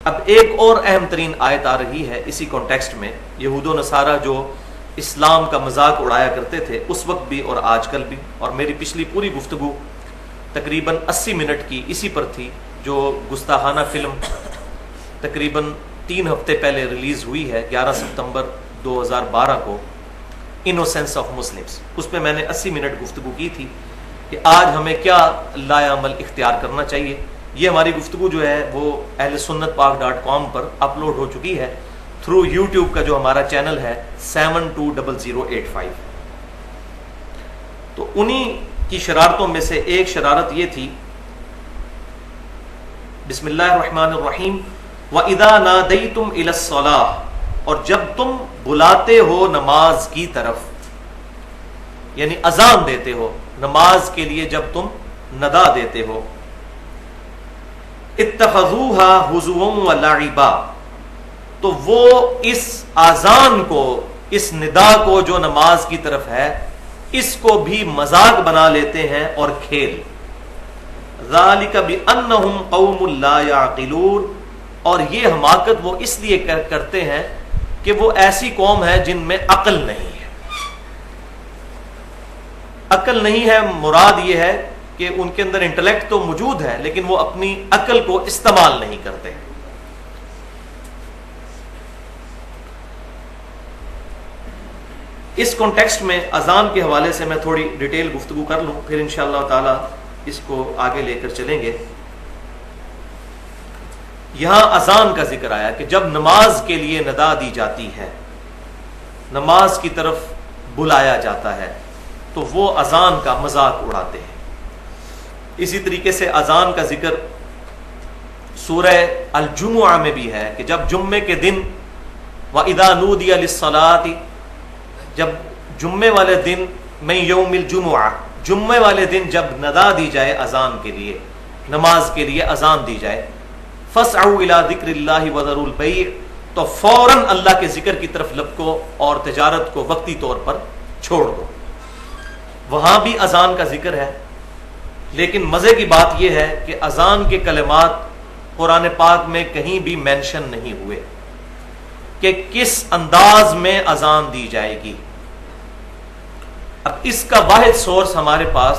اب ایک اور اہم ترین آیت آ رہی ہے اسی کانٹیکسٹ میں. یہود و نصارہ جو اسلام کا مذاق اڑایا کرتے تھے اس وقت بھی اور آج کل بھی، اور میری پچھلی پوری گفتگو تقریباً 80 منٹ کی اسی پر تھی، جو گستاخانہ فلم تقریباً 3 ہفتے پہلے ریلیز ہوئی ہے 11 ستمبر 2012 کو، انوسینس آف مسلمس. اس پہ میں نے 80 منٹ گفتگو کی تھی کہ آج ہمیں کیا لایا عمل اختیار کرنا چاہیے. یہ ہماری گفتگو جو ہے وہ اہل سنت پاک.com پر اپلوڈ ہو چکی ہے تھرو یوٹیوب کا جو ہمارا چینل ہے 720085. تو انہی کی شرارتوں میں سے ایک شرارت یہ تھی، بسم اللہ الرحمن الرحیم، وَإِذَا نَادَيْتُمْ إِلَى الصَّلَاةِ، اور جب تم بلاتے ہو نماز کی طرف، یعنی اذان دیتے ہو نماز کے لیے، جب تم ندا دیتے ہو، اتخذوها ہزوا ولعبا، تو وہ اس اذان کو، اس ندا کو جو نماز کی طرف ہے، اس کو بھی مذاق بنا لیتے ہیں اور کھیل. ذالک بانہم قوم لا یعقلون، اور یہ حماقت وہ اس لیے کرتے ہیں کہ وہ ایسی قوم ہے جن میں عقل نہیں ہے. عقل نہیں ہے مراد یہ ہے کہ ان کے اندر انٹلیکٹ تو موجود ہے لیکن وہ اپنی عقل کو استعمال نہیں کرتے. اس کانٹیکسٹ میں اذان کے حوالے سے میں تھوڑی ڈیٹیل گفتگو کر لوں، پھر انشاءاللہ تعالی اس کو آگے لے کر چلیں گے. یہاں اذان کا ذکر آیا کہ جب نماز کے لیے ندا دی جاتی ہے، نماز کی طرف بلایا جاتا ہے، تو وہ اذان کا مذاق اڑاتے ہیں. اسی طریقے سے اذان کا ذکر سورہ الجمعہ میں بھی ہے کہ جب جمعے کے دن، وَإِذَا نُودِيَ لِلصَّلَاةِ، جب جمعے والے دن، میں یوم الجمعہ، جمعے والے دن جب ندا دی جائے اذان کے لیے، نماز کے لیے اذان دی جائے، فَاسْعَوْا إِلَىٰ ذِكْرِ اللَّهِ وَذَرُوا الْبَيْعَ، تو فوراً اللہ کے ذکر کی طرف لپکو اور تجارت کو وقتی طور پر چھوڑ دو. وہاں بھی اذان کا ذکر ہے، لیکن مزے کی بات یہ ہے کہ اذان کے کلمات قرآن پاک میں کہیں بھی مینشن نہیں ہوئے کہ کس انداز میں اذان دی جائے گی. اب اس کا واحد سورس ہمارے پاس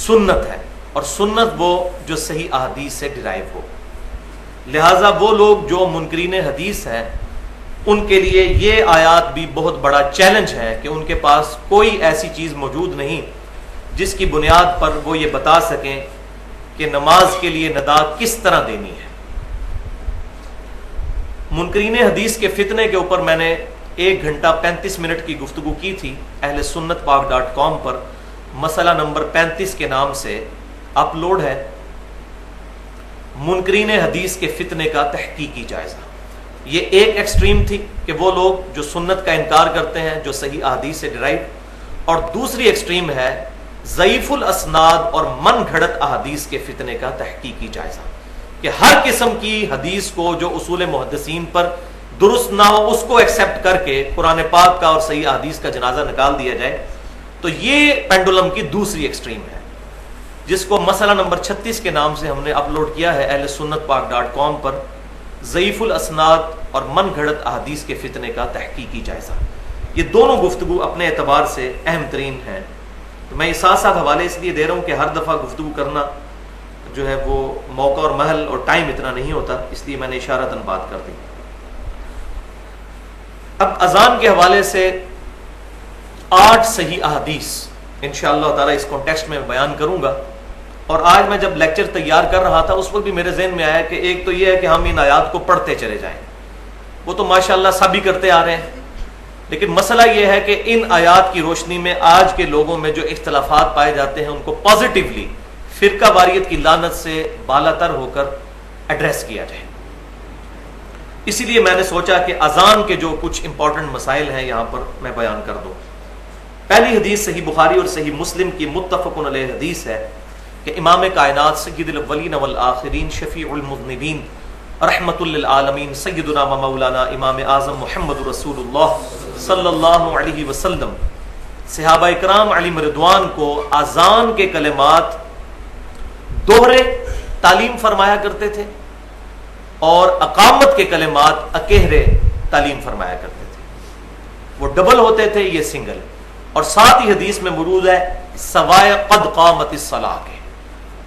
سنت ہے، اور سنت وہ جو صحیح احادیث سے ڈرائیو ہو. لہٰذا وہ لوگ جو منکرین حدیث ہیں ان کے لیے یہ آیات بھی بہت بڑا چیلنج ہے کہ ان کے پاس کوئی ایسی چیز موجود نہیں جس کی بنیاد پر وہ یہ بتا سکیں کہ نماز کے لیے ندا کس طرح دینی ہے. منکرین حدیث کے فتنے کے اوپر میں نے 1 گھنٹہ 35 منٹ کی گفتگو کی تھی اہل سنت پاک.com پر، مسئلہ نمبر 35 کے نام سے اپلوڈ ہے، منکرین حدیث کے فتنے کا تحقیقی جائزہ. یہ ایک ایکسٹریم تھی کہ وہ لوگ جو سنت کا انکار کرتے ہیں جو صحیح احادیث سے ڈرائیو، اور دوسری ایکسٹریم ہے ضعیف الاسناد اور من گھڑت احادیث کے فتنے کا تحقیقی جائزہ، کہ ہر قسم کی حدیث کو جو اصول محدثین پر درست نہ ہو اس کو ایکسیپٹ کر کے قرآن پاک کا اور صحیح احادیث کا جنازہ نکال دیا جائے. تو یہ پینڈولم کی دوسری ایکسٹریم ہے، جس کو مسئلہ نمبر 36 کے نام سے ہم نے اپلوڈ کیا ہے اہل سنت پاک.com پر، ضعیف الاسناد اور من گھڑت احادیث کے فتنے کا تحقیقی جائزہ. یہ دونوں گفتگو اپنے اعتبار سے اہم ترین ہیں. تو میں ساتھ ساتھ حوالے اس لیے دے رہا ہوں کہ ہر دفعہ گفتگو کرنا جو ہے وہ موقع اور محل اور ٹائم اتنا نہیں ہوتا، اس لیے میں نے اشارتاً بات کر دی. اب اذان کے حوالے سے 8 صحیح احادیث انشاءاللہ تعالی اس کانٹیکسٹ میں بیان کروں گا. اور آج میں جب لیکچر تیار کر رہا تھا اس وقت بھی میرے ذہن میں آیا کہ ایک تو یہ ہے کہ ہم ان آیات کو پڑھتے چلے جائیں، وہ تو ماشاءاللہ سب ہی کرتے آ رہے ہیں، لیکن مسئلہ یہ ہے کہ ان آیات کی روشنی میں آج کے لوگوں میں جو اختلافات پائے جاتے ہیں ان کو پازیٹیولی فرقہ واریت کی لعنت سے بالا تر ہو کر ایڈریس کیا جائے. اسی لیے میں نے سوچا کہ اذان کے جو کچھ امپورٹنٹ مسائل ہیں یہاں پر میں بیان کر دوں. پہلی حدیث صحیح بخاری اور صحیح مسلم کی متفق علیہ حدیث ہے کہ امام کائنات سید الاولین والآخرین شفیع المذنبین رحمت للعالمین سیدنا و مولانا امام اعظم محمد رسول اللہ صلی اللہ علیہ وسلم صحابہ اکرام علیہم رضوان کو اذان کے کلمات دوہرے تعلیم فرمایا کرتے تھے اور اقامت کے کلمات اکہرے تعلیم فرمایا کرتے تھے. وہ ڈبل ہوتے تھے، یہ سنگل. اور ساتھ ہی حدیث میں مرود ہے سوائے قد قامت الصلاۃ کے.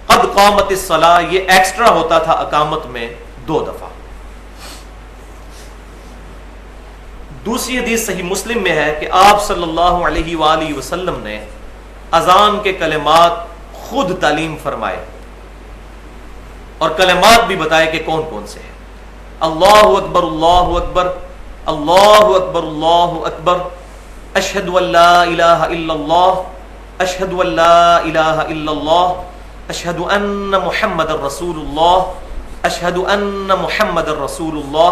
قد قامت الصلاۃ یہ ایکسٹرا ہوتا تھا اقامت میں 2 دفعہ. دوسری حدیث صحیح مسلم میں ہے کہ آپ صلی اللہ علیہ وآلہ وسلم نے اذان کے کلمات خود تعلیم فرمائے اور کلمات بھی بتائے کہ کون کون سے ہیں. اللہ اکبر اللہ اکبر، اللہ اکبر اللہ اکبر، اشہد ان لا الہ الا اللہ، اشہد ان لا الہ الا اللہ، اشہد ان محمد رسول اللہ، اشہد ان محمد رسول اللہ،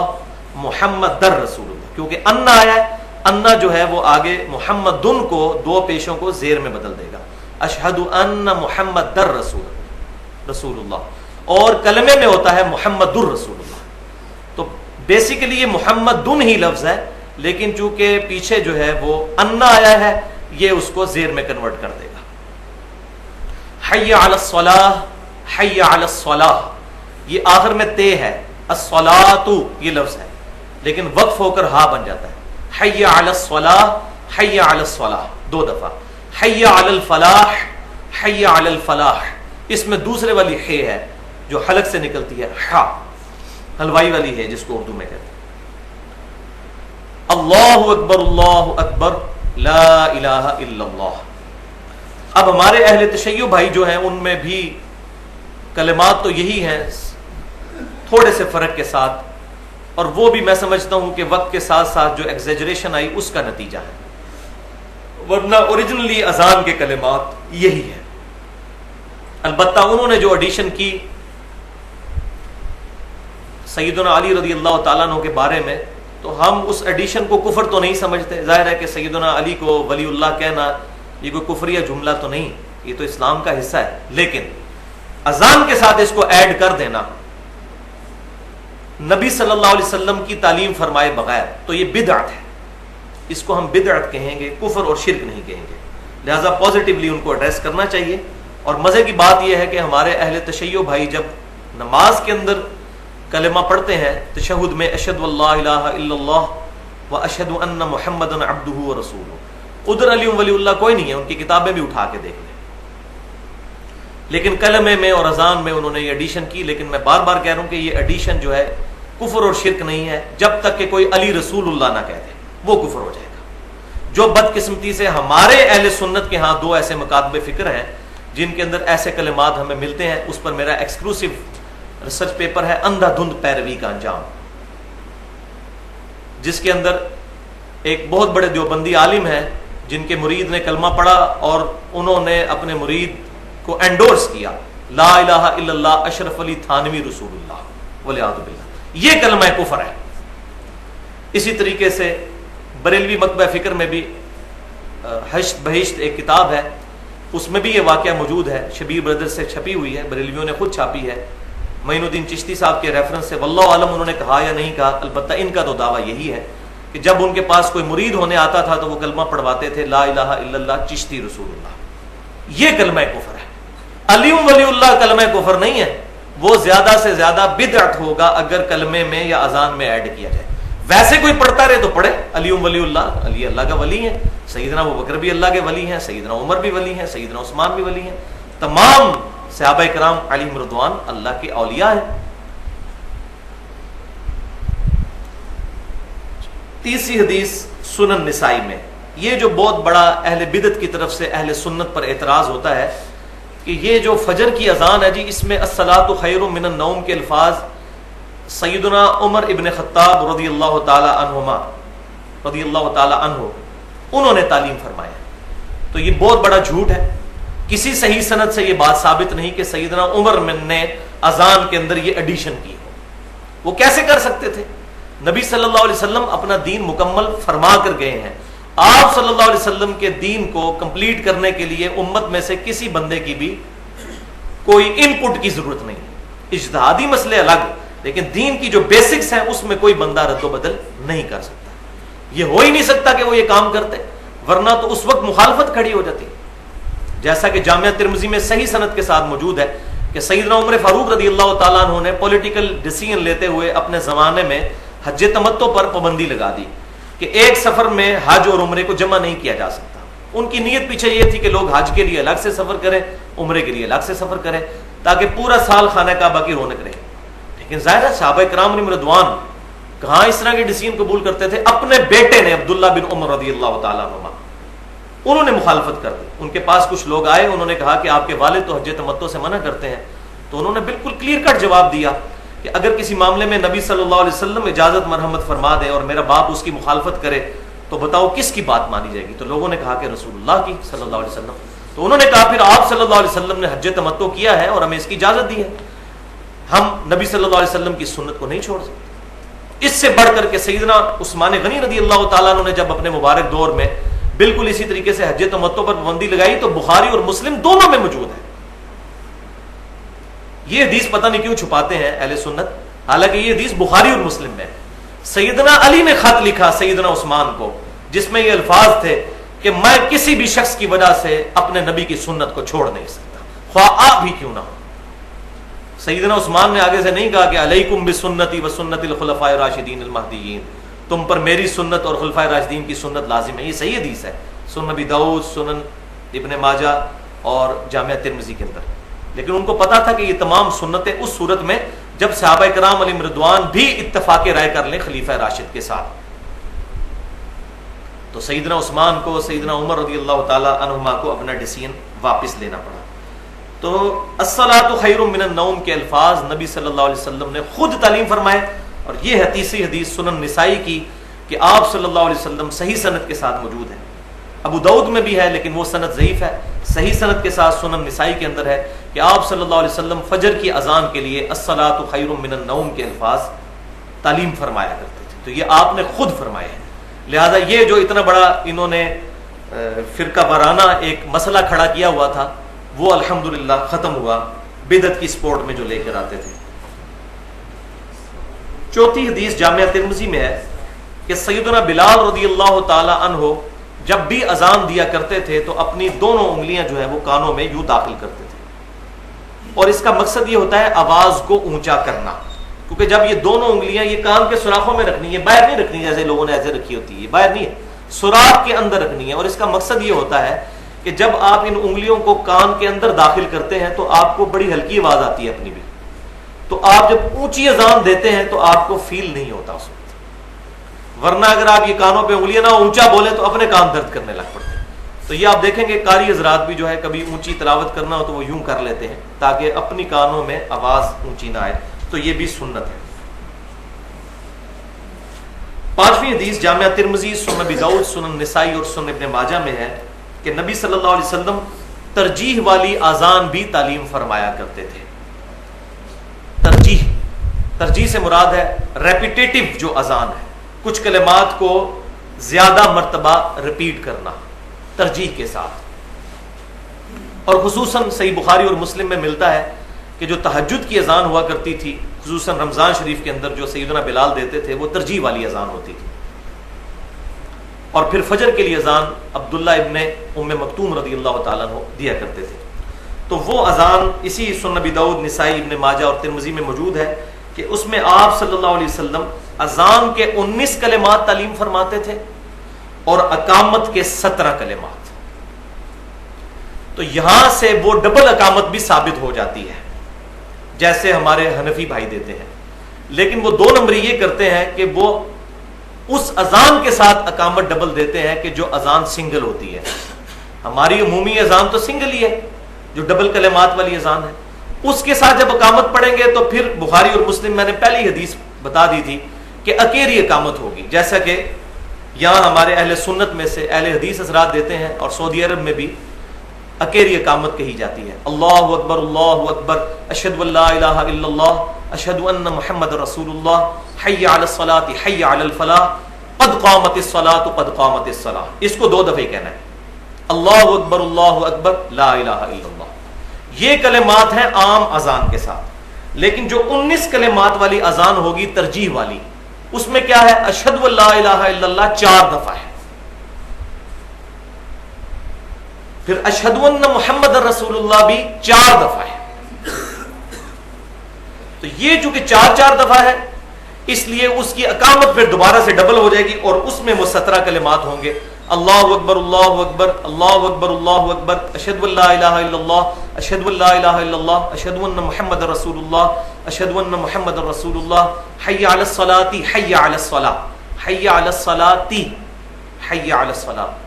محمد در رسول اللہ. کیونکہ ان آیا ہے، ان جو ہے وہ آگے محمدن کو 2 پیشوں کو زیر میں بدل دے گا. اشہد ان محمد در رسول اللہ، اور کلمے میں ہوتا ہے محمد الرسول اللہ. تو بیسیکلی یہ محمدن ہی لفظ ہے، لیکن چونکہ پیچھے جو ہے وہ ان آیا ہے، یہ اس کو زیر میں کنورٹ کر دے گا. حی علی الصلاۃ، حی علی الصلاۃ، یہ آخر میں تے ہے. الصلاۃ یہ لفظ ہے لیکن وقف ہو کر ہا بن جاتا ہے. حی علی الصلاۃ، حی علی الصلاۃ 2 دفعہ. حی علی الفلاح، حی علی الفلاح، اس میں دوسرے والی خے ہے جو حلق سے نکلتی ہے، ہا حلوائی والی ہے جس کو اردو میں کہتے ہیں. اللہ اکبر اللہ اکبر، لا الہ الا اللہ. اب ہمارے اہل تشیع بھائی جو ہیں ان میں بھی کلمات تو یہی ہیں، تھوڑے سے فرق کے ساتھ، اور وہ بھی میں سمجھتا ہوں کہ وقت کے ساتھ ساتھ جو ایگزیجریشن آئی اس کا نتیجہ ہے، ورنہ اوریجنلی اذان کے کلمات یہی ہے. البتہ انہوں نے جو ایڈیشن کی سیدنا علی رضی اللہ تعالیٰ عنہ کے بارے میں، تو ہم اس ایڈیشن کو کفر تو نہیں سمجھتے. ظاہر ہے کہ سیدنا علی کو ولی اللہ کہنا یہ کوئی کفریہ جملہ تو نہیں، یہ تو اسلام کا حصہ ہے. لیکن اذان کے ساتھ اس کو ایڈ کر دینا نبی صلی اللہ علیہ وسلم کی تعلیم فرمائے بغیر، تو یہ بدعت ہے. اس کو ہم بدعت کہیں گے، کفر اور شرک نہیں کہیں گے. لہذا پازیٹیولی ان کو ایڈریس کرنا چاہیے. اور مزے کی بات یہ ہے کہ ہمارے اہل تشیع بھائی جب نماز کے اندر کلمہ پڑھتے ہیں تشہد میں، اشہد ان لا الہ الا اللہ و اشہد ان محمد عبدہ و رسولہ، ادھر علی ولی اللہ کوئی نہیں ہے، ان کی کتابیں بھی اٹھا کے دیکھ لیں. لیکن کلمے میں اور اذان میں انہوں نے یہ ایڈیشن کی. لیکن میں بار بار کہہ رہا ہوں کہ یہ ایڈیشن جو ہے کفر اور شرک نہیں ہے، جب تک کہ کوئی علی رسول اللہ نہ کہہ دے وہ کفر ہو جائے گا. جو بدقسمتی سے ہمارے اہل سنت کے ہاں 2 ایسے مکاتب فکر ہیں جن کے اندر ایسے کلمات ہمیں ملتے ہیں، اس پر میرا ایکسکلوسیو ریسرچ پیپر ہے اندھا دھند پیروی کا انجام، جس کے اندر ایک بہت بڑے دیوبندی عالم ہیں جن کے مرید نے کلمہ پڑھا اور انہوں نے اپنے مرید کو انڈورس کیا، لا الہ الا اللہ اشرف علی تھانوی رسول اللہ والعیاذ باللہ. یہ کلمہ کفر ہے. اسی طریقے سے بریلوی مکتبہ فکر میں بھی حشت بہشت ایک کتاب ہے، اس میں بھی یہ واقعہ موجود ہے، شبیر بردر سے چھپی ہوئی ہے، بریلویوں نے خود چھاپی ہے، معین الدین چشتی صاحب کے ریفرنس سے. واللہ عالم انہوں نے کہا یا نہیں کہا، البتہ ان کا تو دعویٰ یہی ہے کہ جب ان کے پاس کوئی مرید ہونے آتا تھا تو وہ کلمہ پڑھواتے تھے لا الہ الا اللہ چشتی رسول اللہ. یہ کلمہ کفر ہے. علی ولی اللہ کلمہ کفر نہیں ہے، وہ زیادہ سے زیادہ بدعت ہوگا اگر کلمے میں یا اذان میں ایڈ کیا جائے. ویسے کوئی پڑھتا رہے تو پڑھے، علی ولی اللہ، علی اللہ کا ولی ہے، سیدنا ابو بکر بھی اللہ کے ولی ہیں، سیدنا عمر بھی ولی ہیں، سیدنا عثمان بھی ولی ہیں، تمام صحابہ کرام علیہم رضوان اللہ کے اولیاء ہیں. تیسری حدیث سنن نسائی میں، یہ جو بہت بڑا اہل بدعت کی طرف سے اہل سنت پر اعتراض ہوتا ہے کہ یہ جو فجر کی اذان ہے جی، اس میں الصلاۃ خیر من النوم کے الفاظ سیدنا عمر ابن خطاب رضی اللہ تعالی عنہما رضی اللہ تعالی عنہ انہوں نے تعلیم فرمایا. تو یہ بہت بڑا جھوٹ ہے. کسی صحیح سند سے یہ بات ثابت نہیں کہ سیدنا عمر نے اذان کے اندر یہ ایڈیشن کی ہو. وہ کیسے کر سکتے تھے؟ نبی صلی اللہ علیہ وسلم اپنا دین مکمل فرما کر گئے ہیں. آپ صلی اللہ علیہ وسلم کے دین کو کمپلیٹ کرنے کے لیے امت میں سے کسی بندے کی بھی کوئی ان پٹ کی ضرورت نہیں. اجتہادی مسئلے الگ، لیکن دین کی جو بیسکس ہیں اس میں کوئی بندہ رد و بدل نہیں کر سکتا. یہ ہو ہی نہیں سکتا کہ وہ یہ کام کرتے، ورنہ تو اس وقت مخالفت کھڑی ہو جاتی. جیسا کہ جامعہ ترمذی میں صحیح سند کے ساتھ موجود ہے کہ سیدنا عمر فاروق رضی اللہ تعالیٰ عنہ نے پولیٹیکل ڈیسیژن لیتے ہوئے اپنے زمانے میں حج تمتع پر پابندی لگا دی کہ ایک سفر میں حج اور عمرے کو جمع نہیں کیا جا سکتا. ان کی نیت پیچھے یہ تھی کہ لوگ حج کے لیے الگ سے سفر کریں, عمرے کے لیے الگ سے سفر کریں, تاکہ پورا سال خانہ کعبہ کی رونق رہے. لیکن ظاہر ہے صحابہ کرام علیہم رضوان کہاں اس طرح کی ڈیسیژن قبول کرتے تھے. اپنے بیٹے نے عبداللہ بن عمر رضی اللہ تعالیٰ عنہ انہوں نے مخالفت کر دی. ان کے پاس کچھ لوگ آئے, انہوں نے کہا کہ آپ کے والد تو حج تمتع سے منع کرتے ہیں. تو انہوں نے بالکل کلیئر کٹ جواب دیا کہ اگر کسی معاملے میں نبی صلی اللہ علیہ وسلم اجازت مرحمت فرما دے اور میرا باپ اس کی مخالفت کرے تو بتاؤ کس کی بات مانی جائے گی. تو لوگوں نے کہا کہ رسول اللہ کی صلی اللہ علیہ وسلم. تو انہوں نے کہا پھر آپ صلی اللہ علیہ وسلم نے حج تمتع کیا ہے اور ہمیں اس کی اجازت دی ہے, ہم نبی صلی اللہ علیہ وسلم کی سنت کو نہیں چھوڑ سکتے. اس سے بڑھ کر کے سیدنا عثمان غنی رضی اللہ تعالیٰ عنہ نے جب اپنے مبارک دور میں بالکل اسی طریقے سے حج تمتع پر پابندی لگائی تو بخاری اور مسلم دونوں میں موجود ہے. یہ حدیث پتہ نہیں کیوں چھپاتے ہیں اہل سنت, حالانکہ یہ حدیث بخاری اور مسلم میں. سیدنا علی نے خط لکھا سیدنا عثمان کو جس میں یہ الفاظ تھے کہ میں کسی بھی شخص کی وجہ سے اپنے نبی کی سنت کو چھوڑ نہیں سکتا, خواہ آپ بھی کیوں نہ ہو. سیدنا عثمان نے آگے سے نہیں کہا کہ علیکم بسنتی و سنت الخلفاء الراشدین المہدیین, تم پر میری سنت اور خلفاء راشدین کی سنت لازم ہے. یہ صحیح حدیث ہے سنن ابی داؤد, سنن ابن ماجہ اور جامعہ ترمذی کے اندر. لیکن ان کو پتا تھا کہ یہ تمام سنتیں اس صورت میں جب صحابہ کرام علیہم رضوان بھی اتفاق رائے کر لیں خلیفہ راشد کے ساتھ. تو سیدنا عثمان کو, سیدنا عمر رضی اللہ تعالیٰ عنہما کو اپنا ڈیسیژن واپس لینا پڑا. تو الصلاۃ خیر من النوم کے الفاظ نبی صلی اللہ علیہ وسلم نے خود تعلیم فرمائے, اور یہ ہے تیسری حدیث سنن نسائی کی کہ آپ صلی اللہ علیہ وسلم صحیح سند کے ساتھ موجود ہے. ابو داؤد میں بھی ہے لیکن وہ سند ضعیف ہے. صحیح سند کے ساتھ سنن نسائی کے اندر ہے کہ آپ صلی اللہ علیہ وسلم فجر کی اذان کے لیے الصلاۃ خیر من النوم کے الفاظ تعلیم فرمایا کرتے تھے. تو یہ آپ نے خود فرمائے ہیں. لہذا یہ جو اتنا بڑا انہوں نے فرقہ وارانہ ایک مسئلہ کھڑا کیا ہوا تھا وہ الحمدللہ ختم ہوا بدعت کی سپورٹ میں جو لے کر آتے تھے. چوتھی حدیث جامعہ ترمذی میں ہے کہ سیدنا بلال رضی اللہ تعالی عنہ جب بھی اذان دیا کرتے تھے تو اپنی دونوں انگلیاں جو ہیں وہ کانوں میں یوں داخل کرتے تھے, اور اس کا مقصد یہ ہوتا ہے آواز کو اونچا کرنا, کیونکہ جب یہ دونوں انگلیاں یہ کان کے سوراخوں میں رکھنی ہے, باہر نہیں رکھنی جیسے لوگوں نے ایسے رکھی ہوتی ہے, باہر نہیں ہے, سوراخ کے اندر رکھنی ہے. اور اس کا مقصد یہ ہوتا ہے کہ جب آپ ان انگلیوں کو کان کے اندر داخل کرتے ہیں تو آپ کو بڑی ہلکی آواز آتی ہے اپنی بھی, تو آپ جب اونچی اذان دیتے ہیں تو آپ کو فیل نہیں ہوتا اس وقت. ورنہ اگر آپ یہ کانوں پہ انگلیاں نہ اونچا بولیں تو اپنے کان درد کرنے لگ پڑتے ہیں. تو یہ آپ دیکھیں گے قاری حضرات بھی جو ہے کبھی اونچی تلاوت کرنا ہو تو وہ یوں کر لیتے ہیں تاکہ اپنی کانوں میں آواز اونچی نہ آئے. تو یہ بھی سنت ہے. پانچویں حدیث جامعہ ترمذی, سنن ابی داؤد, سنن نسائی اور سنن ابن ماجہ میں ہے کہ نبی صلی اللہ علیہ وسلم ترجیح والی اذان بھی تعلیم فرمایا کرتے تھے. ترجیح سے مراد ہے ریپیٹیٹو جو اذان ہے, کچھ کلمات کو زیادہ مرتبہ ریپیٹ کرنا ترجیح کے ساتھ. اور خصوصاً صحیح بخاری اور مسلم میں ملتا ہے کہ جو تہجد کی اذان ہوا کرتی تھی خصوصاً رمضان شریف کے اندر جو سیدنا بلال دیتے تھے وہ ترجیح والی اذان ہوتی تھی. اور پھر فجر کے لیے اذان عبداللہ ابن ام مکتوم رضی اللہ تعالیٰ عنہ دیا کرتے تھے. تو وہ اذان اسی سنن ابی داؤد, نسائی, ابن ماجہ اور ترمذی میں موجود ہے کہ اس میں آپ صلی اللہ علیہ وسلم اذان کے 19 کلمات تعلیم فرماتے تھے اور اقامت کے 17 کلمات. تو یہاں سے وہ ڈبل اقامت بھی ثابت ہو جاتی ہے جیسے ہمارے حنفی بھائی دیتے ہیں, لیکن وہ 2 نمبر یہ کرتے ہیں کہ وہ اس اذان کے ساتھ اقامت ڈبل دیتے ہیں کہ جو اذان سنگل ہوتی ہے. ہماری عمومی اذان تو سنگل ہی ہے جو ڈبل کلمات والی اذان ہے, اس کے ساتھ جب اقامت پڑھیں گے تو پھر بخاری اور مسلم میں نے پہلی حدیث بتا دی تھی کہ اکیلی اقامت ہوگی, جیسا کہ یہاں ہمارے اہل سنت میں سے اہل حدیث حضرات دیتے ہیں اور سعودی عرب میں بھی اکیلی اقامت کہی جاتی ہے. اللہ اکبر اشہد ان لا الہ الا اللہ اشہد ان محمد رسول اللہ حی علی الصلاۃ حی علی الفلاح قد قامت الصلاۃ قد قامت الصلاۃ. اس کو 2 دفعہ کہنا ہے, اللہ اکبر لا الہ الا اللہ. یہ کلمات ہیں عام اذان کے ساتھ, لیکن جو 19 کلمات والی اذان ہوگی ترجیح والی, اس میں کیا ہے اشہد ان لا الہ الا اللہ 4 دفعہ ہے, پھر اشہد ان محمد رسول اللہ بھی 4 دفعہ ہے. تو یہ چونکہ 4 دفعہ ہے اس لیے اس کی اقامت پھر دوبارہ سے ڈبل ہو جائے گی اور اس میں وہ 17 کلمات ہوں گے. اللہ اکبر اللہ اکبر اللہ اکبر اللہ اکبر اشہد ان لا الہ الا اللہ اشہد ان لا الہ الا اللہ اشہد ان محمد رسول اللہ اشہد ان محمد رسول اللہ حی علی الصلاۃ حی علی الصلاۃ حی علی الصلاۃ حی علی الصلاۃ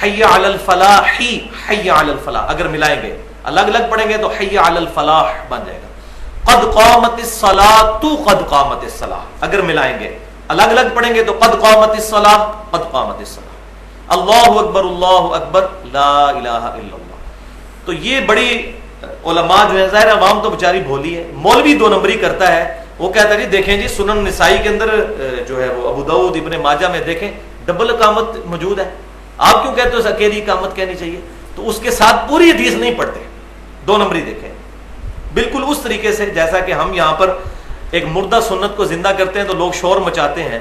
حی علی الفلاح حی علی الفلاح. اگر ملائیں گے الگ الگ پڑھیں گے تو حی علی الفلاح بن جائے گا. قد قامت الصلاۃ قد قامت الصلاۃ. اگر ملائیں گے الگ الگ پڑھیں گے تو قد قامت الصلاۃ قد قامت الصلاۃ. اللہ اکبر لا الہ الا اللہ. تو یہ بڑی علماء جو ہے ظاہر عوام تو بیچاری بھولی ہے. مولوی 2 نمبری کرتا ہے, وہ کہتا ہے جی دیکھیں جی سنن نسائی کے اندر جو ہے وہ ابو داؤد ابن ماجہ میں دیکھیں ڈبل اقامت موجود ہے, آپ کیوں کہتے ہو اکیلی اقامت کہنی چاہیے؟ تو اس کے ساتھ پوری حدیث نہیں پڑھتے, 2 نمبری دیکھیں. بالکل اس طریقے سے جیسا کہ ہم یہاں پر ایک مردہ سنت کو زندہ کرتے ہیں تو لوگ شور مچاتے ہیں,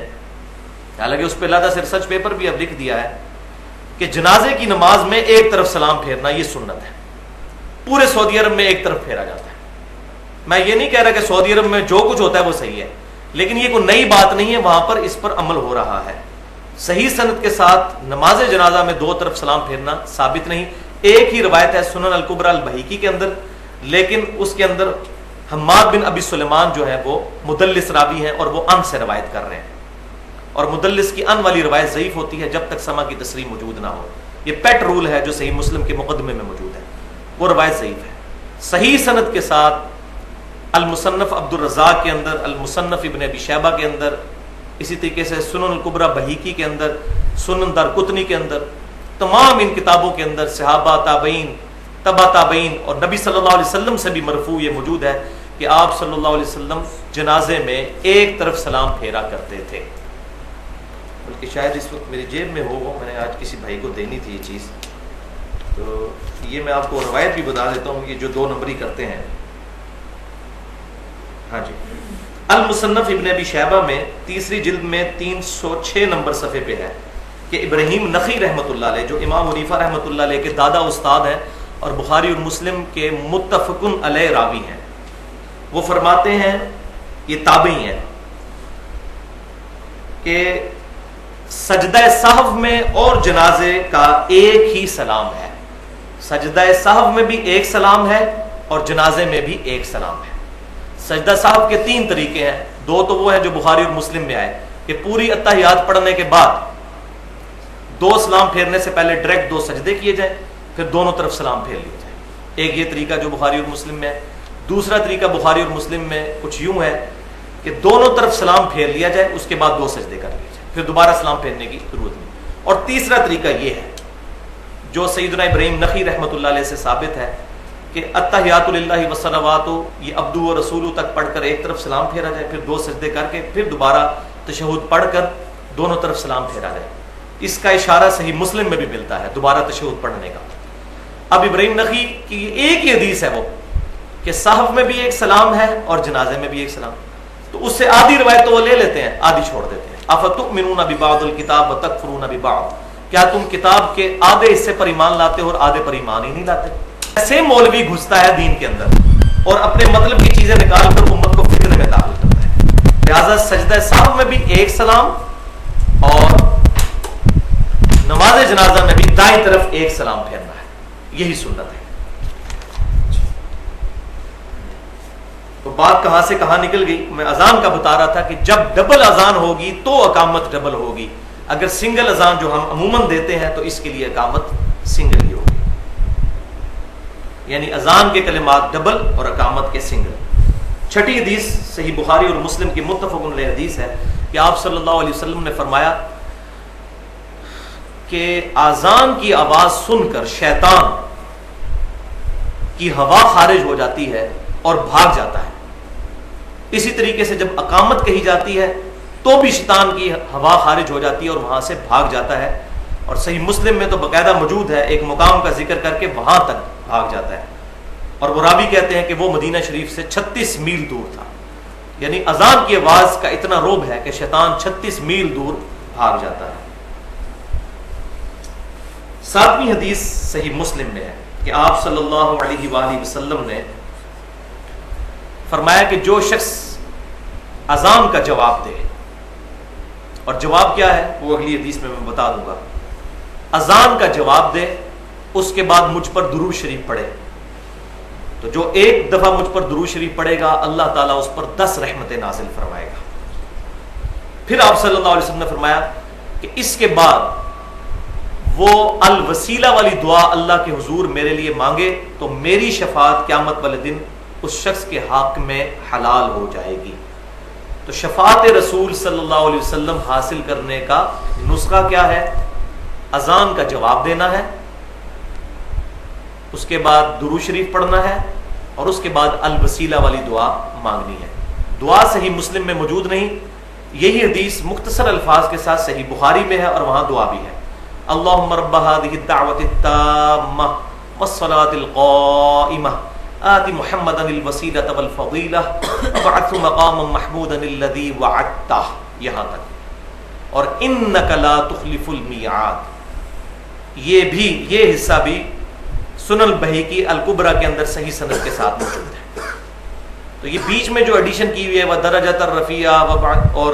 حالانکہ اس پہ علیحدہ سے ریسرچ پیپر بھی اب لکھ دیا ہے کہ جنازے کی نماز میں ایک طرف سلام پھیرنا یہ سنت ہے. پورے سعودی عرب میں ایک طرف پھیرا جاتا ہے. میں یہ نہیں کہہ رہا کہ سعودی عرب میں جو کچھ ہوتا ہے وہ صحیح ہے, لیکن یہ کوئی نئی بات نہیں ہے, وہاں پر اس پر عمل ہو رہا ہے. صحیح سند کے ساتھ نماز جنازہ میں 2 طرف سلام پھیرنا ثابت نہیں. ایک ہی روایت ہے سنن الکبریٰ البہیقی کے اندر, لیکن اس کے اندر حماد بن ابی سلیمان جو ہے وہ مدلس راوی ہیں اور وہ ان سے روایت کر رہے ہیں, اور مدلس کی ان والی روایت ضعیف ہوتی ہے جب تک سما کی تصریح موجود نہ ہو. یہ پیٹ رول ہے جو صحیح مسلم کے مقدمے میں موجود ہے, وہ روایت ضعیف ہے. صحیح سند کے ساتھ المصنف عبد الرزاق کے اندر, المصنف ابن ابی شیبہ کے اندر, اسی طریقے سے سنن الکبریٰ بہیقی کے اندر, سنن دارقطنی کے اندر, تمام ان کتابوں کے اندر صحابہ تابعین تبع تابعین اور نبی صلی اللہ علیہ وسلم سے بھی مرفوع یہ موجود ہے کہ آپ صلی اللہ علیہ وسلم جنازے میں ایک طرف سلام پھیرا کرتے تھے. بلکہ شاید اس وقت میری جیب میں ہو, میں نے آج کسی بھائی کو دینی تھی یہ چیز, تو یہ میں آپ کو روایت بھی بتا دیتا ہوں, یہ جو 2 نمبری کرتے ہیں. ہاں جی, المصنف ابن ابی شیبہ میں 3 جلد میں 306 نمبر صفحے پہ ہے کہ ابراہیم نخعی رحمۃ اللہ علیہ, جو امام حنیفہ رحمۃ اللہ علیہ کے دادا استاد ہیں اور بخاری اور مسلم کے متفقن علیہ راوی ہیں, وہ فرماتے ہیں, یہ تابعی ہیں, کہ سجدہ سہو میں اور جنازے کا ایک ہی سلام ہے. سجدہ سہو میں بھی ایک سلام ہے اور جنازے میں بھی ایک سلام ہے. سجدہ سہو کے 3 طریقے ہیں, 2 تو وہ ہیں جو بخاری اور مسلم میں آئے کہ پوری اتحیات پڑھنے کے بعد 2 سلام پھیرنے سے پہلے ڈائریکٹ 2 سجدے کیے جائیں, پھر دونوں طرف سلام پھیر لیے جائیں. ایک یہ طریقہ جو بخاری اور مسلم میں ہے. دوسرا طریقہ بخاری اور مسلم میں کچھ یوں ہے کہ دونوں طرف سلام پھیر لیا جائے, اس کے بعد 2 سجدے کر لیے جائیں, پھر دوبارہ سلام پھیرنے کی ضرورت نہیں. اور تیسرا طریقہ یہ ہے جو سیدنا ابراہیم نخعی رحمۃ اللہ علیہ سے ثابت ہے کہ التحیات للہ والصلوات, یہ عبدو و رسولو تک پڑھ کر ایک طرف سلام پھیرا جائے, پھر 2 سجدے کر کے پھر دوبارہ تشہد پڑھ کر دونوں طرف سلام پھیرا جائے. اس کا اشارہ صحیح مسلم میں بھی ملتا ہے دوبارہ تشہد پڑھنے کا. اب ابراہیم نخعی کی ایک ہی حدیث ہے وہ کہ صحف میں بھی ایک سلام ہے اور جنازے میں بھی ایک سلام, تو اس سے آدھی روایت تو وہ لے لیتے ہیں, آدھی چھوڑ دیتے ہیں. افتؤمنون ببعض الکتاب وتکفرون ببعض, کیا تم کتاب کے آدھے حصے پر ایمان لاتے ہو اور آدھے پر ایمان ہی نہیں لاتے؟ ایسے مولوی گھستا ہے دین کے اندر اور اپنے مطلب کی چیزیں نکال کر امت کو فتنے میں داخل کرتا ہے. لہٰذا سجدہ صحف میں بھی ایک سلام اور نماز جنازہ میں بھی دائیں طرف ایک سلام پھیرنا ہے, یہی سنت ہے. تو بات کہاں سے کہاں نکل گئی؟ میں اذان کا بتا رہا تھا کہ جب ڈبل اذان ہوگی تو اقامت ڈبل ہوگی. اگر سنگل اذان جو ہم عموماً دیتے ہیں تو اس کے لیے اقامت سنگل ہی ہوگی, یعنی اذان کے کلمات ڈبل اور اقامت کے سنگل. 6 حدیث صحیح بخاری اور مسلم کی متفق علیہ حدیث ہے کہ آپ صلی اللہ علیہ وسلم نے فرمایا کہ اذان کی آواز سن کر شیطان کی ہوا خارج ہو جاتی ہے اور بھاگ جاتا ہے. اسی طریقے سے جب اقامت کہی جاتی ہے تو بھی شیطان کی ہوا خارج ہو جاتی ہے اور وہاں سے بھاگ جاتا ہے. اور صحیح مسلم میں تو باقاعدہ موجود ہے, ایک مقام کا ذکر کر کے وہاں تک بھاگ جاتا ہے. اور وہ راوی کہتے ہیں کہ وہ مدینہ شریف سے 36 میل دور تھا, یعنی اذان کی آواز کا اتنا روب ہے کہ شیطان 36 میل دور بھاگ جاتا ہے. 7ویں حدیث صحیح مسلم میں ہے کہ آپ صلی اللہ علیہ وآلہ وسلم نے فرمایا کہ جو شخص اذان کا جواب دے، اور جواب کیا ہے وہ اگلی حدیث میں بتا دوں گا، اذان کا جواب دے، اس کے بعد مجھ پر درود شریف پڑھے، تو جو ایک دفعہ مجھ پر درود شریف پڑھے گا اللہ تعالیٰ اس پر 10 رحمتیں نازل فرمائے گا۔ پھر آپ صلی اللہ علیہ وسلم نے فرمایا کہ اس کے بعد وہ الوسیلہ والی دعا اللہ کے حضور میرے لیے مانگے تو میری شفاعت قیامت والے دن اس شخص کے حق میں حلال ہو جائے گی۔ تو شفاعت رسول صلی اللہ علیہ وسلم حاصل کرنے کا نسخہ کیا ہے؟ اذان کا جواب دینا ہے، اس کے بعد درود شریف پڑھنا ہے، اور اس کے بعد الوسیلہ والی دعا مانگنی ہے۔ دعا صحیح مسلم میں موجود نہیں، یہی حدیث مختصر الفاظ کے ساتھ صحیح بخاری میں ہے، اور وہاں دعا بھی ہے۔ اللہم رب هذه الدعوة التامة والصلاة القائمة آت محمدا الوسیلة والفضیلة وابعثه مقاما محمودا الذی وعدتہ، یہاں تک، اور انک لا تخلف المیعاد، یہ حصہ بھی سنن البیہقی الکبریٰ کے اندر صحیح سند کے ساتھ موجود ہے۔ تو یہ بیچ میں جو ایڈیشن کی ہوئی ہے وہ درجۃ الرفیع اور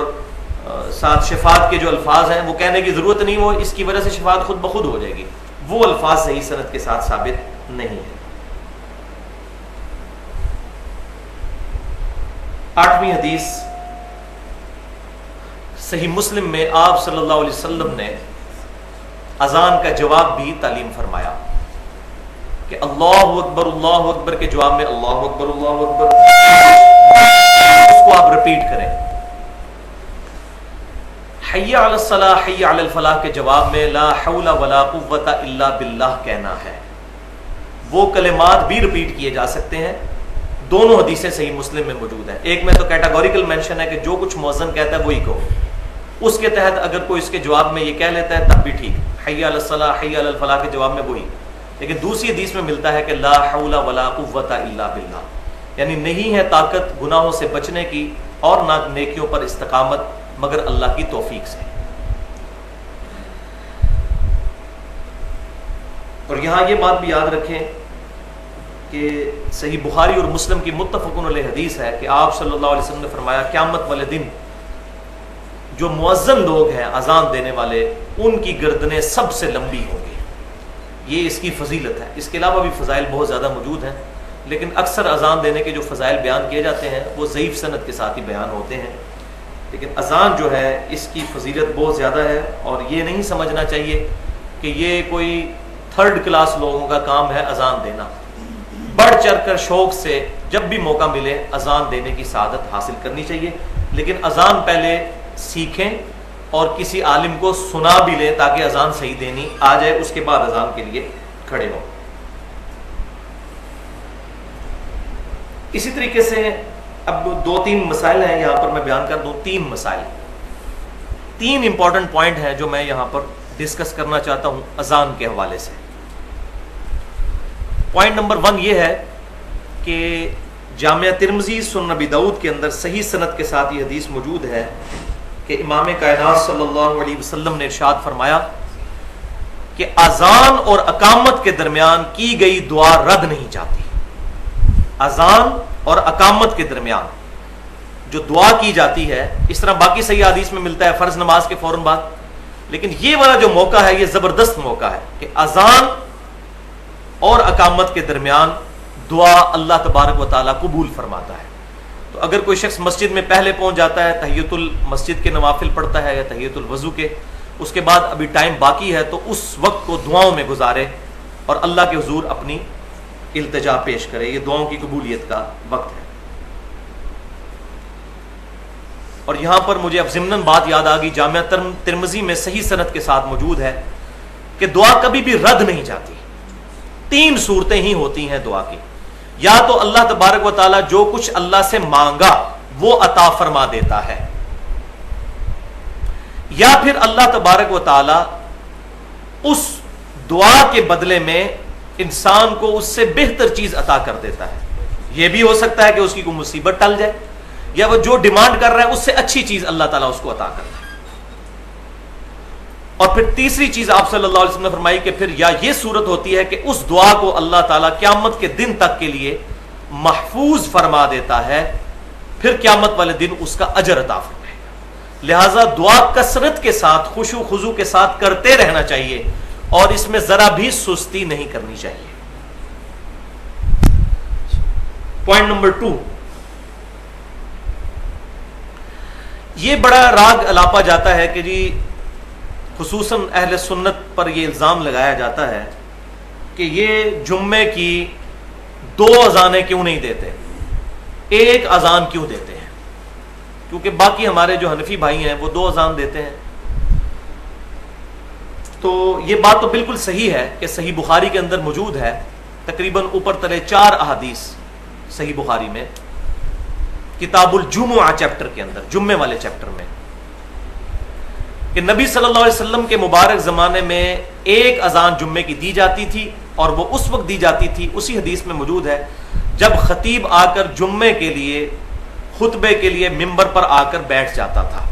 ساتھ شفاعت کے جو الفاظ ہیں وہ کہنے کی ضرورت نہیں، وہ اس کی وجہ سے شفاعت خود بخود ہو جائے گی، وہ الفاظ صحیح سند کے ساتھ ثابت نہیں ہے۔ 8ویں حدیث صحیح مسلم میں آپ صلی اللہ علیہ وسلم نے اذان کا جواب بھی تعلیم فرمایا کہ اللہ اکبر کے جواب میں اللہ اکبر اس کو آپ رپیٹ کریں، حی علی الصلاح حی علی الفلاح کے جواب میں لا حول ولا قوت الا باللہ کہنا ہے۔ وہ کلمات بھی رپیٹ کیے جا سکتے ہیں، دونوں حدیثیں صحیح مسلم میں موجود ہیں۔ ایک میں تو کیٹاگوریکل مینشن ہے کہ جو کچھ مؤذن کہتا ہے وہی کہو، اس کے تحت اگر کوئی اس کے جواب میں یہ کہہ لیتا ہے تب بھی ٹھیک، حی علی الصلاح حی علی الفلاح کے جواب میں وہی۔ لیکن دوسری حدیث میں ملتا ہے کہ لا حول ولا قوت الا باللہ، یعنی نہیں ہے طاقت گناہوں سے بچنے کی اور نہ نیکیوں پر استقامت مگر اللہ کی توفیق سے۔ اور یہاں یہ بات بھی یاد رکھیں کہ صحیح بخاری اور مسلم کی متفقن علیہ حدیث ہے کہ آپ صلی اللہ علیہ وسلم نے فرمایا قیامت والے دن جو مؤذن لوگ ہیں اذان دینے والے ان کی گردنیں سب سے لمبی ہوں گی، یہ اس کی فضیلت ہے۔ اس کے علاوہ بھی فضائل بہت زیادہ موجود ہیں، لیکن اکثر اذان دینے کے جو فضائل بیان کیے جاتے ہیں وہ ضعیف سند کے ساتھ ہی بیان ہوتے ہیں، لیکن اذان جو ہے اس کی فضیلت بہت زیادہ ہے، اور یہ نہیں سمجھنا چاہیے کہ یہ کوئی 3rd کلاس لوگوں کا کام ہے اذان دینا۔ بڑھ چڑھ کر شوق سے جب بھی موقع ملے اذان دینے کی سعادت حاصل کرنی چاہیے، لیکن اذان پہلے سیکھیں اور کسی عالم کو سنا بھی لیں تاکہ اذان صحیح دینی آ جائے، اس کے بعد اذان کے لیے کھڑے ہوں۔ اسی طریقے سے اب 2-3 مسائل ہیں یہاں پر میں بیان کر دوں، 3 مسائل، 3 امپورٹنٹ پوائنٹ ہیں جو میں یہاں پر ڈسکس کرنا چاہتا ہوں اذان کے حوالے سے۔ پوائنٹ نمبر 1 یہ ہے کہ جامعہ ترمذی سنن ابی داؤد کے اندر صحیح سند کے ساتھ یہ حدیث موجود ہے کہ امام کائنات صلی اللہ علیہ وسلم نے ارشاد فرمایا کہ اذان اور اقامت کے درمیان کی گئی دعا رد نہیں جاتی۔ اذان اور اقامت کے درمیان جو دعا کی جاتی ہے، اس طرح باقی صحیح حدیث میں ملتا ہے فرض نماز کے فوراً بعد، لیکن یہ والا جو موقع ہے یہ زبردست موقع ہے کہ اذان اور اقامت کے درمیان دعا اللہ تبارک و تعالیٰ قبول فرماتا ہے۔ تو اگر کوئی شخص مسجد میں پہلے پہنچ جاتا ہے، تحیۃ المسجد کے نوافل پڑھتا ہے یا تحیۃ الوضو کے، اس کے بعد ابھی ٹائم باقی ہے تو اس وقت کو دعاؤں میں گزارے اور اللہ کے حضور اپنی التجا پیش کرے، یہ دعاؤں کی قبولیت کا وقت ہے۔ اور یہاں پر مجھے اب ضمناً بات یاد آ گئی، جامعہ ترمذی میں صحیح سند کے ساتھ موجود ہے کہ دعا کبھی بھی رد نہیں جاتی۔ 3 صورتیں ہی ہوتی ہیں دعا کی، یا تو اللہ تبارک و تعالیٰ جو کچھ اللہ سے مانگا وہ عطا فرما دیتا ہے، یا پھر اللہ تبارک و تعالیٰ اس دعا کے بدلے میں انسان کو اس سے بہتر چیز عطا کر دیتا ہے۔ یہ بھی ہو سکتا ہے کہ اس کی کوئی مصیبت ٹل جائے، یا وہ جو ڈیمانڈ کر رہا ہے اس سے اچھی چیز اللہ تعالیٰ اس کو عطا کرتا ہے۔ اور پھر تیسری چیز آپ صلی اللہ علیہ وسلم نے فرمائی کہ پھر یا یہ صورت ہوتی ہے کہ اس دعا کو اللہ تعالیٰ قیامت کے دن تک کے لیے محفوظ فرما دیتا ہے، پھر قیامت والے دن اس کا اجر عطا فرمائے گا۔ لہذا دعا کثرت کے ساتھ، خشوع و خضوع کے ساتھ کرتے رہنا چاہیے، اور اس میں ذرا بھی سستی نہیں کرنی چاہیے۔ پوائنٹ نمبر 2، یہ بڑا راگ الاپا جاتا ہے کہ جی خصوصاً اہل سنت پر یہ الزام لگایا جاتا ہے کہ یہ جمعے کی 2 اذانیں کیوں نہیں دیتے، ایک اذان کیوں دیتے ہیں، کیونکہ باقی ہمارے جو حنفی بھائی ہیں وہ 2 اذان دیتے ہیں۔ تو یہ بات تو بالکل صحیح ہے کہ صحیح بخاری کے اندر موجود ہے، تقریباً اوپر تلے 4 احادیث صحیح بخاری میں، کتاب الجمعہ چیپٹر کے اندر، جمعے والے چیپٹر میں، کہ نبی صلی اللہ علیہ وسلم کے مبارک زمانے میں ایک اذان جمعے کی دی جاتی تھی، اور وہ اس وقت دی جاتی تھی، اسی حدیث میں موجود ہے، جب خطیب آ کر جمعے کے لیے، خطبے کے لیے ممبر پر آ کر بیٹھ جاتا تھا،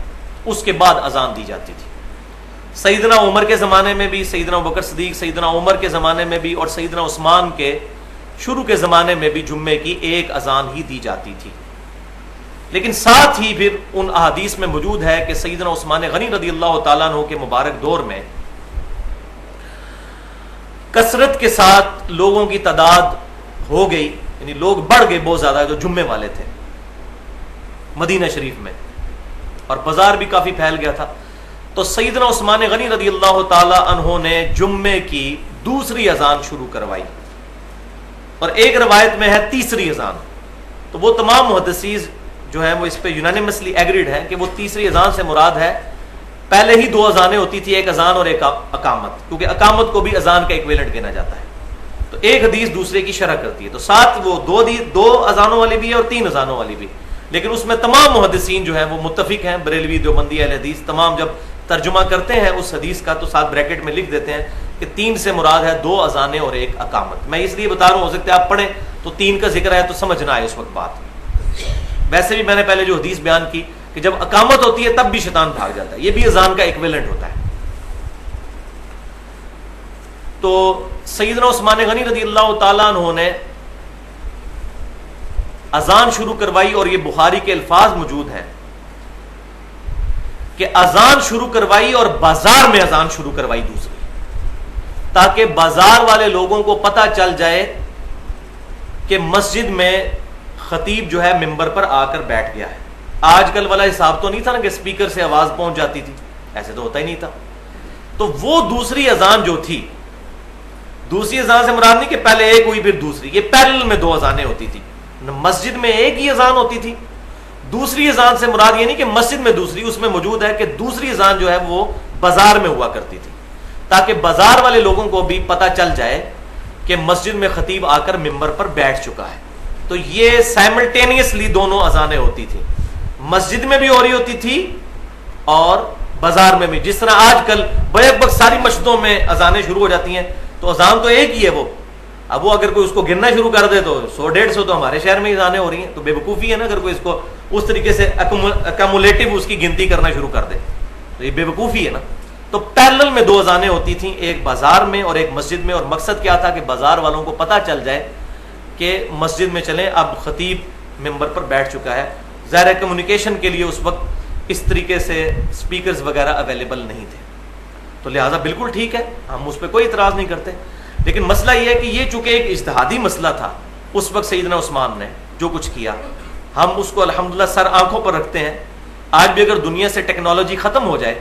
اس کے بعد اذان دی جاتی تھی۔ سیدنا عمر کے زمانے میں بھی، سیدنا ابوبکر صدیق، سیدنا عمر کے زمانے میں بھی، اور سیدنا عثمان کے شروع کے زمانے میں بھی جمعے کی ایک اذان ہی دی جاتی تھی۔ لیکن ساتھ ہی پھر ان احادیث میں موجود ہے کہ سیدنا عثمان غنی رضی اللہ تعالیٰ عنہ کے مبارک دور میں کثرت کے ساتھ لوگوں کی تعداد ہو گئی، یعنی لوگ بڑھ گئے بہت زیادہ جو جمعے والے تھے مدینہ شریف میں، اور بازار بھی کافی پھیل گیا تھا۔ تو سیدنا عثمان غنی رضی اللہ تعالی عنہ نے جمعے کی دوسری اذان شروع کروائی، اور ایک روایت میں ہے تیسری اذان۔ تو وہ تمام محدثین جو ہیں وہ اس پہ یونانیمسلی ایگریڈ ہیں کہ وہ تیسری اذان سے مراد ہے، پہلے ہی 2 اذانیں ہوتی تھی، ایک اذان اور ایک اقامت، کیونکہ اقامت کو بھی اذان کا ایکویلنٹ گنا جاتا ہے۔ تو ایک حدیث دوسرے کی شرح کرتی ہے، تو ساتھ وہ 2 اذانوں والی بھی ہے اور 3 اذانوں والی بھی، لیکن اس میں تمام محدثین جو ہیں وہ متفق ہیں، بریلوی، دیوبندی، اہل حدیث، تمام جب ترجمہ کرتے ہیں اس حدیث کا تو ساتھ بریکٹ میں لکھ دیتے ہیں کہ 3 سے مراد ہے 2 اذانیں اور ایک اقامت۔ میں اس لیے بتا رہا ہوں، ہو سکتا ہے آپ پڑھیں تو 3 کا ذکر ہے تو سمجھ نہ آئے اس وقت بات۔ ویسے بھی میں نے پہلے جو حدیث بیان کی کہ جب اقامت ہوتی ہے تب بھی شیطان بھاگ جاتا ہے، یہ بھی اذان کا ایکویلنٹ ہوتا ہے۔ تو سیدنا عثمان غنی رضی اللہ تعالیٰ عنہ نے اذان شروع کروائی، اور یہ بخاری کے الفاظ موجود ہیں کہ اذان شروع کروائی اور بازار میں اذان شروع کروائی دوسری، تاکہ بازار والے لوگوں کو پتہ چل جائے کہ مسجد میں خطیب جو ہے ممبر پر آ کر بیٹھ گیا ہے۔ آج کل والا حساب تو نہیں تھا نا کہ اسپیکر سے آواز پہنچ جاتی تھی، ایسے تو ہوتا ہی نہیں تھا۔ تو وہ دوسری اذان جو تھی، دوسری اذان سے مراد نہیں کہ پہلے ایک ہوئی پھر دوسری، یہ پیرل میں 2 اذانیں ہوتی تھی، مسجد میں ایک ہی اذان ہوتی تھی۔ دوسری اذان سے مراد یہ نہیں کہ مسجد میں دوسری، اس میں موجود ہے کہ دوسری اذان جو ہے وہ بازار میں ہوا کرتی تھی، تاکہ بازار والے لوگوں کو بھی پتہ چل جائے کہ مسجد میں خطیب آ کر ممبر پر بیٹھ چکا ہے۔ تو یہ سائملٹینیسلی دونوں اذانیں ہوتی تھی، مسجد میں بھی ہو رہی ہوتی تھی اور بازار میں بھی، جس طرح آج کل بیک وقت ساری مسجدوں میں اذانیں شروع ہو جاتی ہیں، تو اذان تو ایک ہی ہے وہ، اب وہ اگر کوئی اس کو گننا شروع کر دے تو 100-150 تو ہمارے شہر میں اذانیں ہو رہی ہیں، تو بے وقوفی ہے نا اگر کوئی اس کو اس طریقے سے ایکومولیٹو اس کی گنتی کرنا شروع کر دے، تو یہ بے وقوفی ہے نا۔ تو پیرلل میں 2 اذانیں ہوتی تھیں، ایک بازار میں اور ایک مسجد میں، اور مقصد کیا تھا کہ بازار والوں کو پتہ چل جائے کہ مسجد میں چلیں، اب خطیب ممبر پر بیٹھ چکا ہے۔ ظاہر کمیونیکیشن کے لیے اس وقت اس طریقے سے سپیکرز وغیرہ اویلیبل نہیں تھے، تو لہٰذا بالکل ٹھیک ہے، ہم اس پہ کوئی اعتراض نہیں کرتے۔ لیکن مسئلہ یہ ہے کہ یہ چونکہ ایک اجتہادی مسئلہ تھا، اس وقت سیدنا عثمان نے جو کچھ کیا، ہم اس کو الحمدللہ سر آنکھوں پر رکھتے ہیں۔ آج بھی اگر دنیا سے ٹیکنالوجی ختم ہو جائے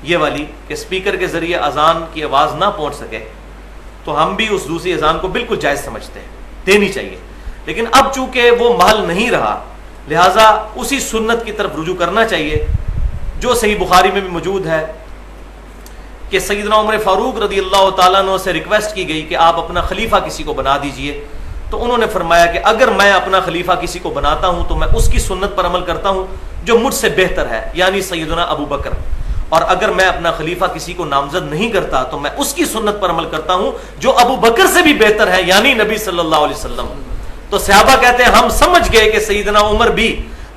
یہ والی کہ اسپیکر کے ذریعے اذان کی آواز نہ پہنچ سکے، تو ہم بھی اس دوسری اذان کو بالکل جائز سمجھتے ہیں، دینی چاہیے۔ لیکن اب چونکہ وہ محل نہیں رہا، لہٰذا اسی سنت کی طرف رجوع کرنا چاہیے جو صحیح بخاری میں بھی موجود ہے کہ سیدنا عمر فاروق رضی اللہ تعالیٰ عنہ سے ریکویسٹ کی گئی کہ آپ اپنا خلیفہ کسی کو بنا دیجئے، تو انہوں نے فرمایا کہ اگر میں اپنا خلیفہ کسی کو بناتا ہوں تو میں اس کی سنت پر عمل کرتا ہوں جو مجھ سے بہتر ہے، یعنی سیدنا ابو بکر، اور اگر میں اپنا خلیفہ کسی کو نامزد نہیں کرتا تو میں اس کی سنت پر عمل کرتا ہوں جو ابو بکر سے بھی بہتر ہے، یعنی نبی صلی اللہ علیہ وسلم۔ تو صحابہ کہتے ہیں ہم سمجھ گئے کہ سیدنا عمر بھی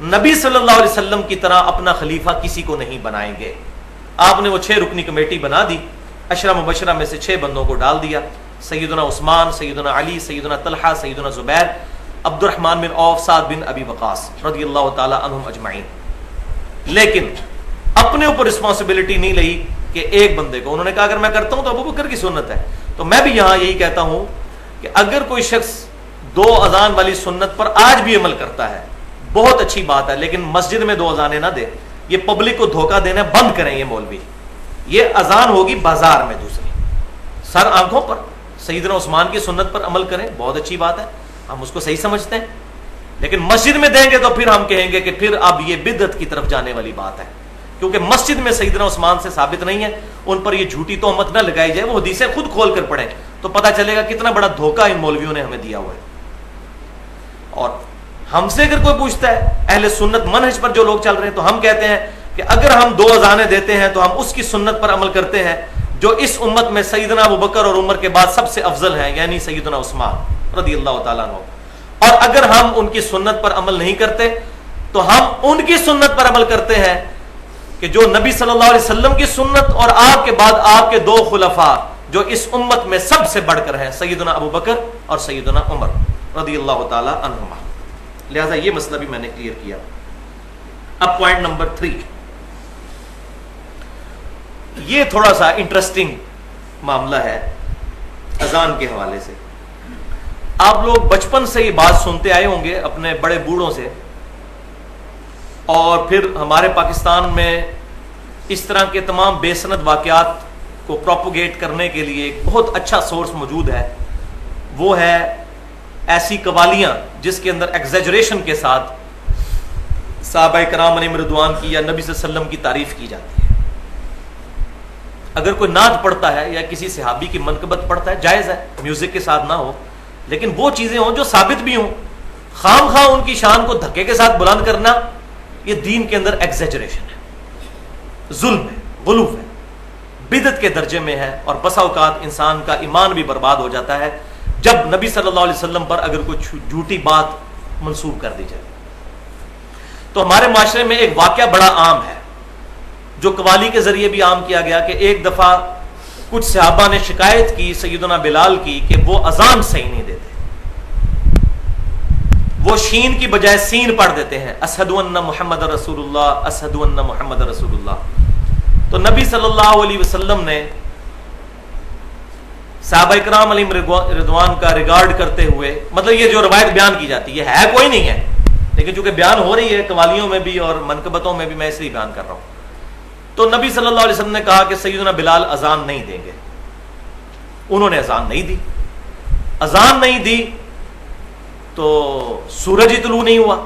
نبی صلی اللہ علیہ وسلم کی طرح اپنا خلیفہ کسی کو نہیں بنائیں گے۔ آپ نے وہ 6 رکنی کمیٹی بنا دی، 10 مبشرہ میں سے 6 بندوں کو ڈال دیا، سیدنا عثمان، سیدنا علی، سیدنا طلحہ، سیدنا زبیر، عبد الرحمن بن عوف، سعد بن ابی وقاص رضی اللہ تعالی عنہم اجمعین، لیکن اپنے اوپر رسپانسبلٹی نہیں لئی کہ ایک بندے کو، انہوں نے کہا اگر میں کرتا ہوں تو ابو بکر کی سنت ہے. تو میں بھی یہاں یہی کہتا ہوں کہ اگر کوئی شخص 2 اذان والی سنت پر آج بھی عمل کرتا ہے بہت اچھی بات ہے، لیکن مسجد میں 2 اذانیں نہ دے. یہ پبلک کو دھوکہ دینا بند کریں. یہ مولوی، یہ اذان ہوگی بازار میں دوسری، سر آنکھوں پر. سیدنا عثمان کی سنت پر عمل کریں، بہت اچھی بات ہے، ہم اس کو صحیح سمجھتے ہیں، لیکن مسجد میں دیں گے تو پھر ہم کہیں گے کہ پھر اب یہ بدعت کی طرف جانے والی بات ہے، کیونکہ مسجد میں سیدنا عثمان سے ثابت نہیں ہے. ان پر یہ جھوٹی تہمت نہ لگائی جائے. وہ حدیثیں خود کھول کر پڑھیں تو پتہ چلے گا کتنا بڑا دھوکہ ان مولویوں نے ہمیں دیا ہوا ہے. اور ہم سے اگر کوئی پوچھتا ہے اہل سنت منہج پر جو لوگ چل رہے ہیں، تو ہم کہتے ہیں کہ اگر ہم 2 اذانیں دیتے ہیں تو ہم اس کی سنت پر عمل کرتے ہیں جو اس امت میں سیدنا ابو بکر اور عمر کے بعد سب سے افضل ہیں، یعنی سیدنا عثمان رضی اللہ تعالیٰ عنہ. اور اگر ہم ان کی سنت پر عمل نہیں کرتے تو ہم ان کی سنت پر عمل کرتے ہیں کہ جو نبی صلی اللہ علیہ وسلم کی سنت اور آپ کے بعد آپ کے 2 خلفاء جو اس امت میں سب سے بڑھ کر ہیں، سیدنا ابو بکر اور سیدنا عمر رضی اللہ تعالی عنہما. لہذا یہ مسئلہ بھی میں نے کلیئر کیا. اب پوائنٹ نمبر 3، یہ تھوڑا سا انٹرسٹنگ معاملہ ہے اذان کے حوالے سے. آپ لوگ بچپن سے یہ بات سنتے آئے ہوں گے اپنے بڑے بوڑھوں سے، اور پھر ہمارے پاکستان میں اس طرح کے تمام بے سند واقعات کو پروپوگیٹ کرنے کے لیے ایک بہت اچھا سورس موجود ہے. وہ ہے ایسی قوالیاں جس کے اندر ایگزیجریشن کے ساتھ صحابہ کرام علیہم رضوان کی یا نبی صلی اللہ علیہ وسلم کی تعریف کی جاتی ہے. اگر کوئی نعت پڑھتا ہے یا کسی صحابی کی منقبت پڑھتا ہے جائز ہے، میوزک کے ساتھ نہ ہو، لیکن وہ چیزیں ہوں جو ثابت بھی ہوں. خام خواہ ان کی شان کو دھکے کے ساتھ بلند کرنا یہ دین کے اندر ایگزیجریشن ہے، ظلم ہے، غلو ہے، بدعت کے درجے میں ہے. اور بسا اوقات انسان کا ایمان بھی برباد ہو جاتا ہے جب نبی صلی اللہ علیہ وسلم پر اگر کوئی جھوٹی بات منسوب کر دی جائے. تو ہمارے معاشرے میں ایک واقعہ بڑا عام ہے جو قوالی کے ذریعے بھی عام کیا گیا کہ ایک دفعہ کچھ صحابہ نے شکایت کی سیدنا بلال کی کہ وہ اذان صحیح نہیں دیتے، وہ شین کی بجائے سین پڑھ دیتے ہیں، اشہد ان محمد رسول اللہ، اشہد ان محمد رسول اللہ. تو نبی صلی اللہ علیہ وسلم نے صحابہ کرام علیہم رضوان کا ریگارڈ کرتے ہوئے، مطلب یہ جو روایت بیان کی جاتی ہے کوئی نہیں ہے، لیکن چونکہ بیان ہو رہی ہے قوالیوں میں بھی اور منقبتوں میں بھی، میں اس لیے بیان کر رہا ہوں. تو نبی صلی اللہ علیہ وسلم نے کہا کہ سیدنا بلال اذان نہیں دیں گے. انہوں نے اذان نہیں دی. اذان نہیں دی تو سورج ہی طلوع نہیں ہوا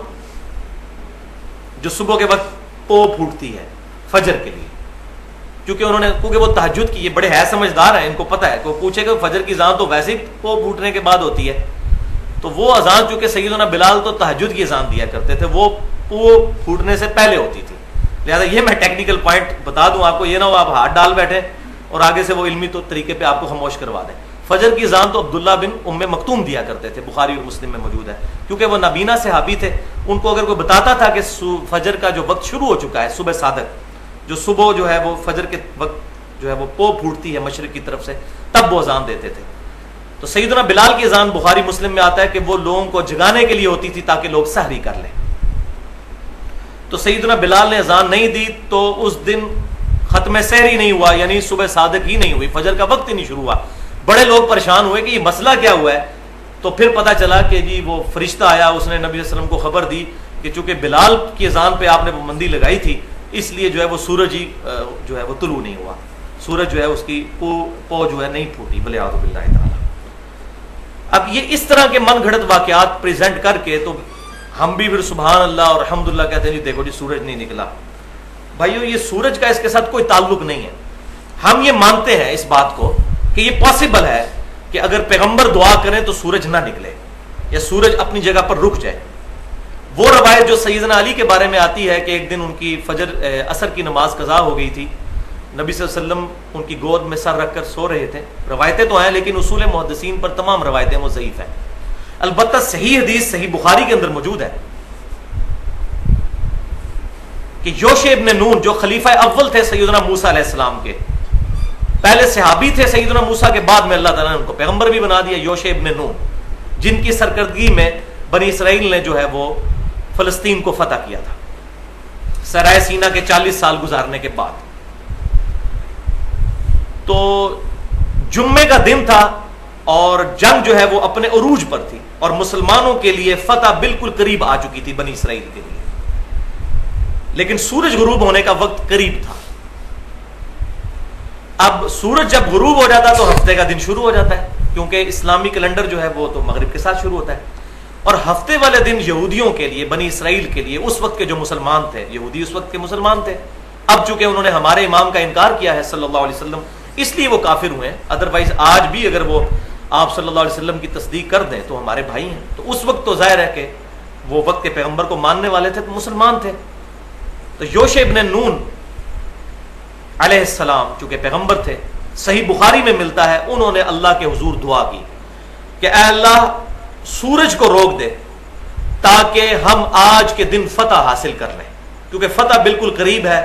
جو صبح کے وقت پو پھوٹتی ہے فجر کے لیے. کیونکہ وہ تہجد کی، یہ بڑے ہے سمجھدار ہیں، ان کو پتہ ہے. کوئی پوچھے کہ فجر کی اذان تو ویسے ہی پو پھوٹنے کے بعد ہوتی ہے، تو وہ اذان چونکہ سیدنا بلال تو تہجد کی اذان دیا کرتے تھے، وہ پو پھوٹنے سے پہلے ہوتی تھی. لہٰذا یہ میں ٹیکنیکل پوائنٹ بتا دوں آپ کو، یہ نہ ہو آپ ہاتھ ڈال بیٹھے اور آگے سے وہ علمی تو طریقے پہ آپ کو خاموش کروا دیں. فجر کی اذان تو عبداللہ بن ام مکتوم دیا کرتے تھے، بخاری اور مسلم میں موجود ہے، کیونکہ وہ نابینا صحابی تھے. ان کو اگر کوئی بتاتا تھا کہ فجر کا جو وقت شروع ہو چکا ہے، صبح صادق جو صبح جو ہے وہ فجر کے وقت جو ہے وہ پو پھوٹتی ہے مشرق کی طرف سے، تب وہ اذان دیتے تھے. تو سیدنا بلال کی اذان بخاری مسلم میں آتا ہے کہ وہ لوگوں کو جگانے کے لیے ہوتی تھی تاکہ لوگ سحری کر لیں. تو سیدنا بلال نے اذان نہیں دی تو اس دن ختم سحری نہیں ہوا، یعنی صبح صادق ہی نہیں ہوئی، فجر کا وقت ہی نہیں شروع ہوا. بڑے لوگ پریشان ہوئے کہ یہ مسئلہ کیا ہوا ہے. تو پھر پتہ چلا کہ جی وہ فرشتہ آیا، اس نے نبی صلی اللہ علیہ وسلم کو خبر دی کہ چونکہ بلال کی اذان پہ آپ نے پابندی لگائی تھی، اس لیے جو ہے وہ سورج ہی جو ہے وہ طلوع نہیں ہوا، سورج جو ہے اس کی پو جو ہے نہیں پھوٹی، ولیعوذ باللہ تعالی. اب یہ اس طرح کے من گھڑت واقعات پریزنٹ کر کے تو ہم بھی پھر سبحان اللہ اور الحمدللہ کہتے ہیں جی دیکھو جی سورج نہیں نکلا. بھائیو یہ سورج کا اس کے ساتھ کوئی تعلق نہیں ہے. ہم یہ مانتے ہیں اس بات کو کہ یہ پاسبل ہے کہ اگر پیغمبر دعا کریں تو سورج نہ نکلے یا سورج اپنی جگہ پر رک جائے. وہ روایت جو سیدنا علی کے بارے میں آتی ہے کہ ایک دن ان کی فجر عصر کی نماز قضا ہو گئی تھی، نبی صلی اللہ علیہ وسلم ان کی گود میں سر رکھ کر سو رہے تھے. روایتیں تو ہیں لیکن اصول محدثین پر تمام روایتیں وہ ضعیف ہیں. البتہ صحیح حدیث صحیح بخاری کے اندر موجود ہے کہ یوشع ابن نون جو خلیفہ اول تھے سیدنا موسیٰ علیہ السلام کے، پہلے صحابی تھے سیدنا موسیٰ کے، بعد میں اللہ تعالیٰ نے ان کو پیغمبر بھی بنا دیا. یوشع ابن نون جن کی سرکردگی میں بنی اسرائیل نے جو ہے وہ فلسطین کو فتح کیا تھا سرائے سینا کے 40 سال گزارنے کے بعد. تو جمعے کا دن تھا اور جنگ جو ہے وہ اپنے عروج پر تھی اور مسلمانوں کے لیے فتح بالکل قریب آ چکی تھی بنی اسرائیل کے لیے. لیکن سورج غروب ہونے کا وقت قریب تھا. اب سورج جب غروب ہو جاتا تو ہفتے کا دن شروع ہو جاتا ہے, کیونکہ اسلامی کیلنڈر جو ہے وہ تو مغرب کے ساتھ شروع ہوتا ہے. اور ہفتے والے دن یہودیوں کے لیے, بنی اسرائیل کے لیے, اس وقت کے جو مسلمان تھے, یہودی اس وقت کے مسلمان تھے, اب چونکہ انہوں نے ہمارے امام کا انکار کیا ہے صلی اللہ علیہ وسلم, اس لیے وہ کافر ہوئے ہیں. ادروائز آج بھی اگر وہ آپ صلی اللہ علیہ وسلم کی تصدیق کر دیں تو ہمارے بھائی ہیں. تو اس وقت تو ظاہر ہے کہ وہ وقت کے پیغمبر کو ماننے والے تھے, تو مسلمان تھے. تو یوشع ابن نون علیہ السلام چونکہ پیغمبر تھے, صحیح بخاری میں ملتا ہے, انہوں نے اللہ کے حضور دعا کی کہ اے اللہ سورج کو روک دے تاکہ ہم آج کے دن فتح حاصل کر لیں, کیونکہ فتح بالکل قریب ہے.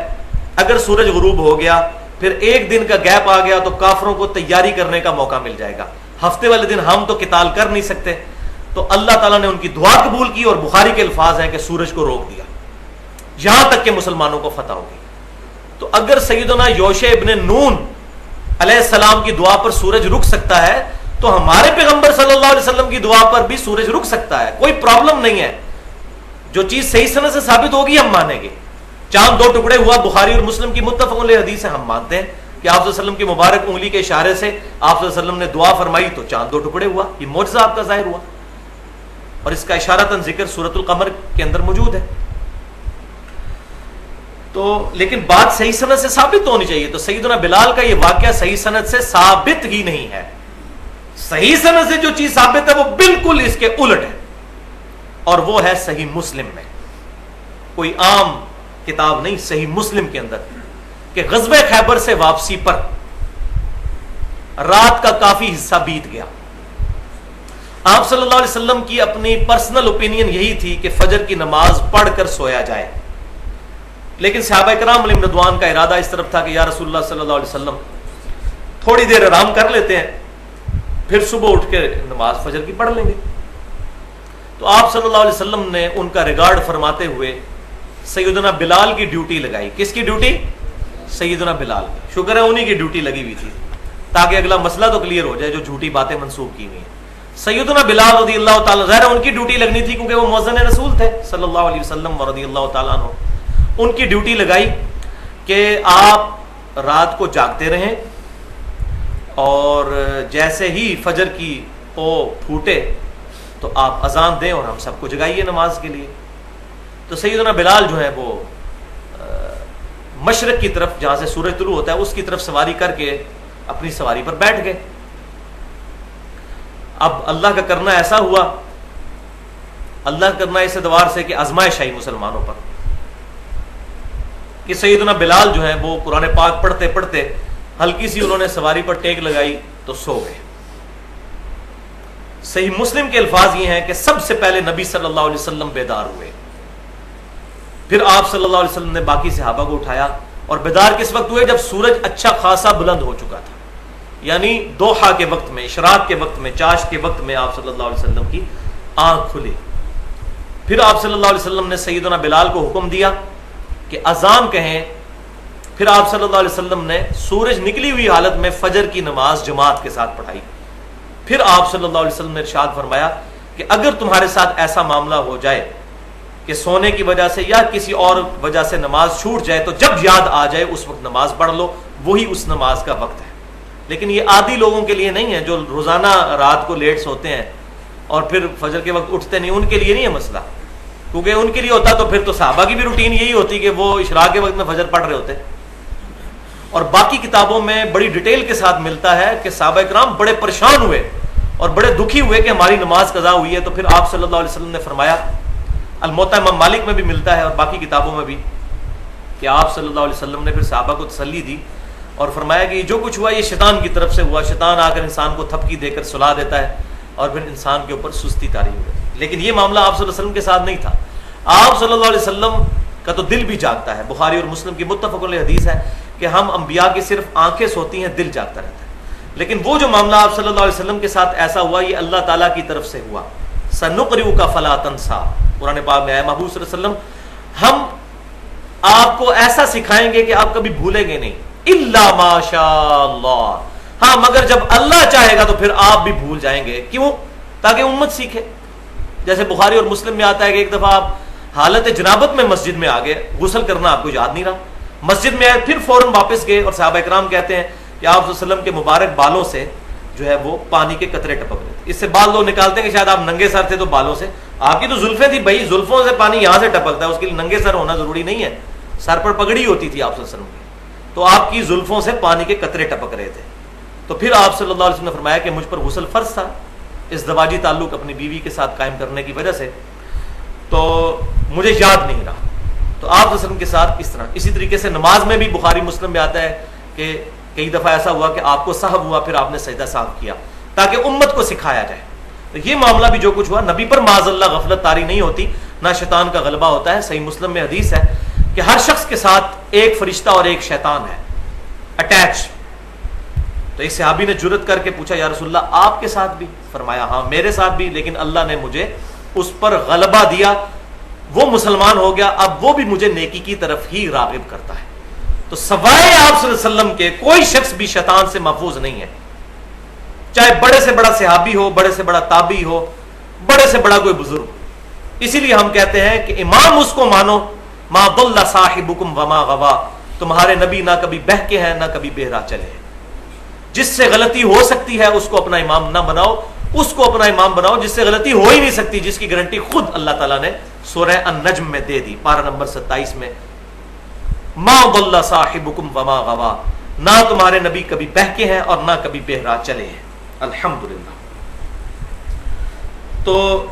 اگر سورج غروب ہو گیا پھر ایک دن کا گیپ آ گیا تو کافروں کو تیاری کرنے کا موقع مل جائے گا. ہفتے والے دن ہم تو قتال کر نہیں سکتے. تو اللہ تعالیٰ نے ان کی دعا قبول کی اور بخاری کے الفاظ ہیں کہ سورج کو روک دیا یہاں تک کہ مسلمانوں کو فتح ہوگی. تو اگر سیدنا یوشع ابن نون علیہ السلام کی دعا پر سورج رک سکتا ہے تو ہمارے پیغمبر صلی اللہ علیہ وسلم کی دعا پر بھی سورج رک سکتا ہے. کوئی پرابلم نہیں ہے. جو چیز صحیح سند سے ثابت ہوگی ہم مانیں گے. چاند 2 ٹکڑے ہوا, بخاری اور مسلم کی متفق علیہ حدیث ہے, ہم مانتے ہیں کہ آپ صلی اللہ علیہ وسلم کی مبارک انگلی کے اشارے سے آپ صلی اللہ علیہ وسلم نے دعا فرمائی تو چاند 2 ٹکڑے ہوا. یہ معجزہ آپ کا ظاہر ہوا اور اس کا اشارتاً ذکر سورۃ القمر کے اندر موجود ہے. تو لیکن بات صحیح سند سے ثابت ہونی چاہیے. تو سیدنا بلال کا یہ واقعہ صحیح سند سے ثابت ہی نہیں ہے. صحیح سند سے جو چیز ثابت ہے وہ بالکل اس کے الٹ ہے, اور وہ ہے صحیح مسلم میں. کوئی عام کتاب نہیں, صحیح مسلم کے اندر کہ غزوہ خیبر سے واپسی پر رات کا کافی حصہ بیت گیا. آپ صلی اللہ علیہ وسلم کی اپنی پرسنل اوپینین یہی تھی کہ فجر کی نماز پڑھ کر سویا جائے, لیکن صحابہ کرام علیہم رضوان کا ارادہ اس طرف تھا کہ یا رسول اللہ صلی اللہ علیہ وسلم تھوڑی دیر آرام کر لیتے ہیں, پھر صبح اٹھ کے نماز فجر کی پڑھ لیں گے. تو آپ صلی اللہ علیہ وسلم نے ان کا ریگارڈ فرماتے ہوئے سیدنا بلال کی ڈیوٹی لگائی. کس کی ڈیوٹی؟ سیدنا بلال. شکر ہے انہی کی ڈیوٹی لگی ہوئی تھی تاکہ اگلا مسئلہ تو کلیئر ہو جائے جو جھوٹی باتیں منسوخ کی ہوئی ہیں. سیدنا بلال رضی اللہ تعالیٰ, ظاہر ان کی ڈیوٹی لگنی تھی کیونکہ وہ مؤذن رسول تھے صلی اللہ علیہ وسلم رضی اللہ تعالیٰ عنہ. ان کی ڈیوٹی لگائی کہ آپ رات کو جاگتے رہیں اور جیسے ہی فجر کی او پھوٹے تو آپ اذان دیں اور ہم سب کو جگائیے نماز کے لیے. تو سیدنا بلال جو ہے وہ مشرق کی طرف جہاں سے سورج طلوع ہوتا ہے اس کی طرف سواری کر کے اپنی سواری پر بیٹھ گئے. اب اللہ کا کرنا ایسا ہوا, اللہ کا کرنا اس اعتبار سے کہ آزمائش آئی مسلمانوں پر کہ سیدنا بلال جو ہے وہ قرآن پاک پڑھتے پڑھتے ہلکی سی انہوں نے سواری پر ٹیک لگائی تو سو گئے. صحیح مسلم کے الفاظ یہ ہیں کہ سب سے پہلے نبی صلی اللہ علیہ وسلم بیدار ہوئے, پھر آپ صلی اللہ علیہ وسلم نے باقی صحابہ کو اٹھایا. اور بیدار کس وقت ہوئے؟ جب سورج اچھا خاصا بلند ہو چکا تھا, یعنی دوحہ کے وقت میں, اشراق کے وقت میں, چاشت کے وقت میں آپ صلی اللہ علیہ وسلم کی آنکھ کھلی. پھر آپ صلی اللہ علیہ وسلم نے سیدنا بلال کو حکم دیا کہ اذان کہیں. پھر آپ صلی اللہ علیہ وسلم نے سورج نکلی ہوئی حالت میں فجر کی نماز جماعت کے ساتھ پڑھائی. پھر آپ صلی اللہ علیہ وسلم نے ارشاد فرمایا کہ اگر تمہارے ساتھ ایسا معاملہ ہو جائے کہ سونے کی وجہ سے یا کسی اور وجہ سے نماز چھوٹ جائے تو جب یاد آ جائے اس وقت نماز پڑھ لو, وہی اس نماز کا وقت ہے. لیکن یہ عادی لوگوں کے لیے نہیں ہے جو روزانہ رات کو لیٹ سوتے ہیں اور پھر فجر کے وقت اٹھتے نہیں, ان کے لیے نہیں ہے مسئلہ. کیونکہ ان کے لیے ہوتا تو پھر تو صحابہ کی بھی روٹین یہی ہوتی کہ وہ اشراق کے وقت میں فجر پڑھ رہے ہوتے. اور باقی کتابوں میں بڑی ڈیٹیل کے ساتھ ملتا ہے کہ صحابہ کرام بڑے پریشان ہوئے اور بڑے دکھی ہوئے کہ ہماری نماز قضا ہوئی ہے. تو پھر آپ صلی اللہ علیہ وسلم نے فرمایا, الموطا امام مالک میں بھی ملتا ہے اور باقی کتابوں میں بھی, کہ آپ صلی اللہ علیہ وسلم نے پھر صحابہ کو تسلی دی اور فرمایا کہ جو کچھ ہوا یہ شیطان کی طرف سے ہوا. شیطان آ کر انسان کو تھپکی دے کر سلا دیتا ہے اور پھر انسان کے اوپر سستی طاری ہو جاتی ہے. لیکن یہ معاملہ آپ صلی اللہ علیہ وسلم کے ساتھ نہیں تھا. آپ صلی اللہ علیہ وسلم کا تو دل بھی جاگتا ہے. بخاری اور مسلم کی متفق علیہ حدیث ہے کہ ہم انبیاء کی صرف آنکھیں سوتی ہیں, دل جاگتا رہتا ہے. لیکن وہ جو معاملہ آپ صلی اللہ علیہ وسلم کے ساتھ ایسا ہوا یہ اللہ تعالیٰ کی طرف سے ہوا. سنقرئک فلا تنسى، قرآن پاک میں ہے محبوب صلی اللہ علیہ وسلم ہم آپ کو ایسا سکھائیں گے کہ آپ کبھی بھولیں گے نہیں، الا ما شاء اللہ، ہاں مگر جب اللہ چاہے گا تو پھر آپ بھی بھول جائیں گے. کیوں؟ تاکہ امت سیکھے. جیسے بخاری اور مسلم میں آتا ہے کہ ایک دفعہ آپ حالت جنابت میں مسجد میں آ گئے، غسل کرنا آپ کو یاد نہیں رہا، مسجد میں آئے پھر فوراً واپس گئے، اور صحابہ کرام کہتے ہیں کہ آپ صلی اللہ علیہ وسلم کے مبارک بالوں سے جو ہے وہ پانی کے قطرے ٹپک رہے تھے. اس سے بال لوگ نکالتے ہیں کہ شاید آپ ننگے سر تھے تو بالوں سے، آپ کی تو زلفیں تھی بھائی، زلفوں سے پانی یہاں سے ٹپکتا ہے، اس کے لیے ننگے سر ہونا ضروری نہیں ہے، سر پر پگڑی ہوتی تھی آپ صلی اللہ علیہ وسلم کی، تو آپ کی زلفوں سے پانی کے قطرے ٹپک رہے تھے. تو پھر آپ صلی اللہ علیہ وسلم نے فرمایا کہ مجھ پر غسل فرض تھا ازدواجی تعلق اپنی بیوی کے ساتھ قائم کرنے کی وجہ سے، تو مجھے یاد نہیں رہا. تو آپ صلی اللہ علیہ وسلم کے ساتھ اس طرح. اسی طریقے سے نماز میں بھی بخاری مسلم میں آتا ہے کہ کئی دفعہ ایسا ہوا کہ آپ کو سہو ہوا پھر آپ نے سجدہ سہو کیا تاکہ امت کو سکھایا جائے. تو یہ معاملہ بھی جو کچھ ہوا، نبی پر معاذ اللہ غفلت طاری نہیں ہوتی، نہ شیطان کا غلبہ ہوتا ہے. صحیح مسلم میں حدیث ہے کہ ہر شخص کے ساتھ ایک فرشتہ اور ایک شیطان ہے اٹیچ. تو ایک صحابی نے جرت کر کے پوچھا یا رسول اللہ آپ کے ساتھ بھی؟ فرمایا ہاں میرے ساتھ بھی، لیکن اللہ نے مجھے اس پر غلبہ دیا، وہ مسلمان ہو گیا، اب وہ بھی مجھے نیکی کی طرف ہی راغب کرتا ہے. تو سوائے آپ صلی اللہ علیہ وسلم کے کوئی شخص بھی شیطان سے محفوظ نہیں ہے، چاہے بڑے سے بڑا صحابی ہو، بڑے سے بڑا تابعی ہو، بڑے سے بڑا کوئی بزرگ. اسی لیے ہم کہتے ہیں کہ امام اس کو مانو، ما ضل صاحبکم وما غوا، تمہارے نبی نہ کبھی بہکے ہیں نہ کبھی بہرا چلے ہیں. جس سے غلطی ہو سکتی ہے اس کو اپنا امام نہ بناؤ، اس کو اپنا امام بناؤ جس سے غلطی ہو ہی نہیں سکتی، جس کی گارنٹی خود اللہ تعالیٰ نے سورہ النجم میں دے دی، پارہ نمبر 27 میں. ما ضل صاحبکم وما غوا، نہ تمہارے نبی کبھی بہکے ہیں اور نہ کبھی بہرا چلے ہیں. الحمدللہ. تو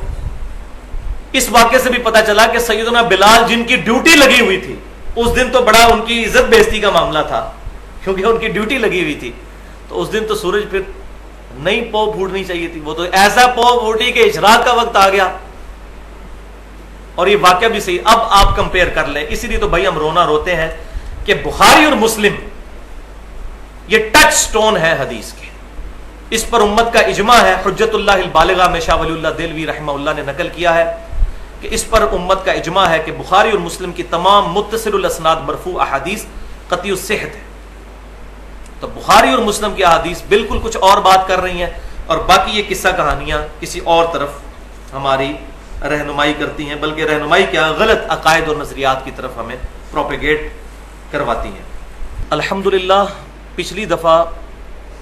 اس واقعے سے بھی پتہ چلا کہ سیدنا بلال جن کی ڈیوٹی لگی ہوئی تھی، اس دن تو بڑا ان کی عزت بےزتی کا معاملہ تھا کیونکہ ان کی ڈیوٹی لگی ہوئی تھی. تو اس دن تو سورج پھر نہیں پو پھوٹنی چاہیے تھی، وہ تو ایسا پو پھوٹی کہ اشراق کا وقت آ گیا. اور یہ واقعہ بھی صحیح. اب آپ کمپیئر کر لیں. اسی لیے تو بھائی ہم رونا روتے ہیں کہ بخاری اور مسلم یہ ٹچ سٹون ہے حدیث کے، اس پر امت کا اجماع ہے. حجت اللہ البالغہ میں شاہ ولی اللہ دہلوی رحمہ اللہ نے نقل کیا ہے کہ اس پر امت کا اجماع ہے کہ بخاری اور مسلم کی تمام متصل الاسناد مرفوع احادیث قطعی الصحت ہے. تو بخاری اور مسلم کی احادیث بالکل کچھ اور بات کر رہی ہیں، اور باقی یہ قصہ کہانیاں کسی اور طرف ہماری رہنمائی کرتی ہیں، بلکہ رہنمائی کیا غلط عقائد اور نظریات کی طرف ہمیں پروپیگیٹ کرواتی ہیں. الحمدللہ پچھلی دفعہ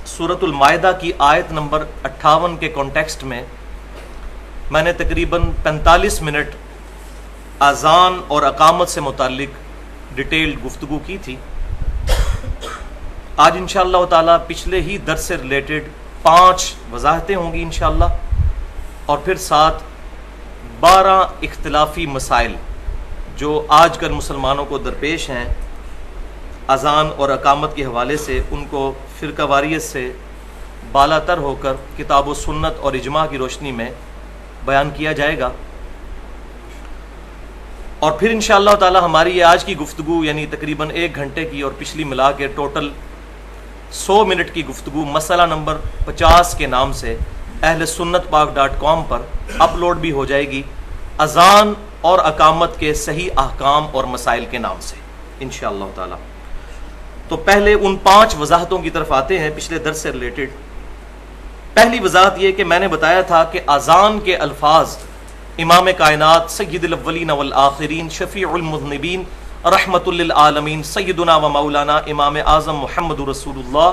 سورۃ المائدہ کی آیت نمبر 58 کے کانٹیکسٹ میں میں نے تقریباً 45 منٹ اذان اور اقامت سے متعلق ڈیٹیلڈ گفتگو کی تھی. آج انشاءاللہ تعالی پچھلے ہی درس سے ریلیٹڈ 5 وضاحتیں ہوں گی انشاءاللہ، اور پھر ساتھ 12 اختلافی مسائل جو آج کل مسلمانوں کو درپیش ہیں اذان اور اقامت کے حوالے سے، ان کو فرقہ واریت سے بالا تر ہو کر کتاب و سنت اور اجماع کی روشنی میں بیان کیا جائے گا. اور پھر انشاءاللہ تعالی ہماری یہ آج کی گفتگو یعنی تقریباً 1 گھنٹے کی اور پچھلی ملا کے ٹوٹل 100 منٹ کی گفتگو مسئلہ نمبر 50 کے نام سے اہل سنت پاک.com پر اپلوڈ بھی ہو جائے گی، اذان اور اقامت کے صحیح احکام اور مسائل کے نام سے انشاءاللہ تعالی. تو پہلے ان 5 وضاحتوں کی طرف آتے ہیں پچھلے درس سے ریلیٹڈ. پہلی وضاحت یہ کہ میں نے بتایا تھا کہ اذان کے الفاظ امام کائنات سید الاولین والآخرین شفیع المذنبین رحمت للعالمین سیدنا و مولانا امام اعظم محمد رسول اللہ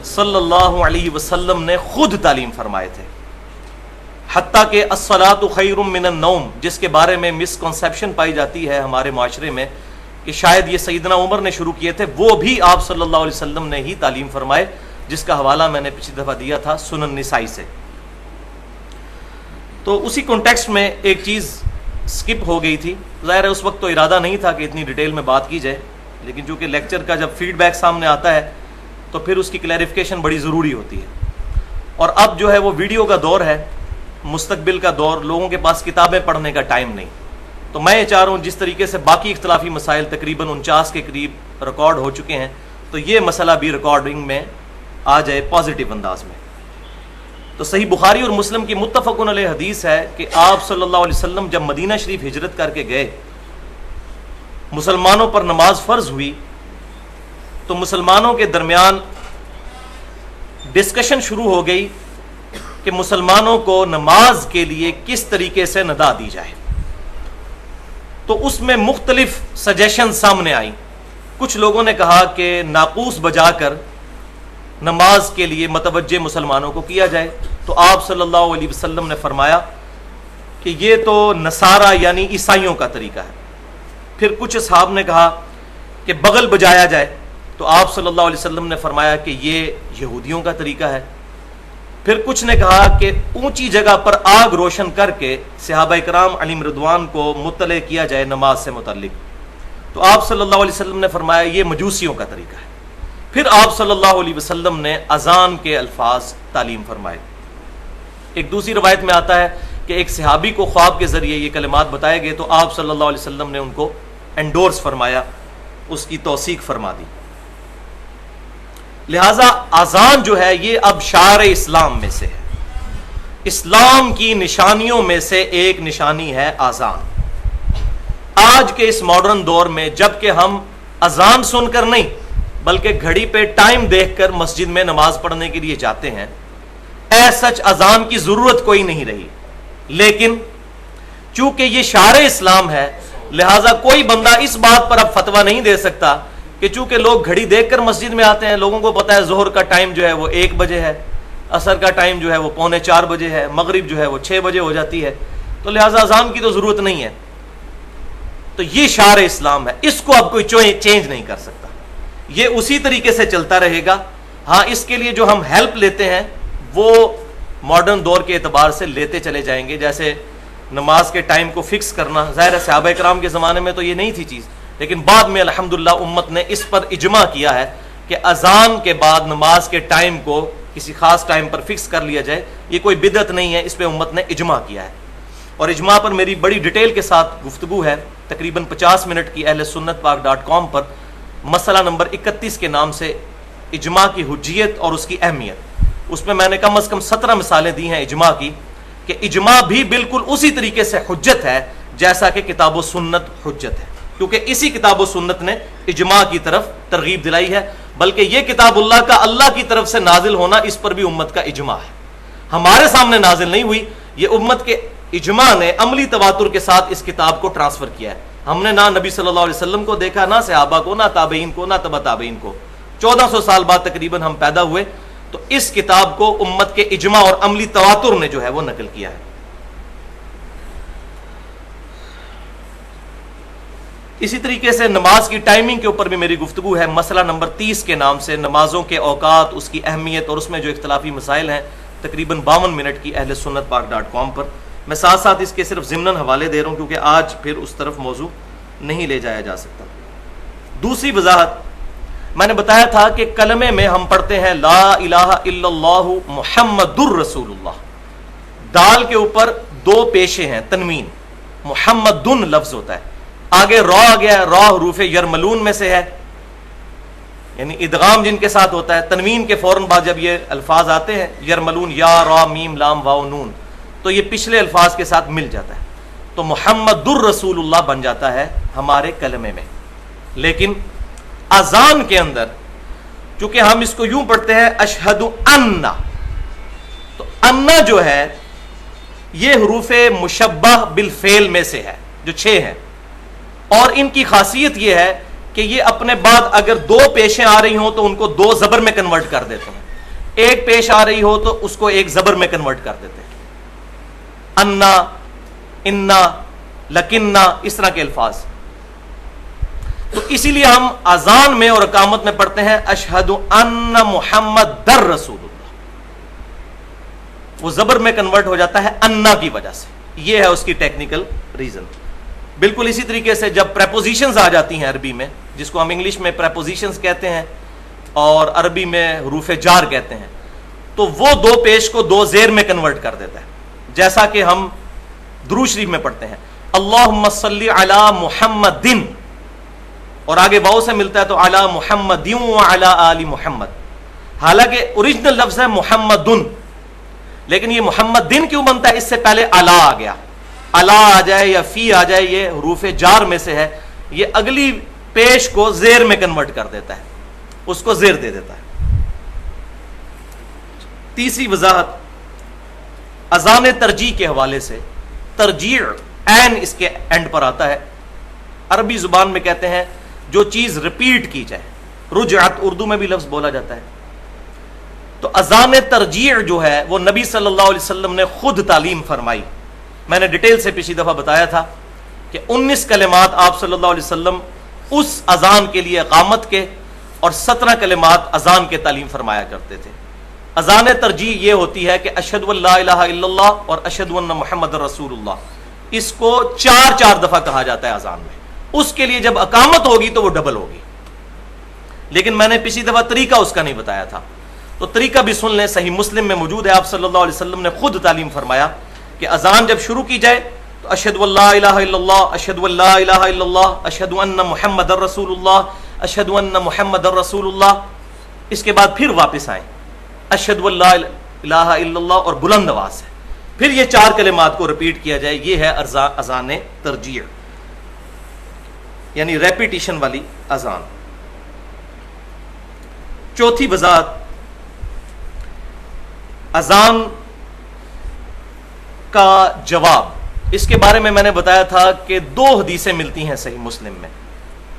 صلی اللہ علیہ وسلم نے خود تعلیم فرمائے تھے. حتیٰ کہ الصلاۃ خیر من النوم، جس کے بارے میں مسکنسیپشن پائی جاتی ہے ہمارے معاشرے میں کہ شاید یہ سیدنا عمر نے شروع کیے تھے، وہ بھی آپ صلی اللہ علیہ وسلم نے ہی تعلیم فرمائے، جس کا حوالہ میں نے پچھلی دفعہ دیا تھا سنن نسائی سے. تو اسی کانٹیکسٹ میں ایک چیز سکپ ہو گئی تھی. ظاہر ہے اس وقت تو ارادہ نہیں تھا کہ اتنی ڈیٹیل میں بات کی جائے، لیکن چونکہ لیکچر کا جب فیڈ بیک سامنے آتا ہے تو پھر اس کی کلیریفیکیشن بڑی ضروری ہوتی ہے. اور اب جو ہے وہ ویڈیو کا دور ہے، مستقبل کا دور، لوگوں کے پاس کتابیں پڑھنے کا ٹائم نہیں. تو میں یہ چاہ رہا ہوں جس طریقے سے باقی اختلافی مسائل تقریباً 49 کے قریب ریکارڈ ہو چکے ہیں، تو یہ مسئلہ بھی ریکارڈنگ میں آ جائے پازیٹیو انداز میں. تو صحیح بخاری اور مسلم کی متفقن علیہ حدیث ہے کہ آپ صلی اللہ علیہ وسلم جب مدینہ شریف ہجرت کر کے گئے، مسلمانوں پر نماز فرض ہوئی، تو مسلمانوں کے درمیان ڈسکشن شروع ہو گئی کہ مسلمانوں کو نماز کے لیے کس طریقے سے ندا دی جائے۔ تو اس میں مختلف سجیشن سامنے آئیں۔ کچھ لوگوں نے کہا کہ ناقوس بجا کر نماز کے لیے متوجہ مسلمانوں کو کیا جائے، تو آپ صلی اللہ علیہ وسلم نے فرمایا کہ یہ تو نصارہ یعنی عیسائیوں کا طریقہ ہے۔ پھر کچھ اصحاب نے کہا کہ بغل بجایا جائے، تو آپ صلی اللہ علیہ وسلم نے فرمایا کہ یہ یہودیوں کا طریقہ ہے۔ پھر کچھ نے کہا کہ اونچی جگہ پر آگ روشن کر کے صحابہ کرام علیہم رضوان کو مطلع کیا جائے نماز سے متعلق، تو آپ صلی اللہ علیہ وسلم نے فرمایا یہ مجوسیوں کا طریقہ ہے۔ پھر آپ صلی اللہ علیہ وسلم نے اذان کے الفاظ تعلیم فرمائے۔ ایک دوسری روایت میں آتا ہے کہ ایک صحابی کو خواب کے ذریعے یہ کلمات بتائے گئے، تو آپ صلی اللہ علیہ وسلم نے ان کو انڈورس فرمایا، اس کی توثیق فرما دی۔ لہذا اذان جو ہے یہ اب شعار اسلام میں سے ہے، اسلام کی نشانیوں میں سے ایک نشانی ہے اذان۔ آج کے اس ماڈرن دور میں جب کہ ہم اذان سن کر نہیں بلکہ گھڑی پہ ٹائم دیکھ کر مسجد میں نماز پڑھنے کے لیے جاتے ہیں، سچ اذان کی ضرورت کوئی نہیں رہی، لیکن چونکہ یہ شعار اسلام ہے لہٰذا کوئی بندہ اس بات پر اب فتویٰ نہیں دے سکتا کہ چونکہ لوگ گھڑی دیکھ کر مسجد میں آتے ہیں، لوگوں کو پتا ہے ظہر کا ٹائم جو ہے وہ 1 بجے ہے، عصر کا ٹائم جو ہے وہ 3:45 بجے ہے، مغرب جو ہے وہ 6 بجے ہو جاتی ہے، تو لہٰذا اذان کی تو ضرورت نہیں ہے۔ تو یہ شعار اسلام ہے، اس کو اب کوئی چینج نہیں کر سکتا، یہ اسی طریقے سے چلتا رہے گا۔ ہاں اس کے لیے جو ہم ہیلپ لیتے ہیں وہ ماڈرن دور کے اعتبار سے لیتے چلے جائیں گے، جیسے نماز کے ٹائم کو فکس کرنا، ظاہر ہے صحابہ کرام کے زمانے میں تو یہ نہیں تھی چیز، لیکن بعد میں الحمدللہ امت نے اس پر اجماع کیا ہے کہ اذان کے بعد نماز کے ٹائم کو کسی خاص ٹائم پر فکس کر لیا جائے، یہ کوئی بدعت نہیں ہے، اس پہ امت نے اجماع کیا ہے۔ اور اجماع پر میری بڑی ڈیٹیل کے ساتھ گفتگو ہے، تقریباً 50 منٹ کی اہل سنت پاک.com پر، مسئلہ نمبر 31 کے نام سے اجماع کی حجیت اور اس کی اہمیت۔ اس میں میں نے کم از کم 17 مثالیں دی ہیں اجماع کی، کہ اجماع بھی بالکل اسی طریقے سے حجت ہے جیسا کہ کتاب و سنت حجت ہے، کیونکہ اسی کتاب و سنت نے اجماع کی طرف ترغیب دلائی ہے، بلکہ یہ کتاب اللہ کا اللہ کی طرف سے نازل ہونا اس پر بھی امت کا اجماع ہے، ہمارے سامنے نازل نہیں ہوئی، یہ امت کے اجماع نے عملی تواتر کے ساتھ اس کتاب کو ٹرانسفر کیا ہے۔ ہم نے نہ نبی صلی اللہ علیہ وسلم کو دیکھا، نہ صحابہ کو، نہ تابعین کو، نہ تبع تابعین کو، 1400 سال بعد تقریباً ہم پیدا ہوئے، تو اس کتاب کو امت کے اجماع اور عملی تواتر نے جو ہے وہ نقل کیا ہے۔ اسی طریقے سے نماز کی ٹائمنگ کے اوپر بھی میری گفتگو ہے، مسئلہ نمبر 30 کے نام سے، نمازوں کے اوقات، اس کی اہمیت اور اس میں جو اختلافی مسائل ہیں، تقریباً 52 منٹ کی اہل سنت پاک.com پر۔ میں ساتھ ساتھ اس کے صرف ضمناً حوالے دے رہا ہوں کیونکہ آج پھر اس طرف موضوع نہیں لے جایا جا سکتا۔ دوسری وضاحت میں نے بتایا تھا کہ کلمے میں ہم پڑھتے ہیں لا الہ الا اللہ محمد الرسول اللہ، دال کے اوپر 2 پیشے ہیں، تنوین، محمد لفظ ہوتا ہے، آگے را آ گیا، را حروف یرملون میں سے ہے، یعنی ادغام جن کے ساتھ ہوتا ہے، تنوین کے فوراً بعد جب یہ الفاظ آتے ہیں یرملون، یا را میم لام واو نون، تو یہ پچھلے الفاظ کے ساتھ مل جاتا ہے، تو محمد الرسول اللہ بن جاتا ہے ہمارے کلمے میں۔ لیکن اذان کے اندر چونکہ ہم اس کو یوں پڑھتے ہیں اشہد ان، تو ان جو ہے یہ حروف مشبہ بالفعل میں سے ہے جو 6 ہیں، اور ان کی خاصیت یہ ہے کہ یہ اپنے بعد اگر 2 پیشیں آ رہی ہوں تو ان کو 2 زبر میں کنورٹ کر دیتے ہیں، ایک پیش آ رہی ہو تو اس کو ایک زبر میں کنورٹ کر دیتے ہیں، انا، انا، لکننا، اس طرح کے الفاظ۔ تو اسی لیے ہم اذان میں اور اقامت میں پڑھتے ہیں اشہد ان محمد در رسول اللہ، وہ زبر میں کنورٹ ہو جاتا ہے انا کی وجہ سے، یہ ہے اس کی ٹیکنیکل ریزن۔ بالکل اسی طریقے سے جب پریپوزیشنز آ جاتی ہیں عربی میں، جس کو ہم انگلش میں پریپوزیشنز کہتے ہیں اور عربی میں حروف جار کہتے ہیں، تو وہ 2 پیش کو 2 زیر میں کنورٹ کر دیتا ہے، جیسا کہ ہم درود شریف میں پڑھتے ہیں اللہم صلی علی محمد، اور آگے واؤ سے ملتا ہے تو علی محمد وعلی آل محمد، حالانکہ اوریجنل لفظ ہے محمد، لیکن یہ محمد دن کیوں بنتا ہے؟ اس سے پہلے الا آ گیا، الا آ جائے یا فی آ جائے، یہ حروف جار میں سے ہے، یہ اگلی پیش کو زیر میں کنورٹ کر دیتا ہے، اس کو زیر دے دیتا ہے۔ تیسری وضاحت اذان ترجیح کے حوالے سے، ترجیح عین اس کے اینڈ پر آتا ہے، عربی زبان میں کہتے ہیں جو چیز ریپیٹ کی جائے، رجعت اردو میں بھی لفظ بولا جاتا ہے۔ تو اذان ترجیح جو ہے وہ نبی صلی اللہ علیہ وسلم نے خود تعلیم فرمائی۔ میں نے ڈیٹیل سے پچھلی دفعہ بتایا تھا کہ 19 کلمات آپ صلی اللہ علیہ وسلم اس اذان کے لیے اقامت کے، اور 17 کلمات اذان کے تعلیم فرمایا کرتے تھے۔ اذان ترجیح یہ ہوتی ہے کہ اشہد ان لا الہ الا اللہ اور اشہد ان محمد رسول اللہ، اس کو 4 دفعہ کہا جاتا ہے اذان میں۔ اس کے لیے جب اقامت ہوگی تو وہ ڈبل ہوگی، لیکن میں نے پچھلی دفعہ طریقہ اس کا نہیں بتایا تھا، تو طریقہ بھی سن لیں، صحیح مسلم میں موجود ہے۔ آپ صلی اللہ علیہ وسلم نے خود تعلیم فرمایا کہ اذان جب شروع کی جائے تو اشہد ان لا الہ الا اللہ، اشہد ان لا الہ الا اللہ، اشہد ان محمد رسول اللہ، اشہد ان محمد رسول اللہ، اس کے بعد پھر واپس آئیں اشہد ان لا الہ الا اللہ اور بلند آواز سے پھر یہ 4 کلمات کو ریپیٹ کیا جائے۔ یہ ہے اذان ترجیح، یعنی ریپیٹیشن والی اذان۔ چوتھی وضاحت، اذان کا جواب، اس کے بارے میں نے بتایا تھا کہ 2 حدیثیں ملتی ہیں صحیح مسلم میں۔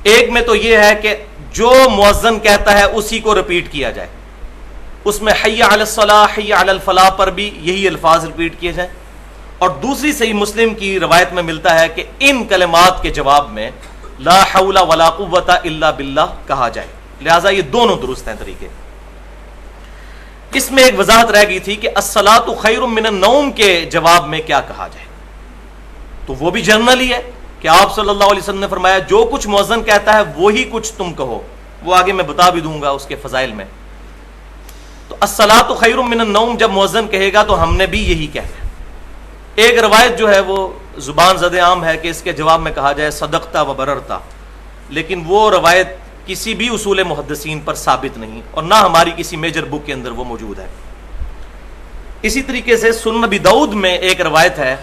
ایک میں تو یہ ہے کہ جو مؤذن کہتا ہے اسی کو ریپیٹ کیا جائے، اس میں حی علی الصلاح حی علی الفلاح پر بھی یہی الفاظ ریپیٹ کیے جائیں، اور دوسری صحیح مسلم کی روایت میں ملتا ہے کہ ان کلمات کے جواب میں لا حول ولا قوت الا باللہ کہا جائے، لہذا یہ دونوں درست ہیں طریقے۔ اس میں ایک وضاحت رہ گئی تھی کہ الصلاۃ خیر من النوم کے جواب میں کیا کہا جائے، تو وہ بھی جنرل ہی ہے کہ آپ صلی اللہ علیہ وسلم نے فرمایا جو کچھ مؤذن کہتا ہے وہی کچھ تم کہو، وہ آگے میں بتا بھی دوں گا اس کے فضائل میں۔ تو الصلاۃ خیر من النوم جب مؤذن کہے گا تو ہم نے بھی یہی کہنا ہے۔ ایک روایت جو ہے وہ زبان زد عام ہے کہ اس کے جواب میں کہا جائے صدقتا و بررتا، لیکن وہ روایت کسی بھی اصول محدثین پر ثابت نہیں، اور نہ ہماری کسی میجر بک کے اندر وہ موجود ہے۔ اسی طریقے سے سنن ابی داؤد میں ایک روایت ہے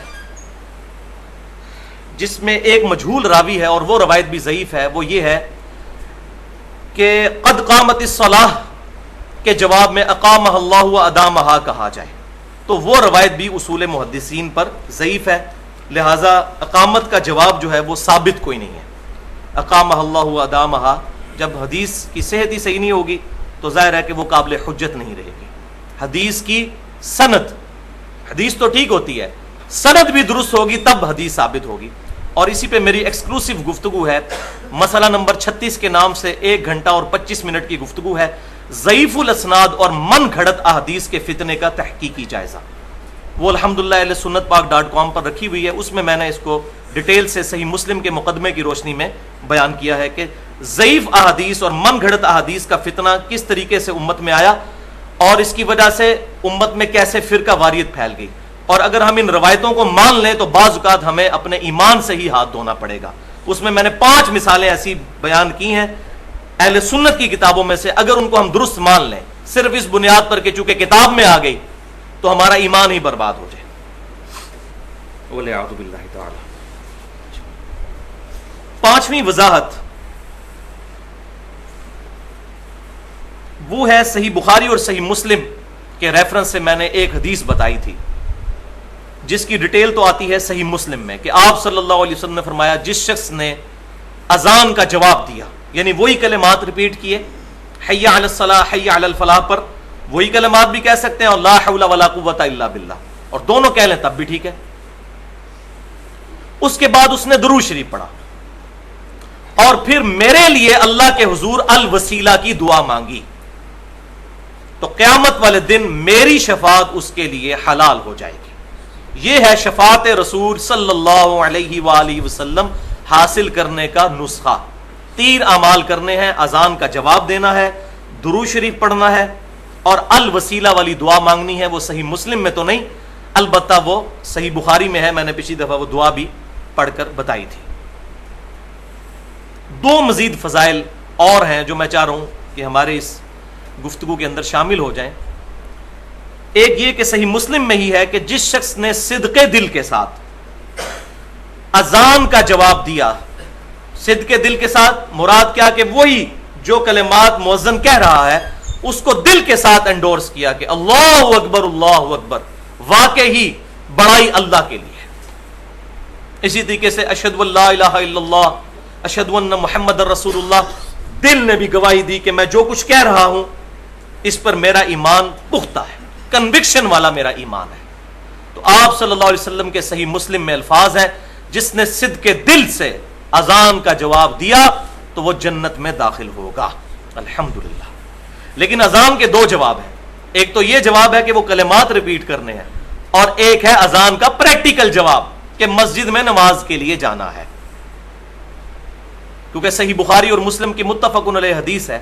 جس میں ایک مجہول راوی ہے، اور وہ روایت بھی ضعیف ہے۔ وہ یہ ہے کہ قد قامت الصلاۃ کے جواب میں اقامہ اللہ و ادامہا کہا جائے، تو وہ روایت بھی اصول محدثین پر ضعیف ہے، لہذا اقامت کا جواب جو ہے وہ ثابت کوئی نہیں ہے۔ اقامہ اللہ و ادامہا، جب حدیث کی صحت ہی صحیح نہیں ہوگی تو ظاہر ہے کہ وہ قابل حجت نہیں رہے گی۔ حدیث کی سند، حدیث تو ٹھیک ہوتی ہے، سند بھی درست ہوگی تب حدیث ثابت ہوگی۔ اور اسی پہ میری ایکسکلوسیو گفتگو ہے، مسئلہ نمبر 36 کے نام سے 1 گھنٹہ اور 25 منٹ کی گفتگو ہے، ضعیف الاسناد اور من گھڑت احادیث کے فتنے کا تحقیقی جائزہ۔ وہ الحمدللہ اہل سنت پاک .com پر رکھی ہوئی ہے، اس میں میں نے اس کو ڈیٹیل سے صحیح مسلم کے مقدمے کی روشنی میں بیان کیا ہے کہ ضعیف احادیث اور من گھڑت احادیث کا فتنہ کس طریقے سے امت میں آیا، اور اس کی وجہ سے امت میں کیسے فرقہ واریت پھیل گئی۔ اور اگر ہم ان روایتوں کو مان لیں تو بعض اوقات ہمیں اپنے ایمان سے ہی ہاتھ دھونا پڑے گا۔ اس میں نے 5 مثالیں ایسی بیان کی ہیں اہل سنت کی کتابوں میں سے، اگر ان کو ہم درست مان لیں صرف اس بنیاد پر کہ چونکہ کتاب میں آ گئی تو ہمارا ایمان ہی برباد ہو جائے۔ وَلِعَوْذُ بِاللَّهِ تَعَالَى۔ 5ویں وضاحت وہ ہے صحیح بخاری اور صحیح مسلم کے ریفرنس سے میں نے ایک حدیث بتائی تھی جس کی ڈیٹیل تو آتی ہے صحیح مسلم میں، کہ آپ صلی اللہ علیہ وسلم نے فرمایا جس شخص نے اذان کا جواب دیا، یعنی وہی کلمات ریپیٹ کیے، حی علی الصلاح حی علی الفلاح پر وہی کلمات بھی کہہ سکتے ہیں، اور لا حول ولا قوت الا باللہ، اور دونوں کہہ لیں تب بھی ٹھیک ہے۔ اس کے بعد اس نے درود شریف پڑھا، اور پھر میرے لیے اللہ کے حضور الوسیلہ کی دعا مانگی، تو قیامت والے دن میری شفاعت اس کے لیے حلال ہو جائے گی۔ یہ ہے شفاعت رسول صلی اللہ علیہ وآلہ وسلم حاصل کرنے کا نسخہ۔ 3 اعمال کرنے ہیں، اذان کا جواب دینا ہے، درود شریف پڑھنا ہے، اور الوسیلہ والی دعا مانگنی ہے۔ وہ صحیح مسلم میں تو نہیں، البتہ وہ صحیح بخاری میں ہے، میں نے پچھلی دفعہ وہ دعا بھی پڑھ کر بتائی تھی۔ 2 مزید فضائل اور ہیں جو میں چاہ رہا ہوں کہ ہمارے اس گفتگو کے اندر شامل ہو جائیں۔ ایک یہ کہ صحیح مسلم میں ہی ہے کہ جس شخص نے صدق دل کے ساتھ اذان کا جواب دیا، صدق دل کے ساتھ مراد کیا کہ وہی جو کلمات مؤذن کہہ رہا ہے اس کو دل کے ساتھ انڈورس کیا کہ اللہ اکبر، واقعی بڑائی اللہ کے لیے ہے۔ اسی طریقے سے اشہد ان لا الہ الا اللہ، اشہد ان محمد رسول اللہ، دل نے بھی گواہی دی کہ میں جو کچھ کہہ رہا ہوں اس پر میرا ایمان پختہ ہے، کنوکشن والا میرا ایمان ہے۔ تو آپ صلی اللہ علیہ وسلم کے صحیح مسلم میں الفاظ ہیں جس نے صدق دل سے اذان کا جواب دیا تو وہ جنت میں داخل ہوگا، الحمدللہ۔ لیکن اذان کے دو جواب ہیں، ایک تو یہ جواب ہے کہ وہ کلمات ریپیٹ کرنے ہیں، اور ایک ہے اذان کا پریکٹیکل جواب کہ مسجد میں نماز کے لیے جانا ہے، کیونکہ صحیح بخاری اور مسلم کی متفق علیہ حدیث ہے،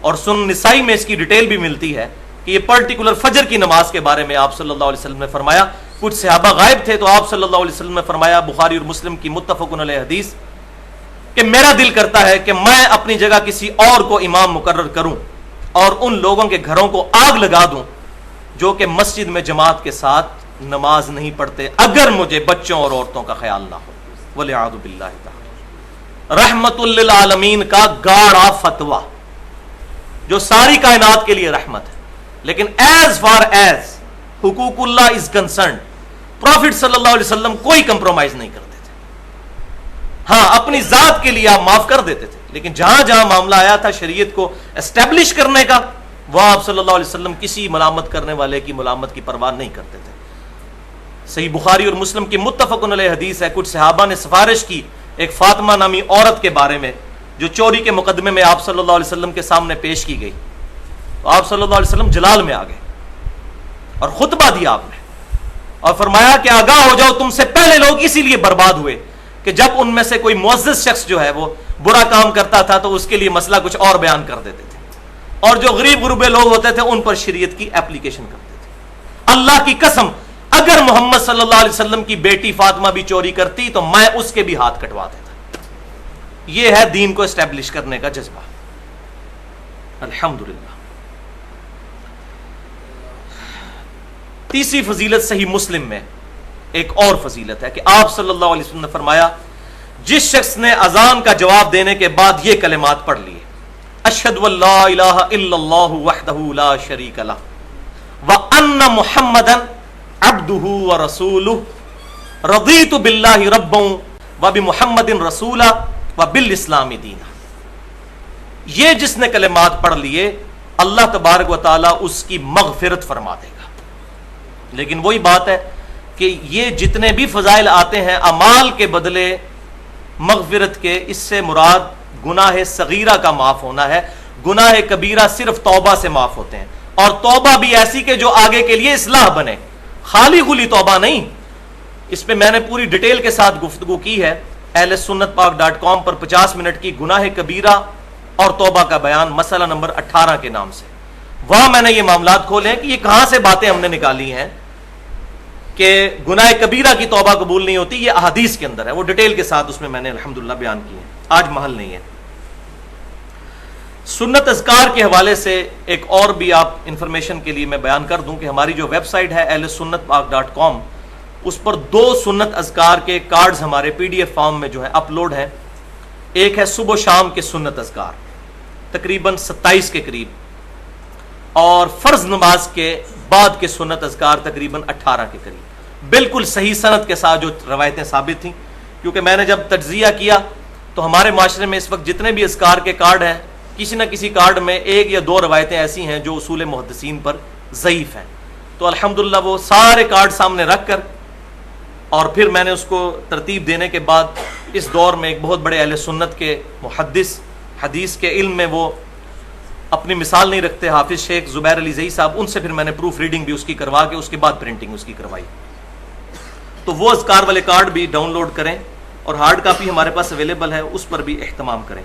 اور سنن نسائی میں اس کی ڈیٹیل بھی ملتی ہے کہ یہ پرٹیکولر فجر کی نماز کے بارے میں آپ صلی اللہ علیہ وسلم نے فرمایا، کچھ صحابہ غائب تھے تو آپ صلی اللہ علیہ وسلم نے فرمایا، بخاری اور مسلم کی متفق علیہ حدیث، کہ میرا دل کرتا ہے کہ میں اپنی جگہ کسی اور کو امام مقرر کروں اور ان لوگوں کے گھروں کو آگ لگا دوں جو کہ مسجد میں جماعت کے ساتھ نماز نہیں پڑھتے، اگر مجھے بچوں اور عورتوں کا خیال نہ ہو، وَلِعَاذُ بِاللَّهِ تَعَالَى۔ رحمت للعالمین کا گاڑا فتویٰ جو ساری کائنات کے لیے رحمت ہے، لیکن ایز فار ایز حقوق اللہ از کنسرنڈ، پروفٹ صلی اللہ علیہ وسلم کوئی کمپرومائز نہیں کرتے تھے۔ ہاں اپنی ذات کے لیے آپ معاف کر دیتے تھے، لیکن جہاں جہاں معاملہ آیا تھا شریعت کو اسٹیبلش کرنے کا، وہاں آپ صلی اللہ علیہ وسلم کسی ملامت کرنے والے کی ملامت کی پرواہ نہیں کرتے تھے۔ صحیح بخاری اور مسلم کی متفق علیہ حدیث ہے، کچھ صحابہ نے سفارش کی ایک فاطمہ نامی عورت کے بارے میں جو چوری کے مقدمے میں آپ صلی اللہ علیہ وسلم کے سامنے پیش کی گئی، تو آپ صلی اللہ علیہ وسلم جلال میں آ گئے اور خطبہ دیا آپ نے، اور فرمایا کہ آگاہ ہو جاؤ، تم سے پہلے لوگ اسی لیے برباد ہوئے کہ جب ان میں سے کوئی معزز شخص جو ہے وہ برا کام کرتا تھا تو اس کے لیے مسئلہ کچھ اور بیان کر دیتے تھے، اور جو غریب غربے لوگ ہوتے تھے ان پر شریعت کی اپلیکیشن کرتے تھے۔ اللہ کی قسم اگر محمد صلی اللہ علیہ وسلم کی بیٹی فاطمہ بھی چوری کرتی تو میں اس کے بھی ہاتھ کٹوا دیتا۔ یہ ہے دین کو اسٹیبلش کرنے کا جذبہ، الحمدللہ۔ تیسری فضیلت صحیح مسلم میں ایک اور فضیلت ہے کہ آپ صلی اللہ علیہ وسلم نے فرمایا، جس شخص نے اذان کا جواب دینے کے بعد یہ کلمات پڑھ لیے، اشہد ان لا الہ الا اللہ وحدہ لا شریک لہ وان محمدا عبدہ ورسولہ رضیت باللہ ربا وبمحمد رسولا وبالاسلام دینا، یہ جس نے کلمات پڑھ لیے اللہ تبارک و تعالی اس کی مغفرت فرما دے گا۔ لیکن وہی بات ہے کہ یہ جتنے بھی فضائل آتے ہیں اعمال کے بدلے مغفرت کے، اس سے مراد گناہ صغیرہ کا معاف ہونا ہے، گناہ کبیرہ صرف توبہ سے معاف ہوتے ہیں، اور توبہ بھی ایسی کہ جو آگے کے لیے اصلاح بنے، خالی خلی توبہ نہیں۔ اس پہ میں نے پوری ڈیٹیل کے ساتھ گفتگو کی ہے اہل سنت پاک.com پر 50 منٹ کی گناہ کبیرہ اور توبہ کا بیان، مسئلہ نمبر 18 کے نام سے۔ وہاں میں نے یہ معاملات کھولے ہیں کہ یہ کہاں سے باتیں ہم نے نکالی ہیں کہ گناہ کبیرہ کی توبہ قبول نہیں ہوتی، یہ احادیث کے اندر ہے، وہ ڈیٹیل کے ساتھ اس میں نے الحمدللہ بیان کی ہے، آج محل نہیں ہے۔ سنت اذکار کے حوالے سے ایک اور بھی آپ انفارمیشن کے لیے میں بیان کر دوں کہ ہماری جو ویب سائٹ ہے اہل سنت پاک.com، اس پر 2 سنت اذکار کے کارڈز ہمارے PDF فارم میں جو ہے اپلوڈ ہیں۔ ایک ہے صبح و شام کے سنت اذکار تقریباً 27 کے قریب، اور فرض نماز کے بعد کے سنت اذکار تقریباً 18 کے قریب، بالکل صحیح سند کے ساتھ جو روایتیں ثابت تھیں، کیونکہ میں نے جب تجزیہ کیا تو ہمارے معاشرے میں اس وقت جتنے بھی اذکار کے کارڈ ہیں کسی نہ کسی کارڈ میں 1 یا 2 روایتیں ایسی ہیں جو اصول محدثین پر ضعیف ہیں، تو الحمدللہ وہ سارے کارڈ سامنے رکھ کر اور پھر میں نے اس کو ترتیب دینے کے بعد اس دور میں ایک بہت بڑے اہل سنت کے محدث، حدیث کے علم میں وہ اپنی مثال نہیں رکھتے، حافظ شیخ زبیر علی زئی صاحب، ان سے پھر میں نے پروف ریڈنگ بھی اس کی کروا کے اس کے بعد پرنٹنگ اس کی کروائی۔ تو وہ اذکار والے کارڈ بھی ڈاؤن لوڈ کریں، اور ہارڈ کاپی ہمارے پاس اویلیبل ہے، اس پر بھی اہتمام کریں۔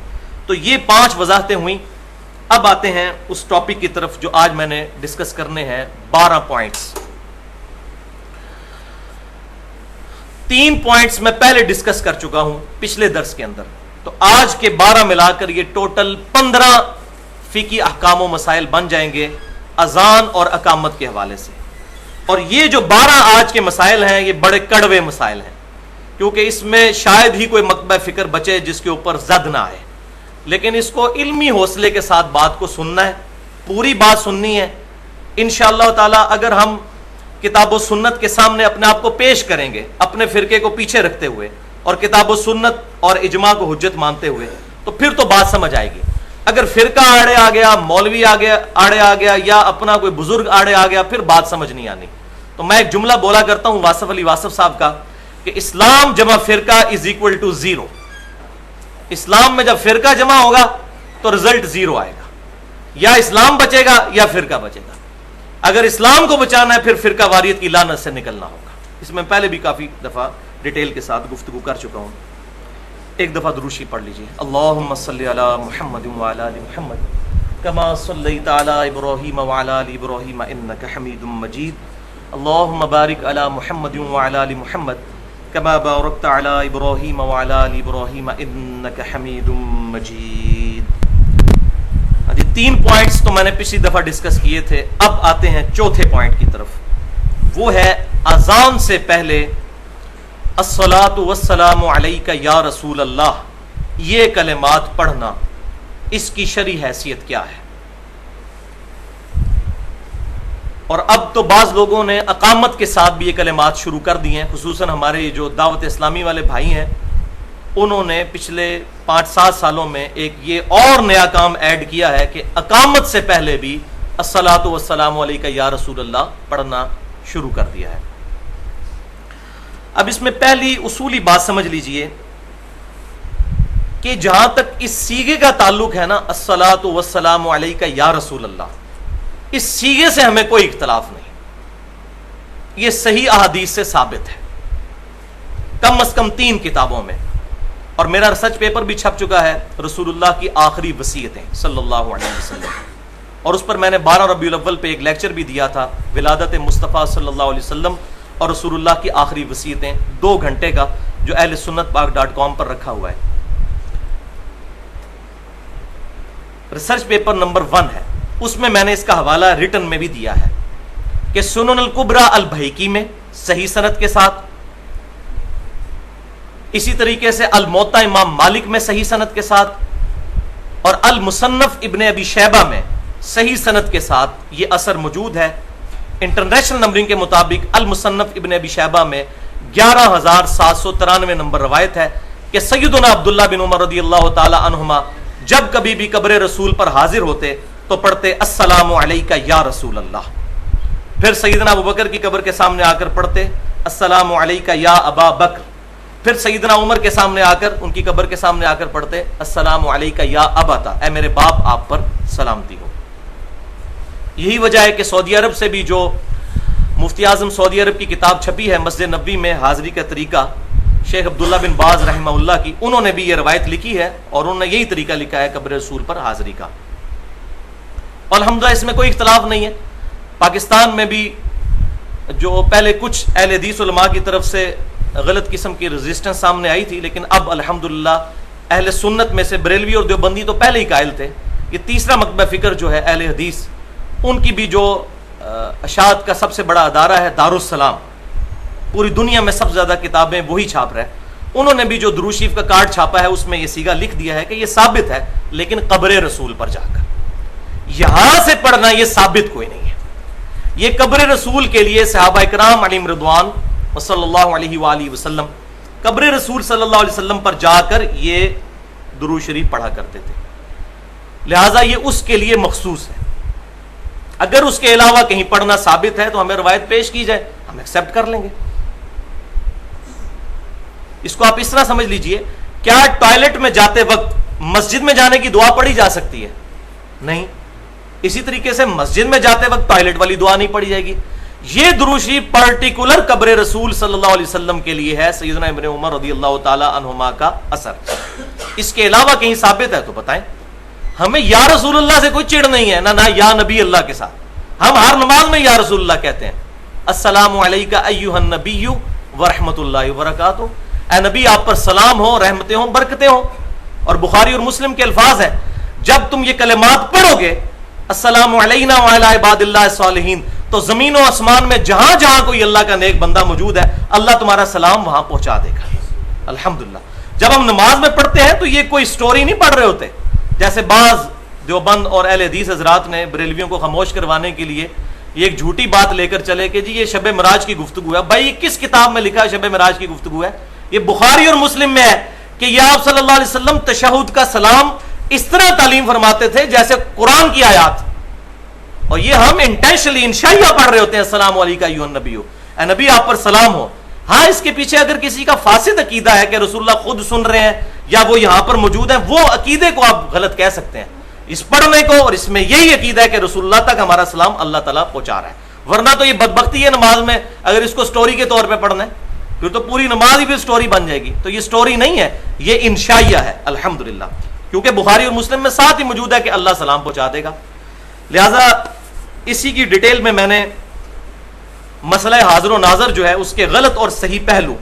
تو یہ 5 وضاحتیں ہوئیں۔ اب آتے ہیں اس ٹاپک کی طرف جو آج میں نے ڈسکس کرنے ہیں، 12 پوائنٹس۔ 3 پوائنٹس میں پہلے ڈسکس کر چکا ہوں پچھلے درس کے اندر، تو آج کے 12 ملا کر یہ ٹوٹل 15 فقہی احکام و مسائل بن جائیں گے اذان اور اقامت کے حوالے سے۔ اور یہ جو 12 آج کے مسائل ہیں یہ بڑے کڑوے مسائل ہیں، کیونکہ اس میں شاید ہی کوئی مکتبہ فکر بچے جس کے اوپر زد نہ آئے، لیکن اس کو علمی حوصلے کے ساتھ بات کو سننا ہے، پوری بات سننی ہے۔ انشاءاللہ تعالی اگر ہم کتاب و سنت کے سامنے اپنے آپ کو پیش کریں گے، اپنے فرقے کو پیچھے رکھتے ہوئے اور کتاب و سنت اور اجماع کو حجت مانتے ہوئے، تو پھر تو بات سمجھ آئے گی۔ اگر فرقہ آڑے آ گیا، مولوی آڑے آ گیا، یا اپنا کوئی بزرگ آڑے آ گیا، پھر بات سمجھ نہیں آنی۔ تو میں ایک جملہ بولا کرتا ہوں واصف علی واصف صاحب کا کہ اسلام جمع فرقہ از اکول ٹو 0۔ اسلام میں جب فرقہ جمع ہوگا تو رزلٹ 0 آئے گا، یا اسلام بچے گا یا فرقہ بچے گا۔ اگر اسلام کو بچانا ہے پھر فرقہ واریت کی لعنت سے نکلنا ہوگا۔ اس میں پہلے بھی کافی دفعہ ڈیٹیل کے ساتھ گفتگو کر چکا ہوں۔ ایک دفعہ دروشی پڑھ لیجیے، اللہم صلی علی محمد وعلی آل محمد کما صلیت علی ابراہیم وعلی آل ابراہیم انک حمید مجید، اللہم بارک علی محمد وعلی آل محمد کما بارکت علی ابراہیم وعلی آل ابراہیم انک حمید مجید۔ یہ 3 پوائنٹس تو میں نے پچھلی دفعہ ڈسکس کیے تھے، اب آتے ہیں چوتھے پوائنٹ کی طرف، وہ ہے اذان سے پہلے الصلاۃ والسلام علیک یا رسول اللہ، یہ کلمات پڑھنا، اس کی شرعی حیثیت کیا ہے؟ اور اب تو بعض لوگوں نے اقامت کے ساتھ بھی یہ کلمات شروع کر دی ہیں، خصوصاً ہمارے جو دعوت اسلامی والے بھائی ہیں، انہوں نے پچھلے 5-7 سالوں میں ایک یہ اور نیا کام ایڈ کیا ہے کہ اقامت سے پہلے بھی الصلاۃ والسلام علیک یا رسول اللہ پڑھنا شروع کر دیا ہے۔ اب اس میں پہلی اصولی بات سمجھ لیجئے کہ جہاں تک اس سیغے کا تعلق ہے نا، الصلاۃ والسلام علیک یا رسول اللہ، اس سیغے سے ہمیں کوئی اختلاف نہیں، یہ صحیح احادیث سے ثابت ہے، کم از کم 3 کتابوں میں، اور میرا ریسرچ پیپر بھی چھپ چکا ہے، رسول اللہ کی آخری وصیتیں صلی اللہ علیہ وسلم، اور اس پر میں نے 12 ربیع الاول پہ ایک لیکچر بھی دیا تھا، ولادت مصطفیٰ صلی اللہ علیہ وسلم اور رسول اللہ کی آخری وصیتیں، 2 گھنٹے کا، جو اہل سنت پاک.com پر رکھا ہوا ہے۔ ریسرچ پیپر نمبر 1 ہے، اس میں میں نے اس کا حوالہ ریٹن میں بھی دیا ہے کہ سنن الکبریٰ البیہقی میں صحیح سند کے ساتھ، اسی طریقے سے الموطا امام مالک میں صحیح سند کے ساتھ، اور المصنف ابن ابی شیبہ میں صحیح سند کے ساتھ یہ اثر موجود ہے۔ انٹرنیشنل نمبرنگ کے مطابق المصنف ابن ابی شیبہ میں 11793 نمبر روایت ہے کہ سیدنا عبداللہ بن عمر رضی اللہ تعالی عنہما جب کبھی بھی قبر رسول پر حاضر ہوتے تو پڑھتے السلام علیک یا رسول اللہ، پھر سیدنا ابوبکر کی قبر کے سامنے آ کر پڑھتے السلام علیک یا ابا بکر، پھر سیدنا عمر کے سامنے آ کر، ان کی قبر کے سامنے آ کر پڑھتے السلام علیک یا ابتا، اے میرے باپ آپ پر سلامتی ہو۔ یہی وجہ ہے کہ سعودی عرب سے بھی جو مفتی اعظم سعودی عرب کی کتاب چھپی ہے مسجد نبوی میں حاضری کا طریقہ، شیخ عبداللہ بن باز رحمہ اللہ کی، انہوں نے بھی یہ روایت لکھی ہے اور انہوں نے یہی طریقہ لکھا ہے قبر رسول پر حاضری کا، الحمدللہ اس میں کوئی اختلاف نہیں ہے۔ پاکستان میں بھی جو پہلے کچھ اہل حدیث علماء کی طرف سے غلط قسم کی ریزسٹنس سامنے آئی تھی، لیکن اب الحمدللہ اہل سنت میں سے بریلوی اور دیوبندی تو پہلے ہی قائل تھے، یہ تیسرا مکتبہ فکر جو ہے اہل حدیث، ان کی بھی جو اشاعت کا سب سے بڑا ادارہ ہے دارالسلام، پوری دنیا میں سب سے زیادہ کتابیں وہی چھاپ رہا ہے، انہوں نے بھی جو درود شریف کا کارڈ چھاپا ہے اس میں یہ سیگا لکھ دیا ہے کہ یہ ثابت ہے، لیکن قبر رسول پر جا کر، یہاں سے پڑھنا یہ ثابت کوئی نہیں ہے۔ یہ قبر رسول کے لیے صحابہ کرام علیہم رضوان صلی اللہ علیہ وآلہ وسلم قبر رسول صلی اللہ علیہ وسلم پر جا کر یہ درود شریف پڑھا کرتے تھے، لہٰذا یہ اس کے لیے مخصوص ہے۔ اگر اس کے علاوہ کہیں پڑھنا ثابت ہے تو ہمیں روایت پیش کی جائے، ہم ایکسیپٹ کر لیں گے۔ اس کو آپ اس طرح سمجھ لیجئے، کیا ٹوائلٹ میں جاتے وقت مسجد میں جانے کی دعا پڑھی جا سکتی ہے؟ نہیں۔ اسی طریقے سے مسجد میں جاتے وقت ٹوائلٹ والی دعا نہیں پڑھی جائے گی۔ یہ درود شریف پرٹیکولر قبر رسول صلی اللہ علیہ وسلم کے لیے ہے، سیدنا ابن عمر رضی اللہ تعالی عنہما کا اثر۔ اس کے علاوہ کہیں ثابت ہے تو بتائیں۔ ہمیں یا رسول اللہ سے کوئی چڑ نہیں ہے، نہ یا نبی اللہ کے ساتھ، ہم ہر نماز میں یا رسول اللہ کہتے ہیں، السلام علیکہ ایھا النبی ورحمۃ اللہ وبرکاتہ، اے نبی آپ پر سلام ہو، رحمتیں ہوں، برکتیں ہوں۔ اور بخاری اور مسلم کے الفاظ ہیں، جب تم یہ کلمات پڑھو گے السلام علینا وعلی عباد اللہ الصالحین، تو زمین و آسمان میں جہاں جہاں کوئی اللہ کا نیک بندہ موجود ہے اللہ تمہارا سلام وہاں پہنچا دے گا. الحمدللہ. جب ہم نماز میں پڑھتے ہیں تو یہ کوئی سٹوری نہیں پڑھ رہے ہوتے جیسے بعض دیوبند اور اہل حدیث حضرات نے بریلویوں کو خاموش کروانے کے لیے یہ ایک جھوٹی بات لے کر چلے کہ جی یہ شب معراج کی گفتگو ہے. بھائی کس کتاب میں لکھا ہے شب معراج کی گفتگو ہے؟ یہ بخاری اور مسلم میں ہے کہ یہ آپ صلی اللہ علیہ وسلم تشہد کا سلام اس طرح تعلیم فرماتے تھے جیسے قرآن کی آیات. اور یہ ہم انٹینشنلی انشائیہ پڑھ رہے ہوتے ہیں السلام علیکم ایھا النبی، اے نبی آپ پر سلام ہو. ہاں اس کے پیچھے اگر کسی کا فاسد عقیدہ ہے کہ رسول اللہ خود سن رہے ہیں یا وہ یہاں پر موجود ہیں، وہ عقیدے کو آپ غلط کہہ سکتے ہیں. اس پڑھنے کو اور اس میں یہی عقیدہ ہے کہ رسول اللہ تک ہمارا سلام اللہ تعالیٰ پہنچا رہا ہے. ورنہ تو یہ بدبختی ہے نماز میں اگر اس کو سٹوری کے طور پہ پڑھنا ہے پھر تو پوری نماز ہی پھر سٹوری بن جائے گی. تو یہ سٹوری نہیں ہے، یہ انشائیہ ہے الحمدللہ، کیونکہ بخاری اور مسلم میں ساتھ ہی موجود ہے کہ اللہ سلام پہنچا دے گا. لہذا اسی کی ڈیٹیل میں نے مسئلہ حاضر و ناظر جو ہے اس کے غلط اور صحیح پہلو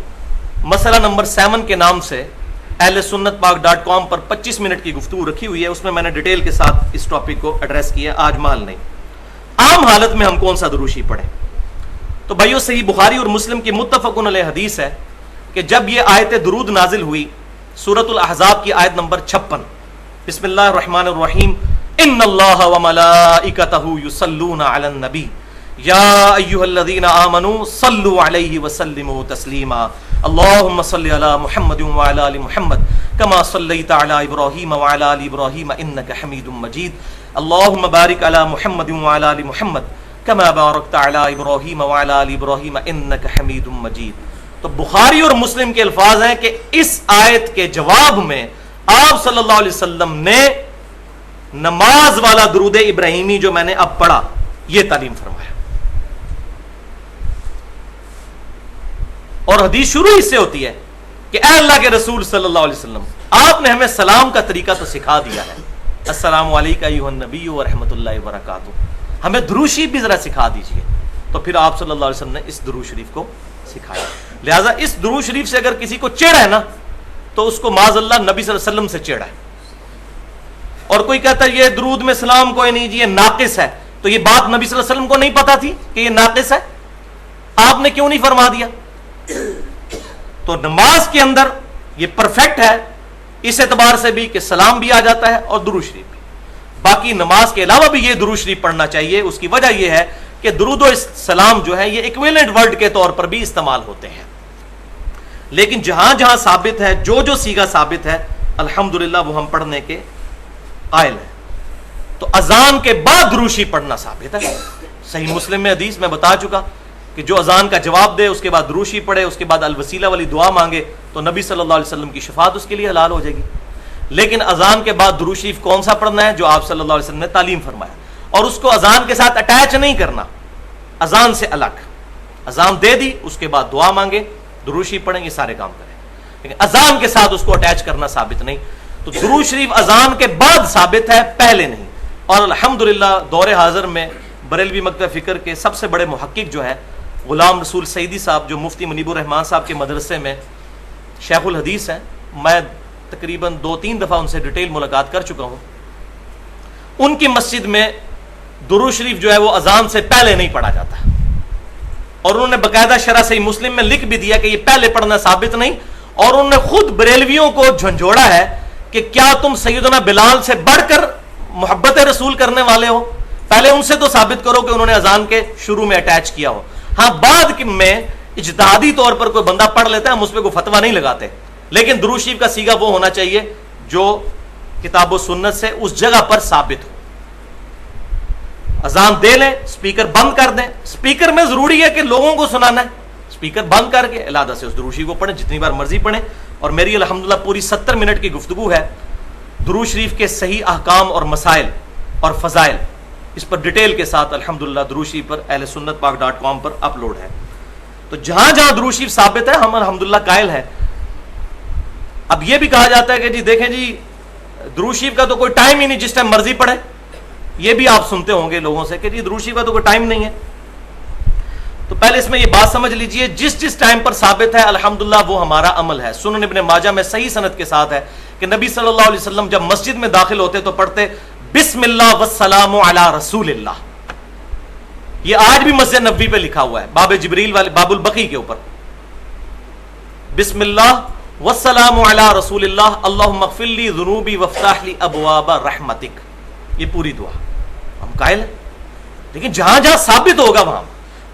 مسئلہ نمبر 7 کے نام سے اہل سنت پاک .com پر 25 منٹ کی گفتگو رکھی ہوئی ہے. اس میں نے ڈیٹیل کے ساتھ اس ٹاپک کو ایڈریس کیا. آج محل نہیں. عام حالت میں ہم کون سا دروشی پڑھیں؟ تو بھائیو صحیح بخاری اور مسلم کی متفقن علیہ حدیث ہے کہ جب یہ آیت درود نازل ہوئی سورۃ الاحزاب کی آیت نمبر 56 بسم اللہ الرحمن الرحیم ان اللہ وملائکتہ یصلون علی النبی یا ایھا الذین آمنوا صلوا علیہ وسلموا تسلیما اللهم صل علی محمد وعلی آل محمد کما صلیت علی ابراہیم وعلی آل ابراہیم انک حمید مجید اللهم بارک علی محمد وعلی آل محمد کما بارکت علی ابراہیم وعلی آل ابراہیم انک حمید مجید. تو بخاری اور مسلم کے الفاظ ہیں کہ اس آیت کے جواب میں آپ صلی اللہ علیہ وسلم نے نماز والا درود ابراہیمی جو میں نے اب پڑھا یہ تعلیم فرمایا. اور حدیث شروع اس سے ہوتی ہے کہ اے اللہ کے رسول صلی اللہ علیہ وسلم آپ نے ہمیں سلام کا طریقہ تو سکھا دیا ہے، السلام علیکم ایھا النبی ورحمۃ اللہ وبرکاتہ، ہمیں درود شریف بھی ذرا سکھا دیجیے. تو پھر آپ صلی اللہ علیہ وسلم نے اس درود شریف کو سکھایا. لہٰذا اس درود شریف سے اگر کسی کو چڑ ہے نا تو اس کو معاذ اللہ نبی صلی اللہ علیہ وسلم سے چڑ ہے. اور کوئی کہتا ہے یہ درود میں سلام کوئی نہیں جی یہ ناقص ہے، تو یہ بات نبی صلی اللہ علیہ وسلم کو نہیں پتا تھی کہ یہ ناقص ہے؟ آپ نے کیوں نہیں فرما دیا؟ تو نماز کے اندر یہ پرفیکٹ ہے اس اعتبار سے بھی کہ سلام بھی آ جاتا ہے اور درود شریف بھی. باقی نماز کے علاوہ بھی یہ درود شریف پڑھنا چاہیے. اس کی وجہ یہ ہے کہ درود و سلام جو ہے یہ ایکویلنٹ ورڈ کے طور پر بھی استعمال ہوتے ہیں، لیکن جہاں جہاں ثابت ہے جو سیغہ ثابت ہے الحمدللہ وہ ہم پڑھنے کے قائل ہیں. تو اذان کے بعد درود شریف پڑھنا ثابت ہے. صحیح مسلم میں حدیث میں بتا چکا کہ جو اذان کا جواب دے اس کے بعد درود شریف پڑھے، اس کے بعد الوسیلہ والی دعا مانگے تو نبی صلی اللہ علیہ وسلم کی شفاعت اس کے لیے حلال ہو جائے گی. لیکن اذان کے بعد درود شریف کون سا پڑھنا ہے؟ جو آپ صلی اللہ علیہ وسلم نے تعلیم فرمایا، اور اس کو اذان کے ساتھ اٹیچ نہیں کرنا، اذان سے الگ. اذان دے دی اس کے بعد دعا مانگے درود شریف پڑھیں، یہ سارے کام کریں، لیکن اذان کے ساتھ اس کو اٹیچ کرنا ثابت نہیں. تو درود شریف اذان کے بعد ثابت ہے، پہلے نہیں. اور الحمدللہ دور حاضر میں بریلوی مکتب فکر کے سب سے بڑے محقق جو ہے غلام رسول سعیدی صاحب، جو مفتی منیب الرحمان صاحب کے مدرسے میں شیخ الحدیث ہیں، میں تقریباً 2-3 دفعہ ان سے ڈیٹیل ملاقات کر چکا ہوں. ان کی مسجد میں درود شریف جو ہے وہ اذان سے پہلے نہیں پڑھا جاتا، اور انہوں نے باقاعدہ شرح صحیح مسلم میں لکھ بھی دیا کہ یہ پہلے پڑھنا ثابت نہیں. اور انہوں نے خود بریلویوں کو جھنجھوڑا ہے کہ کیا تم سیدنا بلال سے بڑھ کر محبت رسول کرنے والے ہو؟ پہلے ان سے تو ثابت کرو کہ انہوں نے اذان کے شروع میں اٹیچ کیا ہو. ہاں بعد میں اجتہادی طور پر کوئی بندہ پڑھ لیتا ہے، ہم اس پہ کوئی فتویٰ نہیں لگاتے، لیکن درود شریف کا صیغہ وہ ہونا چاہیے جو کتاب و سنت سے اس جگہ پر ثابت ہو. اذان دے لیں، اسپیکر بند کر دیں. اسپیکر میں ضروری ہے کہ لوگوں کو سنانا ہے، اسپیکر بند کر کے علادہ سے اس درود شریف کو پڑھیں، جتنی بار مرضی پڑھیں. اور میری الحمدللہ پوری 70 منٹ کی گفتگو ہے درود شریف کے صحیح احکام اور مسائل اور فضائل، اس پر ڈیٹیل کے ساتھ الحمدللہ درود شریف پر اہل سنت پاک .com پر اپلوڈ ہے. تو جہاں جہاں درود شریف ثابت ہے ہم الحمدللہ قائل ہیں. اب یہ بھی کہا جاتا ہے کہ جی دیکھیں جی درود شریف کا تو کوئی ٹائم ہی نہیں، جس ٹائم مرضی پڑھے. یہ بھی آپ سنتے ہوں گے لوگوں سے کہ جی درود شریف کا تو کوئی ٹائم نہیں ہے. تو پہلے اس میں یہ بات سمجھ لیجئے جس ٹائم پر ثابت ہے الحمدللہ وہ ہمارا عمل ہے. سنن ابن ماجہ میں صحیح سند کے ساتھ ہے کہ نبی صلی اللہ علیہ وسلم جب مسجد میں داخل ہوتے تو پڑھتے بسم اللہ والسلام علی رسول اللہ. یہ آج بھی مسجد نبوی پہ لکھا ہوا ہے، باب جبریل والے باب البقی کے اوپر، بسم اللہ والسلام علی رسول اللہ اللہم اغفر لی ذنوبی وافتح لی ابواب رحمتک، یہ پوری دعا ہم قائل ہیں. لیکن جہاں جہاں ثابت ہوگا وہاں.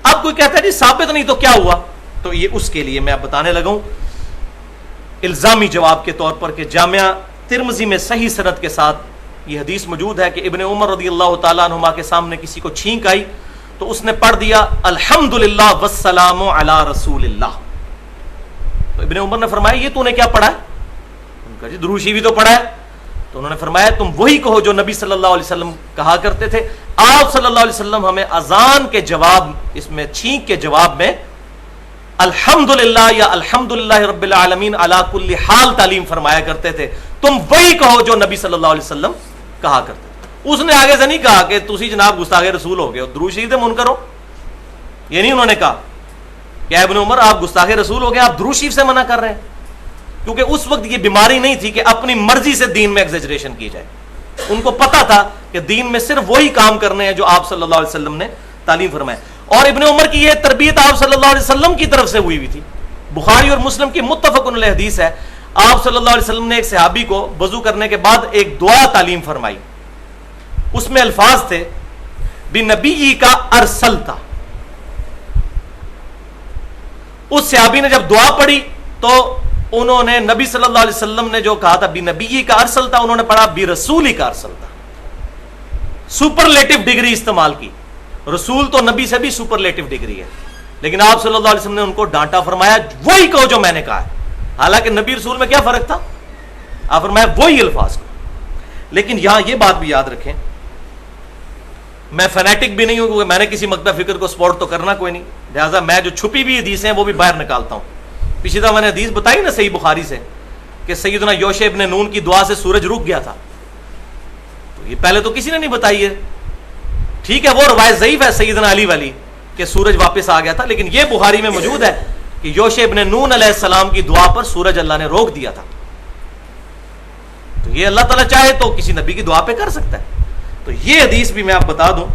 اب کوئی کہتا ہے جی ثابت نہیں تو کیا ہوا؟ تو یہ اس کے لیے میں اب بتانے لگا ہوں الزامی جواب کے طور پر کہ جامعہ ترمذی میں صحیح سند کے ساتھ یہ حدیث موجود ہے کہ ابن عمر رضی اللہ تعالیٰ عنہما کے سامنے کسی کو چھینک آئی تو اس نے پڑھ دیا الحمدللہ والسلام علی رسول اللہ. تو ابن عمر نے فرمایا یہ تو نے کیا پڑھا ہے؟ ان کا جی درود شریف تو پڑھا ہے. تو انہوں نے فرمایا تم وہی کہو جو نبی صلی اللہ علیہ وسلم کہا کرتے تھے. آپ صلی اللہ علیہ وسلم ہمیں اذان کے جواب، اس میں چھینک کے جواب میں الحمدللہ یا الحمدللہ رب العالمین علی کل حال تعلیم فرمایا کرتے تھے. تم وہی کہو جو نبی صلی اللہ علیہ وسلم کہا کرتے تھے. اس نے آگے سے نہیں کہا کہ تسی جناب گستاخ رسول ہو گئے ہو، درود شریف منکر ہو. یہ نہیں انہوں نے کہا کہ ابن عمر آپ گستاخ رسول ہو گئے، آپ درود شریف سے منع کر رہے ہیں. کیونکہ اس وقت یہ بیماری نہیں تھی کہ اپنی مرضی سے دین میں ایگزیجریشن کی جائے. ان کو پتا تھا کہ دین میں صرف وہی کام کرنے ہیں جو آپ صلی اللہ علیہ وسلم نے تعلیم فرمائے. اور ابن عمر کی یہ تربیت آپ صلی اللہ علیہ وسلم کی طرف سے ہوئی تھی. بخاری اور مسلم کی متفق علیہ حدیث ہے، آپ صلی اللہ علیہ وسلم نے ایک صحابی کو وضو کرنے کے بعد ایک دعا تعلیم فرمائی. اس میں الفاظ تھے بنبی کا ارسلتا. اس صحابی نے جب دعا پڑھی تو انہوں نے نبی صلی اللہ علیہ وسلم نے جو کہا تھا بنبی کا ارسلتا، انہوں نے پڑھا برسولی کا ارسلتا. سپرلیٹو ڈگری استعمال کی. رسول تو نبی سے بھی سپرلیٹو ڈگری ہے، لیکن آپ صلی اللہ علیہ وسلم نے ان کو ڈانٹا، فرمایا وہی کہو جو میں نے کہا ہے. حالانکہ نبی رسول میں کیا فرق تھا؟ آپ فرمایا وہی الفاظ کو. لیکن یہاں یہ بات بھی یاد رکھیں، میں فینیٹک بھی نہیں ہوں کیونکہ میں نے کسی مکتب فکر کو سپورٹ تو کرنا کوئی نہیں، لہٰذا میں جو چھپی بھی حدیثیں ہیں وہ بھی باہر نکالتا ہوں. پچھلی دفعہ میں نے حدیث بتائی نا صحیح بخاری سے کہ سیدنا یوشع ابن نون کی دعا سے سورج رک گیا تھا. تو یہ پہلے تو کسی نے نہیں بتائی ہے. ٹھیک ہے وہ روایت ضعیف ہے سیدنا علی والی کہ سورج واپس آ گیا تھا، لیکن یہ بخاری میں موجود ہے کہ یوشع ابن نون علیہ السلام کی دعا پر سورج اللہ نے روک دیا تھا. تو یہ اللہ تعالیٰ چاہے تو کسی نبی کی دعا پہ کر سکتا ہے. تو یہ حدیث بھی میں آپ بتا دوں،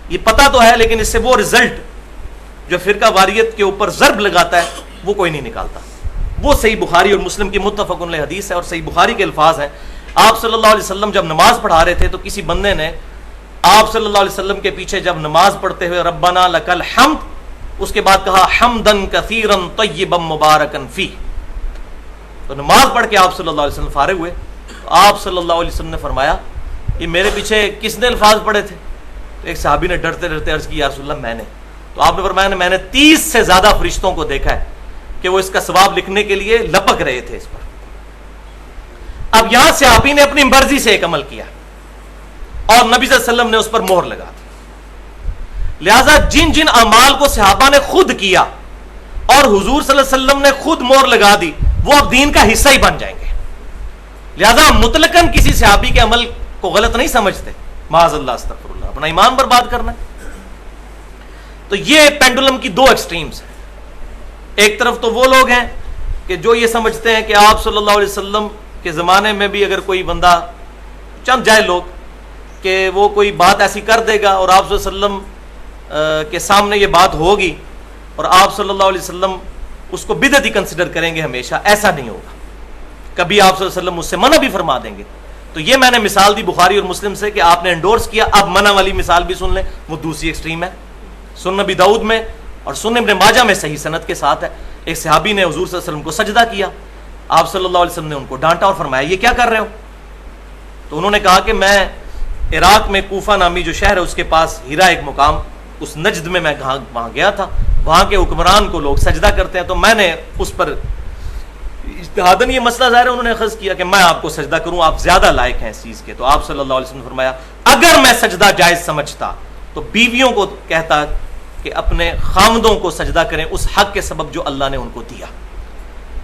یہ پتہ تو ہے لیکن اس سے وہ رزلٹ جو فرقہ واریت کے اوپر ضرب لگاتا ہے وہ کوئی نہیں نکالتا. وہ صحیح بخاری اور مسلم کی متفق علیہ حدیث ہے اور صحیح بخاری کے الفاظ ہیں. آپ صلی اللہ علیہ وسلم جب نماز پڑھا رہے تھے تو کسی بندے نے آپ صلی اللہ علیہ وسلم کے پیچھے جب نماز پڑھتے ہوئے ربنا لک الحمد، اس کے بعد کہا حمدن کثیرا طیبا مبارکا فیہ. تو نماز پڑھ کے آپ صلی اللہ علیہ وسلم فارغ ہوئے تو آپ صلی اللہ علیہ وسلم نے فرمایا یہ میرے پیچھے کس نے الفاظ پڑھے تھے؟ تو ایک صحابی نے ڈرتے ڈرتے عرض کی یا رسول اللہ میں نے. تو آپ نے فرمایا میں نے 30 سے زیادہ فرشتوں کو دیکھا ہے کہ وہ اس کا ثواب لکھنے کے لیے لپک رہے تھے اس پر. اب یہاں صحابی نے اپنی مرضی سے ایک عمل کیا اور نبی صلی اللہ علیہ وسلم نے اس پر مہر لگا دی. لہذا جن جن اعمال کو صحابہ نے خود کیا اور حضور صلی اللہ علیہ وسلم نے خود مہر لگا دی وہ اب دین کا حصہ ہی بن جائیں گے. لہذا مطلقاً کسی صحابی کے عمل کو غلط نہیں سمجھتے، معاذ اللہ استغفر اللہ، اپنا ایمان برباد کرنا ہے. تو یہ پینڈولم کی دو ایکسٹریمز ہیں. ایک طرف تو وہ لوگ ہیں کہ جو یہ سمجھتے ہیں کہ آپ صلی اللہ علیہ وسلم کے زمانے میں بھی اگر کوئی بندہ چند جائے لوگ کہ وہ کوئی بات ایسی کر دے گا اور آپ صلی اللہ علیہ وسلم کے سامنے یہ بات ہوگی اور آپ صلی اللہ علیہ وسلم اس کو بدعت ہی کنسیڈر کریں گے ہمیشہ. ایسا نہیں ہوگا. کبھی آپ صلی اللہ علیہ وسلم اس سے منع بھی فرما دیں گے. تو یہ میں نے مثال دی بخاری اور مسلم سے کہ آپ نے انڈورس کیا. اب منع والی مثال بھی سن لیں، وہ دوسری ایکسٹریم ہے. سنن نبی داؤد میں اور سنن ابن ماجہ میں صحیح سند کے ساتھ ہے، ایک صحابی نے حضور صلی اللہ علیہ وسلم کو سجدہ کیا. آپ صلی اللہ علیہ وسلم نے ان کو ڈانٹا اور فرمایا یہ کیا کر رہے ہو؟ تو انہوں نے کہا کہ میں عراق میں کوفہ نامی جو شہر ہے اس کے پاس ہیرا ایک مقام اس نجد میں وہاں گیا تھا، وہاں کے حکمران کو لوگ سجدہ کرتے ہیں تو میں نے اس پر اجتہاداً یہ مسئلہ ظاہر ہے انہوں نے اخذ کیا کہ میں آپ کو سجدہ کروں، آپ زیادہ لائق ہیں اس چیز کے. تو آپ صلی اللہ علیہ وسلم نے فرمایا اگر میں سجدہ جائز سمجھتا تو بیویوں کو کہتا کہ اپنے خامدوں کو سجدہ کریں اس حق کے سبب جو اللہ نے ان کو دیا.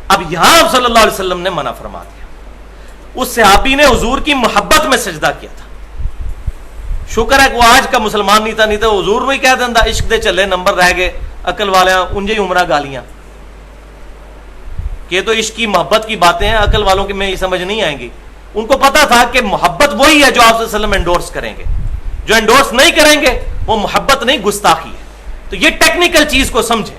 اب یہاں آپ صلی اللہ علیہ وسلم نے منع فرما دیا. اس صحابی نے حضور کی محبت میں سجدہ کیا تھا. شکر ہے کہ وہ آج کا مسلمان نہیں تھا حضور میں ہی کہہ دینا عشق دے چلے نمبر رہ گئے عقل والے انجے ہی عمرہ گالیاں کہ تو عشق کی محبت کی باتیں ہیں، عقل والوں کی میں یہ سمجھ نہیں آئیں گی. ان کو پتا تھا کہ محبت وہی ہے جو آپ صلی اللہ علیہ وسلم انڈورس کریں گے. جو انڈورس نہیں کریں گے وہ محبت نہیں گستاخی ہے. تو یہ ٹیکنیکل چیز کو سمجھیں.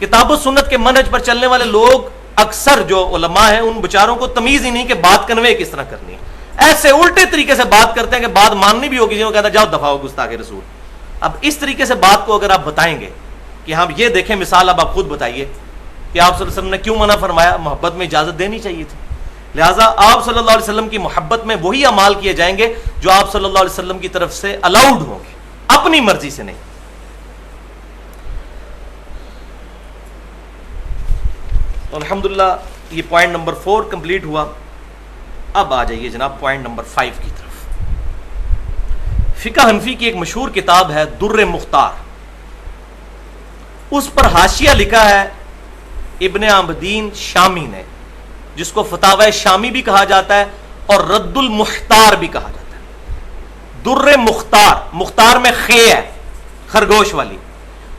کتاب و سنت کے منہج پر چلنے والے لوگ اکثر جو علماء ہیں ان بیچاروں کو تمیز ہی نہیں کہ بات کنوے کس طرح کرنی ہے. ایسے الٹے طریقے سے بات کرتے ہیں کہ بات ماننی بھی ہوگی، جنہوں کہتا ہے جاؤ دفاع ہو گستاخ رسول. اب اس طریقے سے بات کو اگر آپ بتائیں گے کہ ہم یہ دیکھیں مثال، اب آپ خود بتائیے کہ آپ صلی اللہ علیہ وسلم نے کیوں منع فرمایا؟ محبت میں اجازت دینی چاہیے تھی. لہٰذا آپ صلی اللہ علیہ وسلم کی محبت میں وہی اعمال کیے جائیں گے جو آپ صلی اللہ علیہ وسلم کی طرف سے الاؤڈ ہوں گے، اپنی مرضی سے نہیں. تو الحمدللہ یہ پوائنٹ نمبر 4 کمپلیٹ ہوا. اب آ جائیے جناب پوائنٹ نمبر 5 کی طرف. فقہ حنفی کی ایک مشہور کتاب ہے در مختار. اس پر حاشیہ لکھا ہے ابن عابدین شامی نے، جس کو فتاوی شامی بھی کہا جاتا ہے اور رد المختار بھی کہا جاتا ہے. در مختار، مختار میں خے ہے خرگوش والی،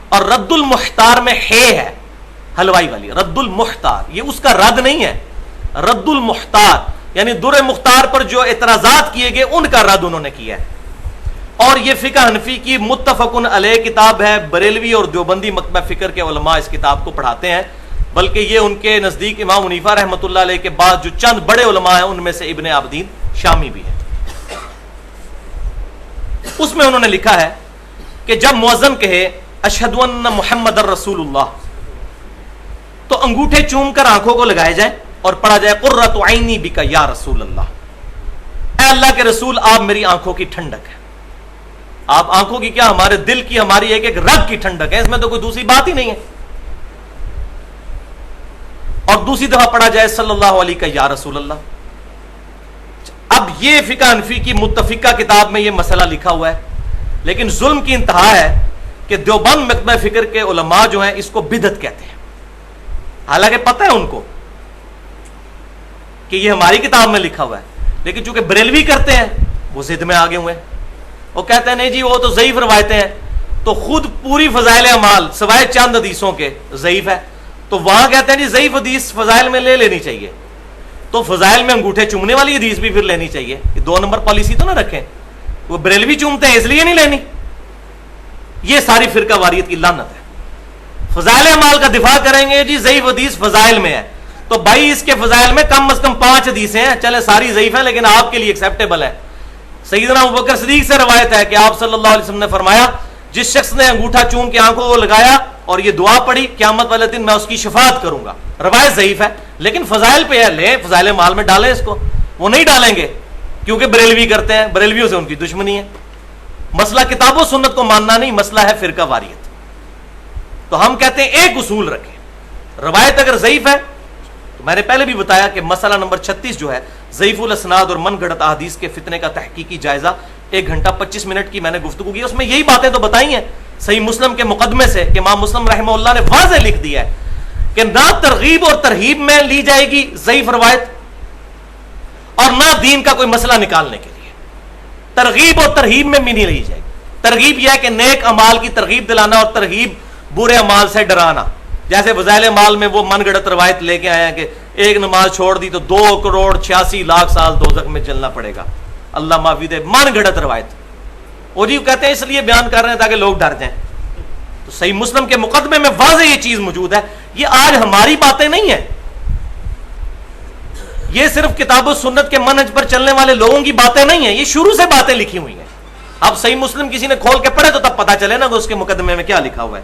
اور رد المختار میں ہے ہے حلوائی والی. رد المختار یہ اس کا رد نہیں ہے، رد المختار یعنی در مختار پر جو اعتراضات کیے گئے ان کا رد انہوں نے کیا ہے. اور یہ فقہ حنفی کی متفقن علیہ کتاب ہے. بریلوی اور دیوبندی مکتبہ فکر کے علماء اس کتاب کو پڑھاتے ہیں، بلکہ یہ ان کے نزدیک امام حنیفہ رحمۃ اللہ علیہ کے بعد جو چند بڑے علماء ہیں ان میں سے ابن عابدین شامی بھی ہے. اس میں انہوں نے لکھا ہے کہ جب مؤذن کہے اشہد ان محمد الرسول اللہ تو انگوٹھے چوم کر آنکھوں کو لگائے جائیں اور پڑھا جائے قرۃ عینی بک یا رسول اللہ. اے اللہ کے رسول آپ میری آنکھوں کی ٹھنڈک ہے. آپ آنکھوں کی کیا، ہمارے دل کی، ہماری ایک ایک رگ کی ٹھنڈک ہے، اس میں تو کوئی دوسری بات ہی نہیں ہے. اور دوسری دفعہ پڑھا جائے صلی اللہ علیہ یا رسول اللہ. اب یہ فقہ حنفی کی متفقہ کتاب میں یہ مسئلہ لکھا ہوا ہے، لیکن ظلم کی انتہا ہے کہ دیوبند مکتبہ فکر کے علماء جو ہیں اس کو بدعت کہتے ہیں. حالانکہ پتہ ہے ان کو کہ یہ ہماری کتاب میں لکھا ہوا ہے، لیکن چونکہ بریلوی کرتے ہیں وہ ضد میں آگے ہوئے ہیں. وہ کہتے ہیں نہیں جی وہ تو ضعیف روایتیں ہیں، تو خود پوری فضائل اعمال سوائے چند حدیثوں کے ضعیف ہے. تو وہاں کہتے ہیں جی ضعیف حدیث فضائل میں لے لینی چاہیے، تو فضائل میں انگوٹھے چومنے والی حدیث بھی پھر لینی چاہیے. یہ 2 نمبر پالیسی تو نہ رکھیں. وہ بریلوی چومتے ہیں اس لیے نہیں لینی. یہ ساری فرقہ واریت کی لعنت ہے. فضائل اعمال کا دفاع کریں گے جی ضعیف حدیث فضائل میں ہے، تو بھائی اس کے فضائل میں کم از کم 5 حدیثیں ہیں، چلے ساری ضعیف ہیں لیکن آپ کے لیے ایکسیپٹیبل ہے. سیدنا ابوبکر صدیق سے روایت ہے کہ آپ صلی اللہ علیہ وسلم نے فرمایا جس شخص نے انگوٹھا چوم کے آنکھوں کو لگایا اور یہ دعا پڑھی قیامت والے دن میں اس کی شفاعت کروں گا. روایت ضعیف ہے لیکن فضائل پہ ہے، لیں فضائل مال میں ڈالیں اس کو. وہ نہیں ڈالیں گے کیونکہ بریلوی کرتے ہیں، بریلویوں سے ان کی دشمنی ہے. مسئلہ کتاب و سنت کو ماننا نہیں، مسئلہ ہے فرقہ واریت. تو ہم کہتے ہیں ایک اصول رکھیں، روایت اگر ضعیف ہے تو میں نے پہلے بھی بتایا کہ مسئلہ نمبر 36 جو ہے ضعیف الاسناد اور من گھڑت احادیث کے فتنے کا تحقیقی جائزہ، 1 گھنٹہ 25 منٹ کی میں نے گفتگو کی، اس میں یہی باتیں تو بتائی ہیں صحیح مسلم کے مقدمے سے کہ امام مسلم رحمہ اللہ نے واضح لکھ دیا ہے کہ نہ ترغیب اور ترہیب میں لی جائے گی ضعیف روایت اور نہ دین کا کوئی مسئلہ نکالنے کے لیے. ترغیب اور ترہیب میں بھی نہیں لی جائے گی. ترغیب یہ ہے کہ نیک امال کی ترغیب دلانا اور ترہیب برے امال سے ڈرانا. جیسے فضائل مال میں وہ من گڑت روایت لے کے آیا کہ ایک نماز چھوڑ دی تو 2,86,00,000 سال دوزخ میں جلنا پڑے گا، اللہ معافی دے. من گڑت روایت وہ جی کہتے ہیں اس لیے بیان کر رہے ہیں تاکہ لوگ ڈر جائیں. تو صحیح مسلم کے مقدمے میں واضح یہ چیز موجود ہے. یہ آج ہماری باتیں نہیں ہیں، یہ صرف کتاب و سنت کے منہج پر چلنے والے لوگوں کی باتیں نہیں ہیں، یہ شروع سے باتیں لکھی ہوئی ہیں. اب صحیح مسلم کسی نے کھول کے پڑھے تو تب پتا چلے نا کہ اس کے مقدمے میں کیا لکھا ہوا ہے.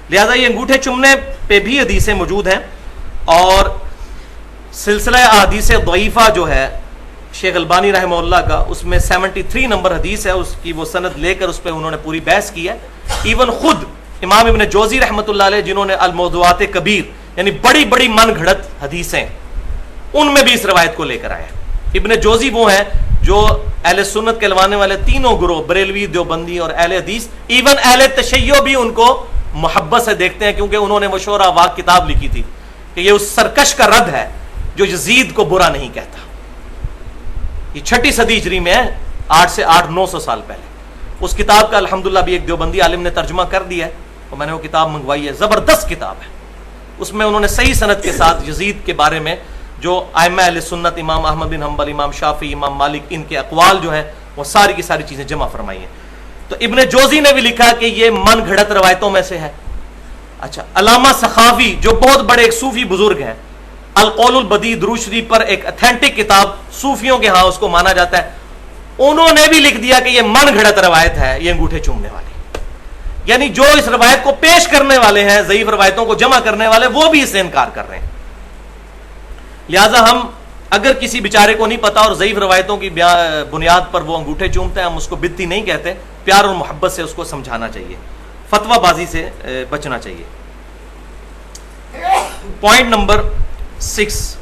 لہذا یہ انگوٹھے چومنے پہ بھی حدیثیں موجود ہیں، اور سلسلہ احادیث ضعیفہ جو ہے شیخ البانی رحمہ اللہ کا، اس میں 73 نمبر حدیث ہے، اس کی وہ سند لے کر اس پہ انہوں نے پوری بحث کی ہے. ایون خود امام ابن جوزی رحمۃ اللہ علیہ جنہوں نے الموضوعات کبیر یعنی بڑی بڑی من گھڑت حدیثیں، ان میں بھی اس روایت کو لے کر آئے. ابن جوزی وہ ہیں جو اہل سنت کہلوانے والے تینوں گروہ بریلوی، دیوبندی اور اہل حدیث، ایون اہل تشیع بھی ان کو محبت سے دیکھتے ہیں، کیونکہ انہوں نے مشہور واق کتاب لکھی تھی کہ یہ اس سرکش کا رد ہے جو یزید کو برا نہیں کہتا. یہ 6 صدی ہجری میں ہے، 8 سے 900 سال پہلے. اس کتاب کا الحمدللہ بھی ایک دیوبندی عالم نے ترجمہ کر دیا ہے، اور میں نے وہ کتاب منگوائی ہے. زبردست کتاب ہے. اس میں انہوں نے صحیح سند کے ساتھ یزید کے بارے میں جو ائمہ اہل سنت امام احمد بن حنبل، امام شافعی، امام مالک، ان کے اقوال جو ہیں وہ ساری کی ساری چیزیں جمع فرمائی ہیں. تو ابن جوزی نے بھی لکھا کہ یہ من گھڑت روایتوں میں سے ہے. اچھا، علامہ سخاوی جو بہت بڑے ایک صوفی بزرگ ہیں، القول البدیع درود شریف پر ایک اتھینٹک کتاب صوفیوں کے ہاں اس کو مانا جاتا ہے، انہوں نے بھی لکھ دیا کہ یہ من گھڑت روایت ہے، یہ انگوٹھے چومنے والی. یعنی جو اس روایت کو پیش کرنے والے ہیں، ضعیف روایتوں کو جمع کرنے والے، وہ بھی اس سے انکار کر رہے ہیں. لہذا ہم اگر کسی بیچارے کو نہیں پتا اور ضعیف روایتوں کی بنیاد پر وہ انگوٹھے چومتے ہیں، ہم اس کو بدتی نہیں کہتے، پیار اور محبت سے اس کو سمجھانا چاہیے، فتویٰ بازی سے بچنا چاہیے. Point number 6.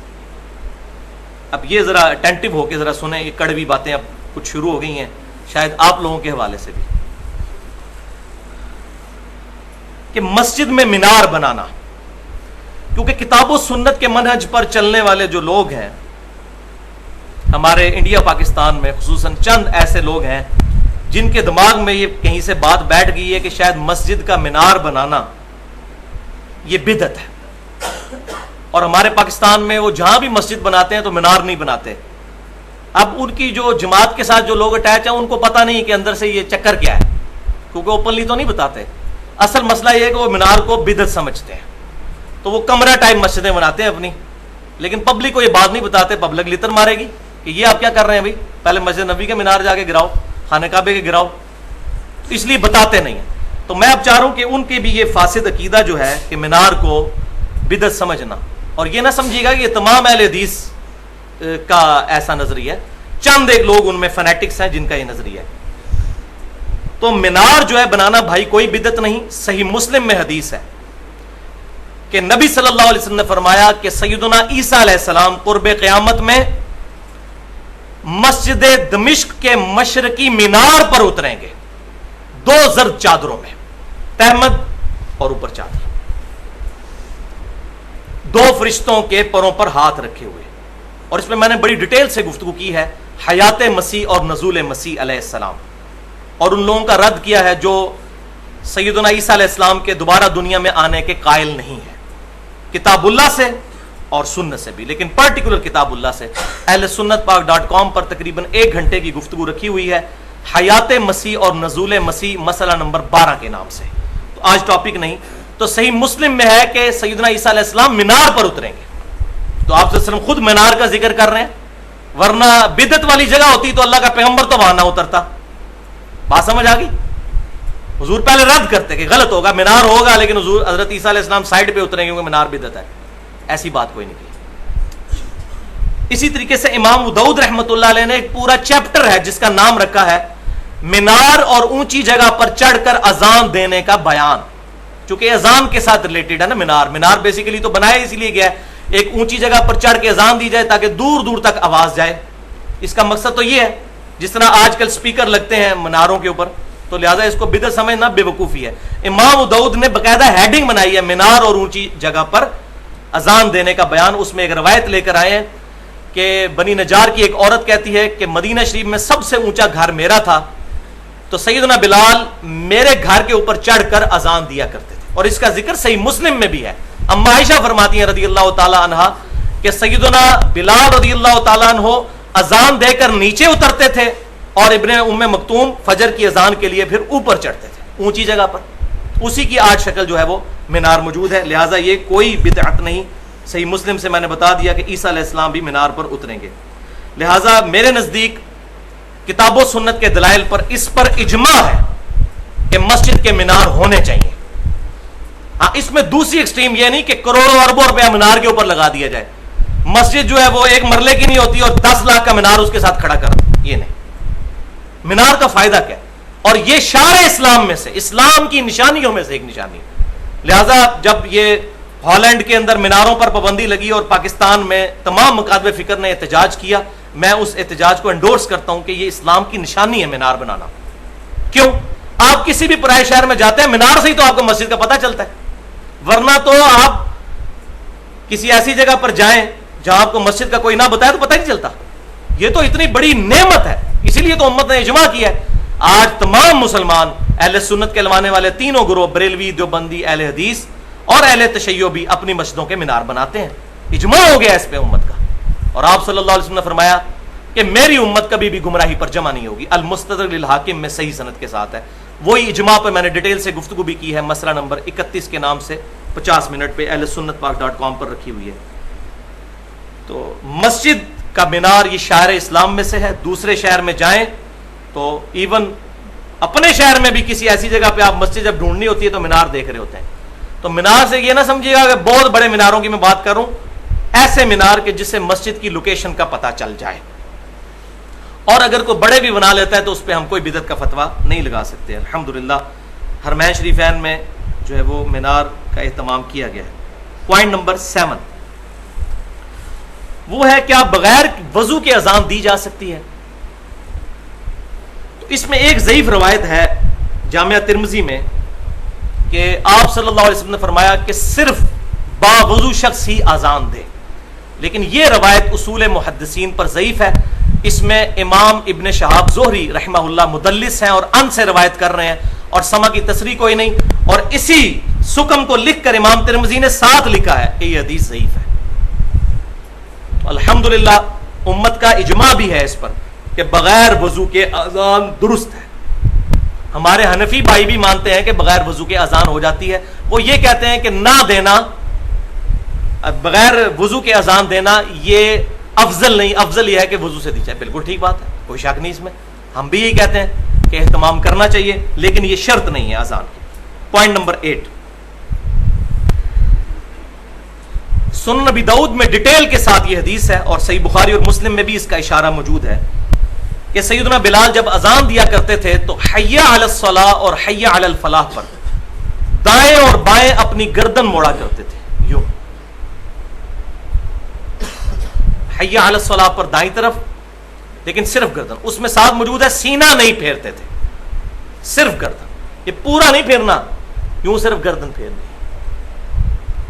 اب یہ ذرا اٹینٹو ہو کے ذرا سنیں، یہ کڑوی باتیں اب کچھ شروع ہو گئی ہیں شاید آپ لوگوں کے حوالے سے بھی، کہ مسجد میں مینار بنانا. کیونکہ کتاب و سنت کے منہج پر چلنے والے جو لوگ ہیں ہمارے انڈیا پاکستان میں، خصوصاً چند ایسے لوگ ہیں جن کے دماغ میں یہ کہیں سے بات بیٹھ گئی ہے کہ شاید مسجد کا مینار بنانا یہ بدعت ہے. اور ہمارے پاکستان میں وہ جہاں بھی مسجد بناتے ہیں تو مینار نہیں بناتے. اب ان کی جو جماعت کے ساتھ جو لوگ اٹیچ ہیں ان کو پتہ نہیں کہ اندر سے یہ چکر کیا ہے، کیونکہ اوپنلی تو نہیں بتاتے. اصل مسئلہ یہ ہے کہ وہ مینار کو بدعت سمجھتے ہیں، تو وہ کمرہ ٹائپ مسجدیں بناتے ہیں اپنی، لیکن پبلک کو یہ بات نہیں بتاتے. پبلک لتر مارے گی کہ یہ آپ کیا کر رہے ہیں بھائی، پہلے مسجد نبی کے مینار جا کے گراؤ، خانہ کعبے کے گراؤ، اس لیے بتاتے نہیں ہیں. تو میں اب چاہ رہا ہوں کہ ان کے بھی یہ فاسد عقیدہ جو ہے کہ مینار کو بدعت سمجھنا، اور یہ نہ سمجھیے گا کہ یہ تمام اہل حدیث کا ایسا نظریہ ہے، چند ایک لوگ ان میں فنیٹکس ہیں جن کا یہ نظریہ ہے. تو مینار جو ہے بنانا بھائی کوئی بدعت نہیں. صحیح مسلم میں حدیث ہے کہ نبی صلی اللہ علیہ وسلم نے فرمایا کہ سیدنا عیسیٰ علیہ السلام قرب قیامت میں مسجد دمشق کے مشرقی مینار پر اتریں گے 2 زرد چادروں میں، تہمد اور اوپر چادر، 2 فرشتوں کے پروں پر ہاتھ رکھے ہوئے. اور اس میں میں نے بڑی ڈیٹیل سے گفتگو کی ہے حیات مسیح اور نزول مسیح علیہ السلام، اور ان لوگوں کا رد کیا ہے جو سیدنا عیسیٰ علیہ السلام کے دوبارہ دنیا میں آنے کے قائل نہیں ہے، کتاب اللہ سے اور سنت سے بھی، لیکن پرٹیکولر کتاب اللہ سے. اہل سنت پاک.com پر تقریباً 1 گھنٹے کی گفتگو رکھی ہوئی ہے حیات مسیح اور نزول مسیح مسئلہ نمبر 12 کے نام سے. تو آج ٹاپک نہیں. تو صحیح مسلم میں ہے کہ سیدنا عیسیٰ علیہ السلام مینار پر اتریں گے. تو آپ صلی اللہ علیہ وسلم خود مینار کا ذکر کر رہے ہیں، ورنہ بدعت والی جگہ ہوتی تو اللہ کا پیغمبر تو وہاں نہ اترتا. بات سمجھ آ گئی؟ حضور پہلے رد کرتے کہ غلط ہوگا، مینار ہوگا لیکن حضور حضرت عیسیٰ علیہ السلام سائڈ پہ اتریں گے کیونکہ مینار بدعت ہے. ایسی بات کوئی نہیں کی. اسی طریقے سے امام ابو داؤد رحمۃ اللہ علیہ نے ایک پورا چیپٹر ہے جس کا نام رکھا ہے مینار اور اونچی جگہ پر چڑھ کر اذان دینے کا بیان. چونکہ اذان کے ساتھ ریلیٹڈ ہے نا مینار بیسیکلی تو بنایا اسی لیے گیا ہے ایک اونچی جگہ پر چڑھ کے اذان دی جائے تاکہ دور دور تک آواز جائے. اس کا مقصد تو یہ ہے، جس طرح آج کل سپیکر لگتے ہیں مناروں کے اوپر، تو لہذا اس کو بدعت سمجھنا بے وقوفی ہے. امام ابو داؤد نے باقاعدہ ہیڈنگ بنائی ہے مینار اور اونچی جگہ پر اذان دینے کا بیان. اس میں ایک روایت لے کر آئے ہیں کہ بنی نجار کی ایک عورت کہتی ہے کہ مدینہ شریف میں سب سے اونچا گھر میرا تھا، تو سیدنا بلال میرے گھر کے اوپر چڑھ کر اذان دیا کرتے تھے. اور اس کا ذکر صحیح مسلم میں بھی ہے. اما عائشہ فرماتی ہیں رضی اللہ تعالی عنہا کہ سیدنا بلال رضی اللہ تعالیٰ عنہ اذان دے کر نیچے اترتے تھے اور ابن ام مکتوم فجر کی اذان کے لیے پھر اوپر چڑھتے تھے اونچی جگہ پر. اسی کی آج شکل جو ہے وہ مینار موجود ہے. لہٰذا یہ کوئی بدعت نہیں. صحیح مسلم سے میں نے بتا دیا کہ عیسیٰ علیہ السلام بھی مینار پر اتریں گے. لہٰذا میرے نزدیک کتاب و سنت کے دلائل پر اس پر اجماع ہے کہ مسجد کے مینار ہونے چاہیے. ہاں اس میں دوسری ایکسٹریم یہ نہیں کہ کروڑوں اربوں روپیہ مینار کے اوپر لگا دیا جائے. مسجد جو ہے وہ 1 مرلے کی نہیں ہوتی اور 10 لاکھ کا مینار اس کے ساتھ کھڑا کر، یہ نہیں. مینار کا فائدہ کیا؟ اور یہ شعار اسلام میں سے، اسلام کی نشانیوں میں سے ایک نشانی. لہذا جب یہ ہالینڈ کے اندر میناروں پر پابندی لگی اور پاکستان میں تمام مکاتب فکر نے احتجاج کیا، میں اس احتجاج کو انڈورس کرتا ہوں کہ یہ اسلام کی نشانی ہے مینار بنانا. کیوں؟ آپ کسی بھی پرائے شہر میں جاتے ہیں مینار سے ہی تو آپ کو مسجد کا پتہ چلتا ہے، ورنہ تو آپ کسی ایسی جگہ پر جائیں جہاں آپ کو مسجد کا کوئی نہ بتائے تو پتہ نہیں چلتا. یہ تو اتنی بڑی نعمت ہے، اسی لیے تو امت نے اجماع کیا ہے. آج تمام مسلمان اہل سنت کے لوانے والے تینوں گروہ بریلوی، دیوبندی، اہل حدیث اور اہل تشیع بھی اپنی مسجدوں کے مینار بناتے ہیں. اجماع ہو گیا اس پہ امت کا. اور آپ صلی اللہ علیہ وسلم نے فرمایا کہ میری امت کبھی بھی گمراہی پر جمع نہیں ہوگی. المستدرک للحاکم میں صحیح سند کے ساتھ ہے. وہی اجماع پہ میں نے ڈیٹیل سے گفتگو بھی کی ہے, مسئلہ نمبر 31 کے نام سے 50 منٹ پہ ahlsunnatpak.com پر رکھی ہوئی ہے. تو مسجد کا مینار یہ شہر اسلام میں سے ہے. دوسرے شہر میں جائیں تو ایون اپنے شہر میں بھی کسی ایسی جگہ پہ آپ مسجد جب ڈھونڈنی ہوتی ہے تو مینار دیکھ رہے ہوتے ہیں. تو مینار سے یہ نہ سمجھیے گا کہ بہت بڑے میناروں کی میں بات کروں, ایسے مینار کے جس سے مسجد کی لوکیشن کا پتہ چل جائے. اور اگر کوئی بڑے بھی بنا لیتا ہے تو اس پہ ہم کوئی بدعت کا فتویٰ نہیں لگا سکتے. الحمدللہ حرمین شریفین میں جو ہے وہ مینار کا اہتمام کیا گیا ہے. پوائنٹ نمبر 7 وہ ہے کیا بغیر وضو کے اذان دی جا سکتی ہے؟ تو اس میں ایک ضعیف روایت ہے جامعہ ترمذی میں کہ آپ صلی اللہ علیہ وسلم نے فرمایا کہ صرف باوضو شخص ہی اذان دے. لیکن یہ روایت اصول محدثین پر ضعیف ہے. اس میں امام ابن شہاب زہری رحمہ اللہ مدلس ہیں اور ان سے روایت کر رہے ہیں اور سما کی تصریح کوئی نہیں. اور اسی سکم کو لکھ کر امام ترمذی نے ساتھ لکھا ہے کہ یہ حدیث ضعیف ہے. الحمدللہ امت کا اجماع بھی ہے اس پر کہ بغیر وضو کے اذان درست ہے. ہمارے حنفی بھائی بھی مانتے ہیں کہ بغیر وضو کے اذان ہو جاتی ہے. وہ یہ کہتے ہیں کہ نہ دینا, بغیر وضو کے اذان دینا یہ افضل نہیں, افضل یہ ہے کہ وضو سے دی جائے. بالکل ٹھیک بات ہے, کوئی شک نہیں اس میں. ہم بھی یہی کہتے ہیں کہ اہتمام کرنا چاہیے, لیکن یہ شرط نہیں ہے اذان کی. پوائنٹ نمبر 8 سنن نبی داؤد میں ڈیٹیل کے ساتھ یہ حدیث ہے اور صحیح بخاری اور مسلم میں بھی اس کا اشارہ موجود ہے کہ سیدنا بلال جب اذان دیا کرتے تھے تو حی علی الصلاۃ اور حی علی الفلاح پر دائیں اور بائیں اپنی گردن موڑا کرتے تھے. یوں حی علی الصلاۃ پر دائیں طرف, لیکن صرف گردن. اس میں ساتھ موجود ہے سینہ نہیں پھیرتے تھے, صرف گردن. یہ پورا نہیں پھیرنا, یوں صرف گردن پھیرنی.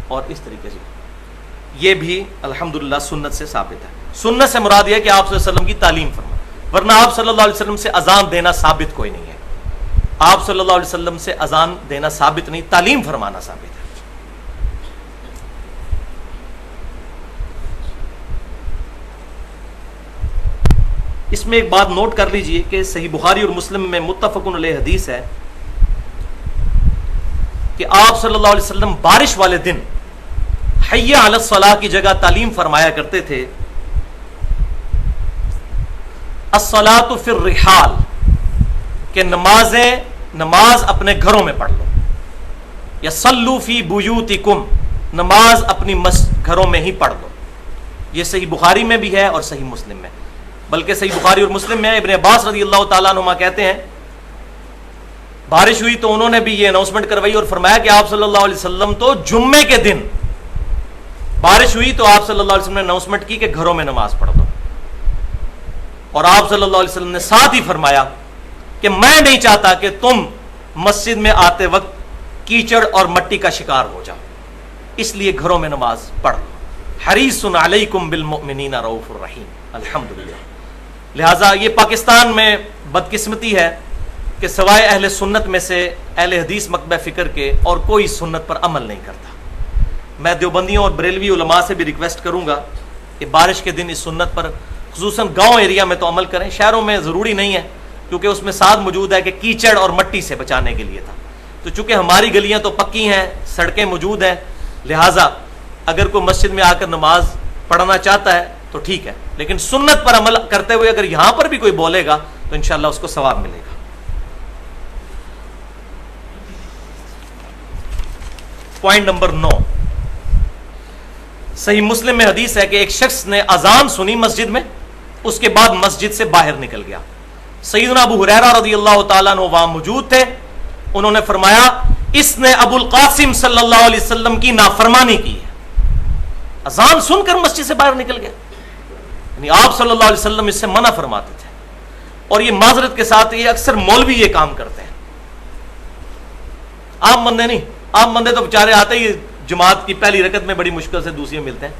اور اس طریقے سے یہ بھی الحمدللہ سنت سے ثابت ہے. سنت سے مراد یہ کہ آپ صلی اللہ علیہ وسلم کی تعلیم فرما, ورنہ آپ صلی اللہ علیہ وسلم سے اذان دینا ثابت کوئی نہیں ہے. آپ صلی اللہ علیہ وسلم سے اذان دینا ثابت نہیں, تعلیم فرمانا ثابت ہے. اس میں ایک بات نوٹ کر لیجئے کہ صحیح بخاری اور مسلم میں متفق علیہ حدیث ہے کہ آپ صلی اللہ علیہ وسلم بارش والے دن حی علی الصلاۃ کی جگہ تعلیم فرمایا کرتے تھے الصلاۃ فی الرحال, کہ نماز اپنے گھروں میں پڑھ لو, یا صلوا فی بیوتکم, نماز اپنی گھروں میں ہی پڑھ لو. یہ صحیح بخاری میں بھی ہے اور صحیح مسلم میں. بلکہ صحیح بخاری اور مسلم میں ابن عباس رضی اللہ تعالیٰ عنہما کہتے ہیں بارش ہوئی تو انہوں نے بھی یہ اناؤنسمنٹ کروائی اور فرمایا کہ آپ صلی اللہ علیہ وسلم تو جمعے کے دن بارش ہوئی تو آپ صلی اللہ علیہ وسلم نے اناؤنسمنٹ کی کہ گھروں میں نماز پڑھ دو. اور آپ صلی اللہ علیہ وسلم نے ساتھ ہی فرمایا کہ میں نہیں چاہتا کہ تم مسجد میں آتے وقت کیچڑ اور مٹی کا شکار ہو جاؤ, اس لیے گھروں میں نماز پڑھ لو. حریص علیکم بالمؤمنین رؤوف الرحیم. الحمدللہ. لہٰذا یہ پاکستان میں بدقسمتی ہے کہ سوائے اہل سنت میں سے اہل حدیث مکتبہ فکر کے اور کوئی سنت پر عمل نہیں کرتا. میں دیوبندیوں اور بریلوی علماء سے بھی ریکویسٹ کروں گا کہ بارش کے دن اس سنت پر خصوصاً گاؤں ایریا میں تو عمل کریں. شہروں میں ضروری نہیں ہے کیونکہ اس میں ساتھ موجود ہے کہ کیچڑ اور مٹی سے بچانے کے لیے تھا. تو چونکہ ہماری گلیاں تو پکی ہیں, سڑکیں موجود ہیں, لہٰذا اگر کوئی مسجد میں آ کر نماز پڑھنا چاہتا ہے تو ٹھیک ہے, لیکن سنت پر عمل کرتے ہوئے اگر یہاں پر بھی کوئی بولے گا تو انشاءاللہ اس کو ثواب ملے گا. پوائنٹ نمبر 9 صحیح مسلم میں حدیث ہے کہ ایک شخص نے اذان سنی مسجد میں, اس کے بعد مسجد سے باہر نکل گیا. سیدنا ابو ہریرہ رضی اللہ تعالیٰ عنہ وہاں موجود تھے. انہوں نے فرمایا اس نے ابو القاسم صلی اللہ علیہ وسلم کی نافرمانی کی ہے. اذان سن کر مسجد سے باہر نکل گیا. یعنی آپ صلی اللہ علیہ وسلم اس سے منع فرماتے تھے. اور یہ معذرت کے ساتھ یہ اکثر مولوی یہ کام کرتے ہیں, عام بندے نہیں. عام بندے تو بیچارے آتے ہی جماعت کی پہلی رکعت میں بڑی مشکل سے دوسری میں ملتے ہیں.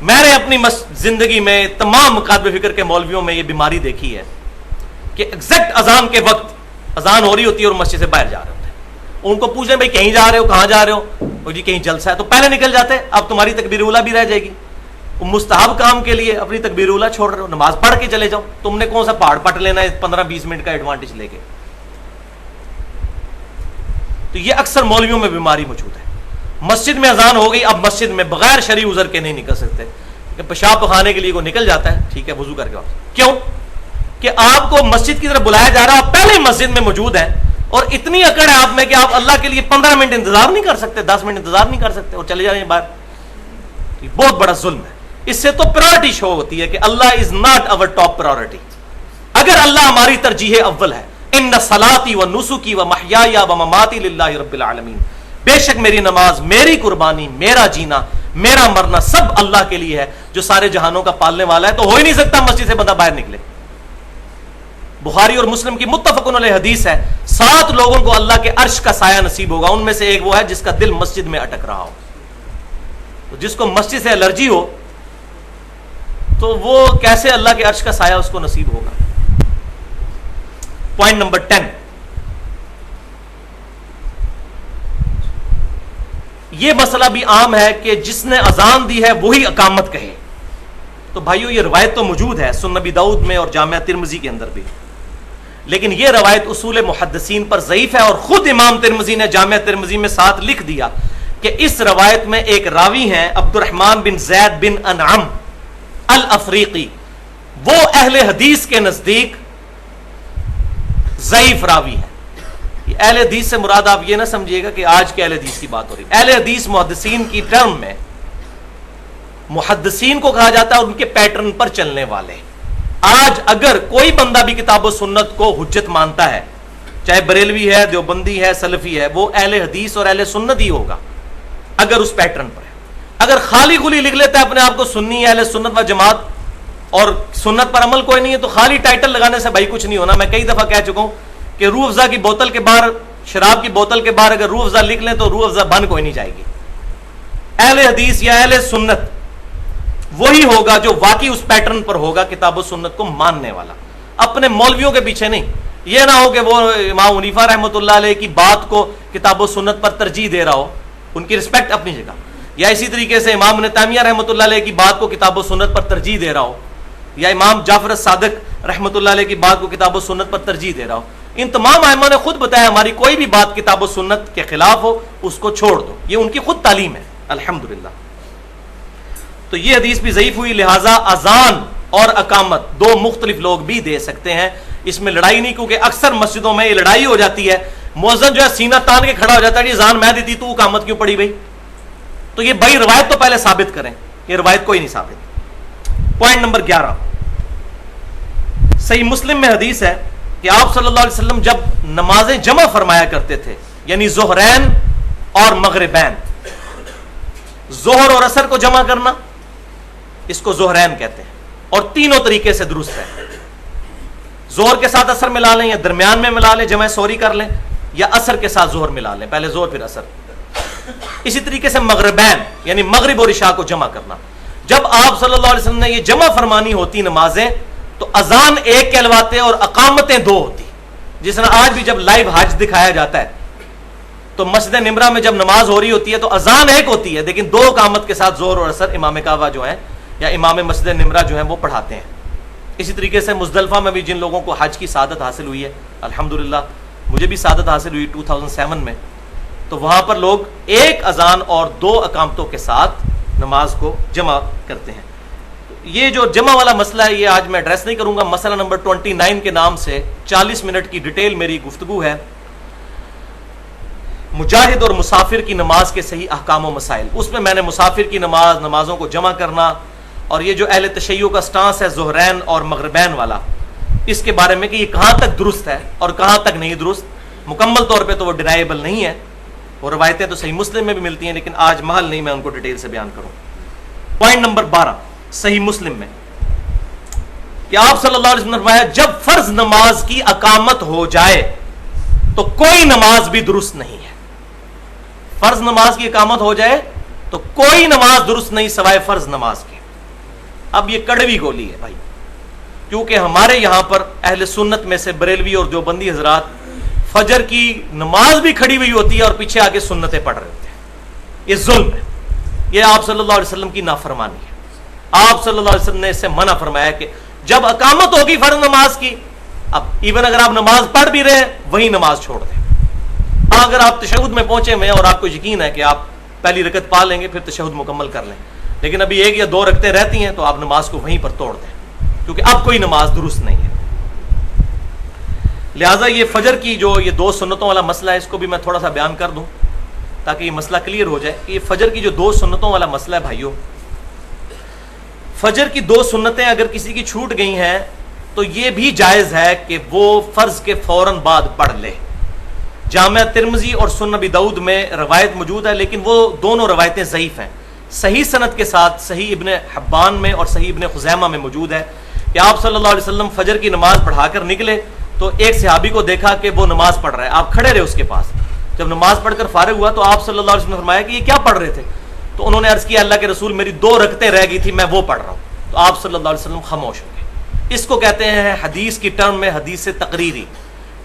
میں نے اپنی زندگی میں تمام مکاتب فکر کے مولویوں میں یہ بیماری دیکھی ہے کہ ایگزیکٹ اذان کے وقت اذان ہو رہی ہوتی ہے اور مسجد سے باہر جا رہے ہوتے ہیں. ان کو پوچھیں بھائی کہیں جا رہے ہو, کہاں جا رہے ہو؟ وہ جی کہیں جلسہ ہے. تو پہلے نکل جاتے, اب تمہاری تکبیر اولیٰ بھی رہ جائے گی. مستحب کام کے لیے اپنی تکبیر اولیٰ چھوڑ رہے ہو، نماز پڑھ کے چلے جاؤ، تم نے کون سا پہاڑ پٹ لینا ہے 15-20 منٹ کا ایڈوانٹیج لے کے؟ تو یہ اکثر مولویوں میں بیماری موجود ہے. مسجد میں اذان ہو گئی، اب مسجد میں بغیر شرعی عذر کے نہیں نکل سکتے، کہ پیشاب پخانے کے لیے کوئی نکل جاتا ہے، ٹھیک ہے وضو کر کے واپس. کیوں کہ آپ کو مسجد کی طرف بلایا جا رہا ہے، آپ پہلے ہی مسجد میں موجود ہیں، اور اتنی اکڑ ہے آپ میں کہ آپ اللہ کے لیے 15 منٹ انتظار نہیں کر سکتے، 10 منٹ انتظار نہیں کر سکتے اور چلے جا رہے ہیں باہر. یہ بہت بڑا ظلم ہے. اس سے تو پرائورٹی شو ہوتی ہے کہ اللہ is not our top priority. اگر اللہ ہماری ترجیح اول ہے، ان صلاتی و نسکی و محیای و مماتی للہ رب العالمین، بے شک میری نماز، میری قربانی، میرا جینا، میرا مرنا سب اللہ کے لیے ہے جو سارے جہانوں کا پالنے والا ہے، تو ہو ہی نہیں سکتا مسجد سے بندہ باہر نکلے. بخاری اور مسلم کی متفقن علیہ حدیث ہے، 7 لوگوں کو اللہ کے عرش کا سایہ نصیب ہوگا، ان میں سے ایک وہ ہے جس کا دل مسجد میں اٹک رہا ہو. تو جس کو مسجد سے الرجی ہو تو وہ کیسے اللہ کے عرش کا سایہ اس کو نصیب ہوگا. پوائنٹ نمبر 10، یہ مسئلہ بھی عام ہے کہ جس نے اذان دی ہے وہی اقامت کہے. تو بھائیو یہ روایت تو موجود ہے سنن نبی داؤد میں اور جامعہ ترمذی کے اندر بھی، لیکن یہ روایت اصول محدثین پر ضعیف ہے، اور خود امام ترمذی نے جامعہ ترمذی میں ساتھ لکھ دیا کہ اس روایت میں ایک راوی ہیں عبد الرحمن بن زید بن انعم الافریقی، وہ اہل حدیث کے نزدیک ضعیف راوی ہے. اہل حدیث سے مراد آپ یہ نہ سمجھیے گا کہ آج کے اہل حدیث کی بات ہو رہی ہے. اہل حدیث محدثین کی ٹرم میں محدثین کو کہا جاتا ہے ان کے پیٹرن پر چلنے والے. آج اگر کوئی بندہ بھی کتاب و سنت کو حجت مانتا ہے، چاہے بریلوی ہے، دیوبندی ہے، سلفی ہے، وہ اہل حدیث اور اہل سنت ہی ہوگا اگر اس پیٹرن پر ہے. اگر خالی خلی لکھ لیتا ہے اپنے آپ کو سنی، اہل سنت و جماعت، اور سنت پر عمل کوئی نہیں ہے، تو خالی ٹائٹل لگانے سے بھائی کچھ نہیں ہونا. میں کئی دفعہ کہہ چکا ہوں کہ روح افزا کی بوتل کے باہر، شراب کی بوتل کے باہر اگر روح افزا لکھ لیں تو روح افزا بن کوئی نہیں جائے گی. اہل حدیث یا اہل سنت وہی ہوگا جو واقعی اس پیٹرن پر ہوگا، کتاب و سنت کو ماننے والا، اپنے مولویوں کے پیچھے نہیں. یہ نہ ہو کہ وہ امام حنیفہ رحمۃ اللہ علیہ کی بات کو کتاب و سنت پر ترجیح دے رہا ہو، ان کی رسپیکٹ اپنی جگہ، یا اسی طریقے سے امام ابن تیمیہ رحمۃ اللہ علیہ کی بات کو کتاب و سنت پر ترجیح دے رہا ہو، یا امام جعفر الصادق رحمۃ اللہ علیہ کی بات کو کتاب و سنت پر ترجیح دے رہا ہو. ان تمام ائمہ نے خود بتایا ہماری کوئی بھی بات کتاب و سنت کے خلاف ہو اس کو چھوڑ دو، یہ ان کی خود تعلیم ہے الحمدللہ. تو یہ حدیث بھی ضعیف ہوئی، لہٰذا اذان اور اقامت دو مختلف لوگ بھی دے سکتے ہیں، اس میں لڑائی نہیں، کیونکہ اکثر مسجدوں میں یہ لڑائی ہو جاتی ہے، مؤذن جو ہے سینہ تان کے کھڑا ہو جاتا ہے، جی اذان میں دیتی تو اقامت کیوں پڑی بھائی؟ تو یہ بھائی روایت تو پہلے ثابت کریں، یہ روایت کوئی نہیں ثابت. پوائنٹ نمبر 11، صحیح مسلم میں حدیث ہے کہ آپ صلی اللہ علیہ وسلم جب نمازیں جمع فرمایا کرتے تھے، یعنی ظہرین اور مغربین، ظہر اور عصر کو جمع کرنا اس کو ظہرین کہتے ہیں، اور تینوں طریقے سے درست ہے. ظہر کے ساتھ عصر ملا لیں، یا درمیان میں ملا لیں جمع سوری کر لیں، یا عصر کے ساتھ ظہر ملا لیں، پہلے ظہر پھر عصر. اسی طریقے سے مغربین یعنی مغرب اور عشاء کو جمع کرنا. جب آپ صلی اللہ علیہ وسلم نے یہ جمع فرمانی ہوتی نمازیں تو اذان ایک کہلواتے اور اقامتیں دو ہوتی. جس طرح آج بھی جب لائیو حج دکھایا جاتا ہے تو مسجد نمرہ میں جب نماز ہو رہی ہوتی ہے تو اذان ایک ہوتی ہے، لیکن دو اقامت کے ساتھ ظہر اور عصر امام کعبہ جو ہے یا امام مسجد نمرہ جو ہیں وہ پڑھاتے ہیں. اسی طریقے سے مزدلفہ میں بھی جن لوگوں کو حج کی سعادت حاصل ہوئی ہے، الحمدللہ مجھے بھی سعادت حاصل ہوئی 2007 میں، تو وہاں پر لوگ ایک اذان اور دو اقامتوں کے ساتھ نماز کو جمع کرتے ہیں. یہ جو جمع والا مسئلہ ہے یہ آج میں ایڈریس نہیں کروں گا. مسئلہ نمبر 29 کے نام سے 40 منٹ کی ڈیٹیل میری گفتگو ہے، مجاہد اور مسافر کی نماز کے صحیح احکام و مسائل. اس میں نے مسافر کی نمازوں کو جمع کرنا، اور یہ جو اہل تشیع کا سٹانس ہے ظہرین اور مغربین والا، اس کے بارے میں کہ یہ کہاں تک درست ہے اور کہاں تک نہیں درست، مکمل طور پہ تو وہ ڈینائیبل نہیں ہے. وہ روایتیں تو صحیح مسلم میں بھی ملتی ہیں، لیکن آج محل نہیں میں ان کو ڈیٹیل سے بیان کروں. پوائنٹ نمبر 12 صحیح مسلم میں کہ آپ صلی اللہ علیہ وسلم نے فرمایا جب فرض نماز کی اقامت ہو جائے تو کوئی نماز بھی درست نہیں ہے. فرض نماز کی اقامت ہو جائے تو کوئی نماز درست نہیں سوائے فرض نماز کے. اب یہ کڑوی گولی ہے بھائی، کیونکہ ہمارے یہاں پر اہل سنت میں سے بریلوی اور دیوبندی حضرات فجر کی نماز بھی کھڑی ہوئی ہوتی ہے اور پیچھے آگے سنتیں پڑھ رہے ہوتے ہیں. یہ ظلم ہے، یہ آپ صلی اللہ علیہ وسلم کی نافرمانی ہے. آپ صلی اللہ علیہ وسلم نے اس سے منع فرمایا کہ جب اقامت ہوگی فرض نماز کی، اب ایون اگر آپ نماز پڑھ بھی رہے ہیں وہی نماز چھوڑ دیں. اگر آپ تشہد میں پہنچے ہوئے ہیں اور آپ کو یقین ہے کہ آپ پہلی رکعت پا لیں گے پھر تشہد مکمل کر لیں، لیکن ابھی 1 یا 2 رکعتیں رہتی ہیں تو آپ نماز کو وہیں پر توڑ دیں، کیونکہ اب کوئی نماز درست نہیں ہے. لہٰذا یہ فجر کی جو یہ 2 سنتوں والا مسئلہ ہے، اس کو بھی میں تھوڑا سا بیان کر دوں تاکہ یہ مسئلہ کلیئر ہو جائے کہ یہ فجر کی جو 2 سنتوں والا مسئلہ ہے بھائیوں، فجر کی 2 سنتیں اگر کسی کی چھوٹ گئی ہیں تو یہ بھی جائز ہے کہ وہ فرض کے فوراً بعد پڑھ لے. جامعہ ترمذی اور سنن ابی داؤد میں روایت موجود ہے، لیکن وہ دونوں روایتیں ضعیف ہیں. صحیح سند کے ساتھ صحیح ابن حبان میں اور صحیح ابن خزیمہ میں موجود ہے کہ آپ صلی اللہ علیہ وسلم فجر کی نماز پڑھا کر نکلے تو ایک صحابی کو دیکھا کہ وہ نماز پڑھ رہا ہے. آپ کھڑے رہے اس کے پاس. جب نماز پڑھ کر فارغ ہوا تو آپ صلی اللہ علیہ وسلم نے فرمایا کہ یہ کیا پڑھ رہے تھے؟ تو انہوں نے عرض کیا اللہ کے رسول میری 2 رکعتیں رہ گئی تھی میں وہ پڑھ رہا ہوں. تو آپ صلی اللہ علیہ وسلم خاموش ہو گئے. اس کو کہتے ہیں حدیث کی ٹرم میں حدیث تقریری،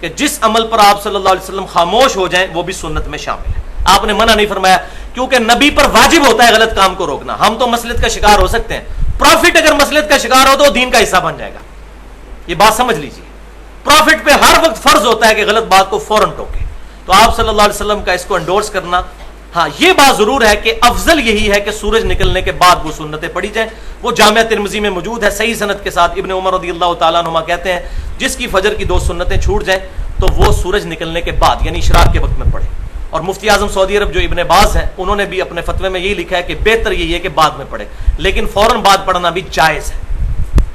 کہ جس عمل پر آپ صلی اللہ علیہ وسلم خاموش ہو جائیں وہ بھی سنت میں شامل ہے. آپ نے منع نہیں فرمایا، کیونکہ نبی پر واجب ہوتا ہے غلط کام کو روکنا. ہم تو مصلحت کا شکار ہو سکتے ہیں، پروفٹ اگر مصلحت کا شکار ہو تو دین کا حصہ بن جائے گا. یہ بات سمجھ لیجیے، پروفٹ پہ ہر وقت فرض ہوتا ہے کہ غلط بات کو فوراً ٹوکے. تو آپ صلی اللہ علیہ وسلم کا اس کو انڈورس کرنا، ہاں یہ بات ضرور ہے کہ افضل یہی ہے کہ سورج نکلنے کے بعد وہ سنتیں پڑھی جائیں. وہ جامعہ ترمذی میں موجود ہے صحیح سند کے ساتھ. ابن عمر رضی اللہ تعالیٰ عنہما کہتے ہیں جس کی فجر کی 2 سنتیں چھوٹ جائیں تو وہ سورج نکلنے کے بعد یعنی اشراق کے وقت میں پڑھے. اور مفتی اعظم سعودی عرب جو ابن باز ہیں انہوں نے بھی اپنے فتوے میں یہی لکھا ہے کہ بہتر یہی ہے کہ بعد میں پڑھے، لیکن فوراً بعد پڑھنا بھی جائز ہے.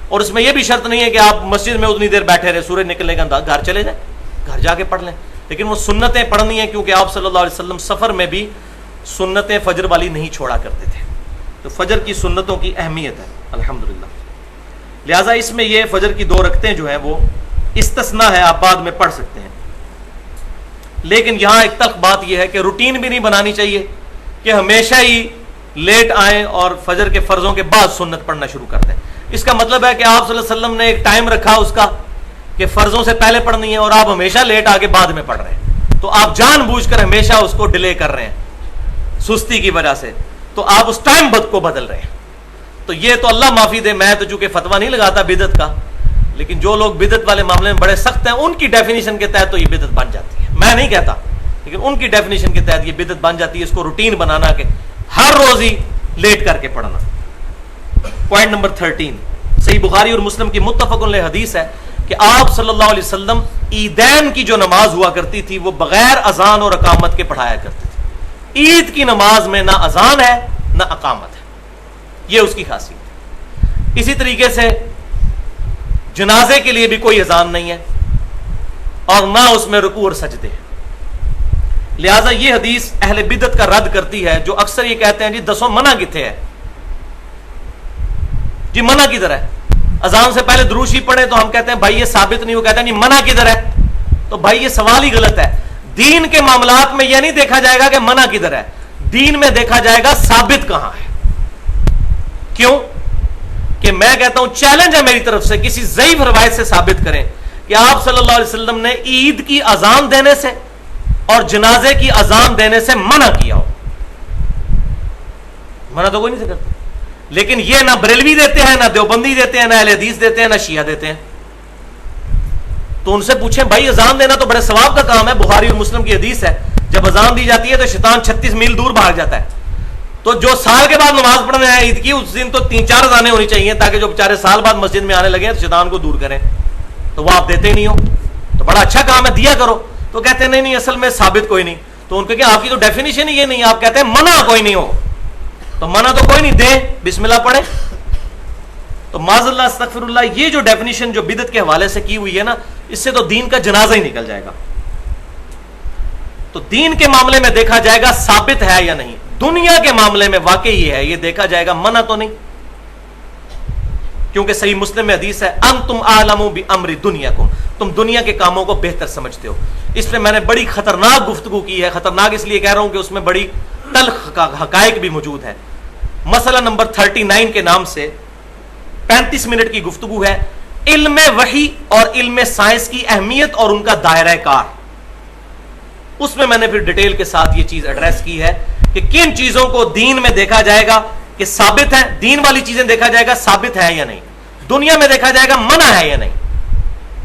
اور اس میں یہ بھی شرط نہیں ہے کہ آپ مسجد میں اتنی دیر بیٹھے رہے، سورج نکلنے کا گھر چلے جائیں، گھر جا کے پڑھ لیں. لیکن وہ سنتیں پڑھنی ہیں، کیونکہ آپ صلی اللہ علیہ وسلم سفر میں بھی سنتیں فجر والی نہیں چھوڑا کرتے تھے. تو فجر کی سنتوں کی اہمیت ہے الحمدللہ. لہٰذا اس میں یہ فجر کی 2 رکعتیں جو ہیں وہ استثناء ہے، آپ بعد میں پڑھ سکتے ہیں. لیکن یہاں ایک تلخ بات یہ ہے کہ روٹین بھی نہیں بنانی چاہیے کہ ہمیشہ ہی لیٹ آئیں اور فجر کے فرضوں کے بعد سنت پڑھنا شروع کر دیں. اس کا مطلب ہے کہ آپ صلی اللہ علیہ وسلم نے ایک ٹائم رکھا اس کا کہ فرضوں سے پہلے پڑھنی ہے اور آپ ہمیشہ لیٹ آ کے بعد میں پڑھ رہے ہیں. تو آپ جان بوجھ کر ہمیشہ اس کو ڈیلے کر رہے ہیں سستی کی وجہ سے، تو آپ اس ٹائم کو بدل رہے ہیں. تو یہ تو اللہ معافی دے، میں تو چونکہ فتویٰ نہیں لگاتا بدعت کا، لیکن جو لوگ بدعت والے معاملے میں بڑے سخت ہیں ان کی ڈیفینیشن کے تحت تو یہ بدعت بن جاتی ہے. میں نہیں کہتا، لیکن ان کی ڈیفینیشن کے تحت یہ بدعت بن جاتی ہے. اس کو روٹین بنانا کہ ہر روز ہی لیٹ کر کے پڑھنا. پوائنٹ نمبر 13 صحیح بخاری اور مسلم کی متفق علیہ حدیث ہے کہ آپ صلی اللہ علیہ وسلم عیدین کی جو نماز ہوا کرتی تھی وہ بغیر اذان اور اقامت کے پڑھایا کرتے تھے. عید کی نماز میں نہ اذان ہے نہ اقامت ہے، یہ اس کی خاصیت ہے. اسی طریقے سے جنازے کے لیے بھی کوئی اذان نہیں ہے اور نہ اس میں رکوع اور سجدے ہیں. لہذا یہ حدیث اہل بدعت کا رد کرتی ہے جو اکثر یہ کہتے ہیں جی دسوں منع کتنے ہے، جی منع کدھر ہے؟ اذان سے پہلے درود شریف پڑھیں تو ہم کہتے ہیں بھائی یہ ثابت نہیں. وہ کہتے ہیں جی منع کدھر ہے؟ تو بھائی یہ سوال ہی غلط ہے. دین کے معاملات میں یہ نہیں دیکھا جائے گا کہ منع کدھر ہے، دین میں دیکھا جائے گا ثابت کہاں ہے. کیوں کہ میں کہتا ہوں چیلنج ہے میری طرف سے، کسی ضعیف روایت سے ثابت کریں کہ آپ صلی اللہ علیہ وسلم نے عید کی اذان دینے سے اور جنازے کی اذان دینے سے منع کیا ہو. منع تو کوئی نہیں سے کرتا، لیکن یہ نہ بریلوی دیتے ہیں، نہ دیوبندی دیتے ہیں، نہ اہل حدیث دیتے ہیں، نہ شیعہ دیتے ہیں. تو ان سے پوچھیں بھائی اذان دینا تو بڑے ثواب کا کام ہے. بخاری اور مسلم کی حدیث ہے جب اذان دی جاتی ہے تو شیطان 36 میل دور بھاگ جاتا ہے. تو جو سال کے بعد نماز پڑھنے آئے عید کی اس دن تو 3-4 اذانیں ہونی چاہیے تاکہ جو بیچارے سال بعد مسجد میں آنے لگے تو شیطان کو دور کریں. تو وہ آپ دیتے ہی نہیں ہو، تو بڑا اچھا کام ہے دیا کرو. تو کہتے ہیں نہیں اصل میں ثابت کوئی نہیں. تو ان کو کہ آپ کی تو ڈیفینیشن ہی یہ نہیں، آپ کہتے ہیں منع کوئی نہیں ہو. تو منع تو کوئی نہیں، دیں بسم اللہ پڑھیں. تو معاذ اللہ استغفر اللہ، یہ جو ڈیفینیشن جو بدعت کے حوالے سے کی ہوئی ہے نا، اس سے تو دین کا جنازہ ہی نکل جائے گا. تو دین کے معاملے میں دیکھا جائے گا ثابت ہے یا نہیں. دنیا کے معاملے میں واقعی یہ ہے، یہ دیکھا جائے گا منع تو نہیں، کیونکہ صحیح مسلم میں حدیث ہے انتم اعلم بامر دنیاکم، تم دنیا کے کاموں کو بہتر سمجھتے ہو. اس پہ میں نے بڑی خطرناک گفتگو کی ہے. خطرناک اس لیے کہہ رہا ہوں کہ اس میں بڑی تلخ حقائق بھی موجود ہے. مسئلہ نمبر 39 کے نام سے 35 منٹ کی گفتگو ہے، علم وحی اور علم سائنس کی اہمیت اور ان کا دائرہ کار. اس میں نے پھر ڈیٹیل کے ساتھ یہ چیز ایڈریس کی ہے کہ کن چیزوں کو دین میں دیکھا جائے گا کہ ثابت ہے، دین والی چیزیں دیکھا جائے گا ثابت ہے یا نہیں، دنیا میں دیکھا جائے گا منع ہے یا نہیں.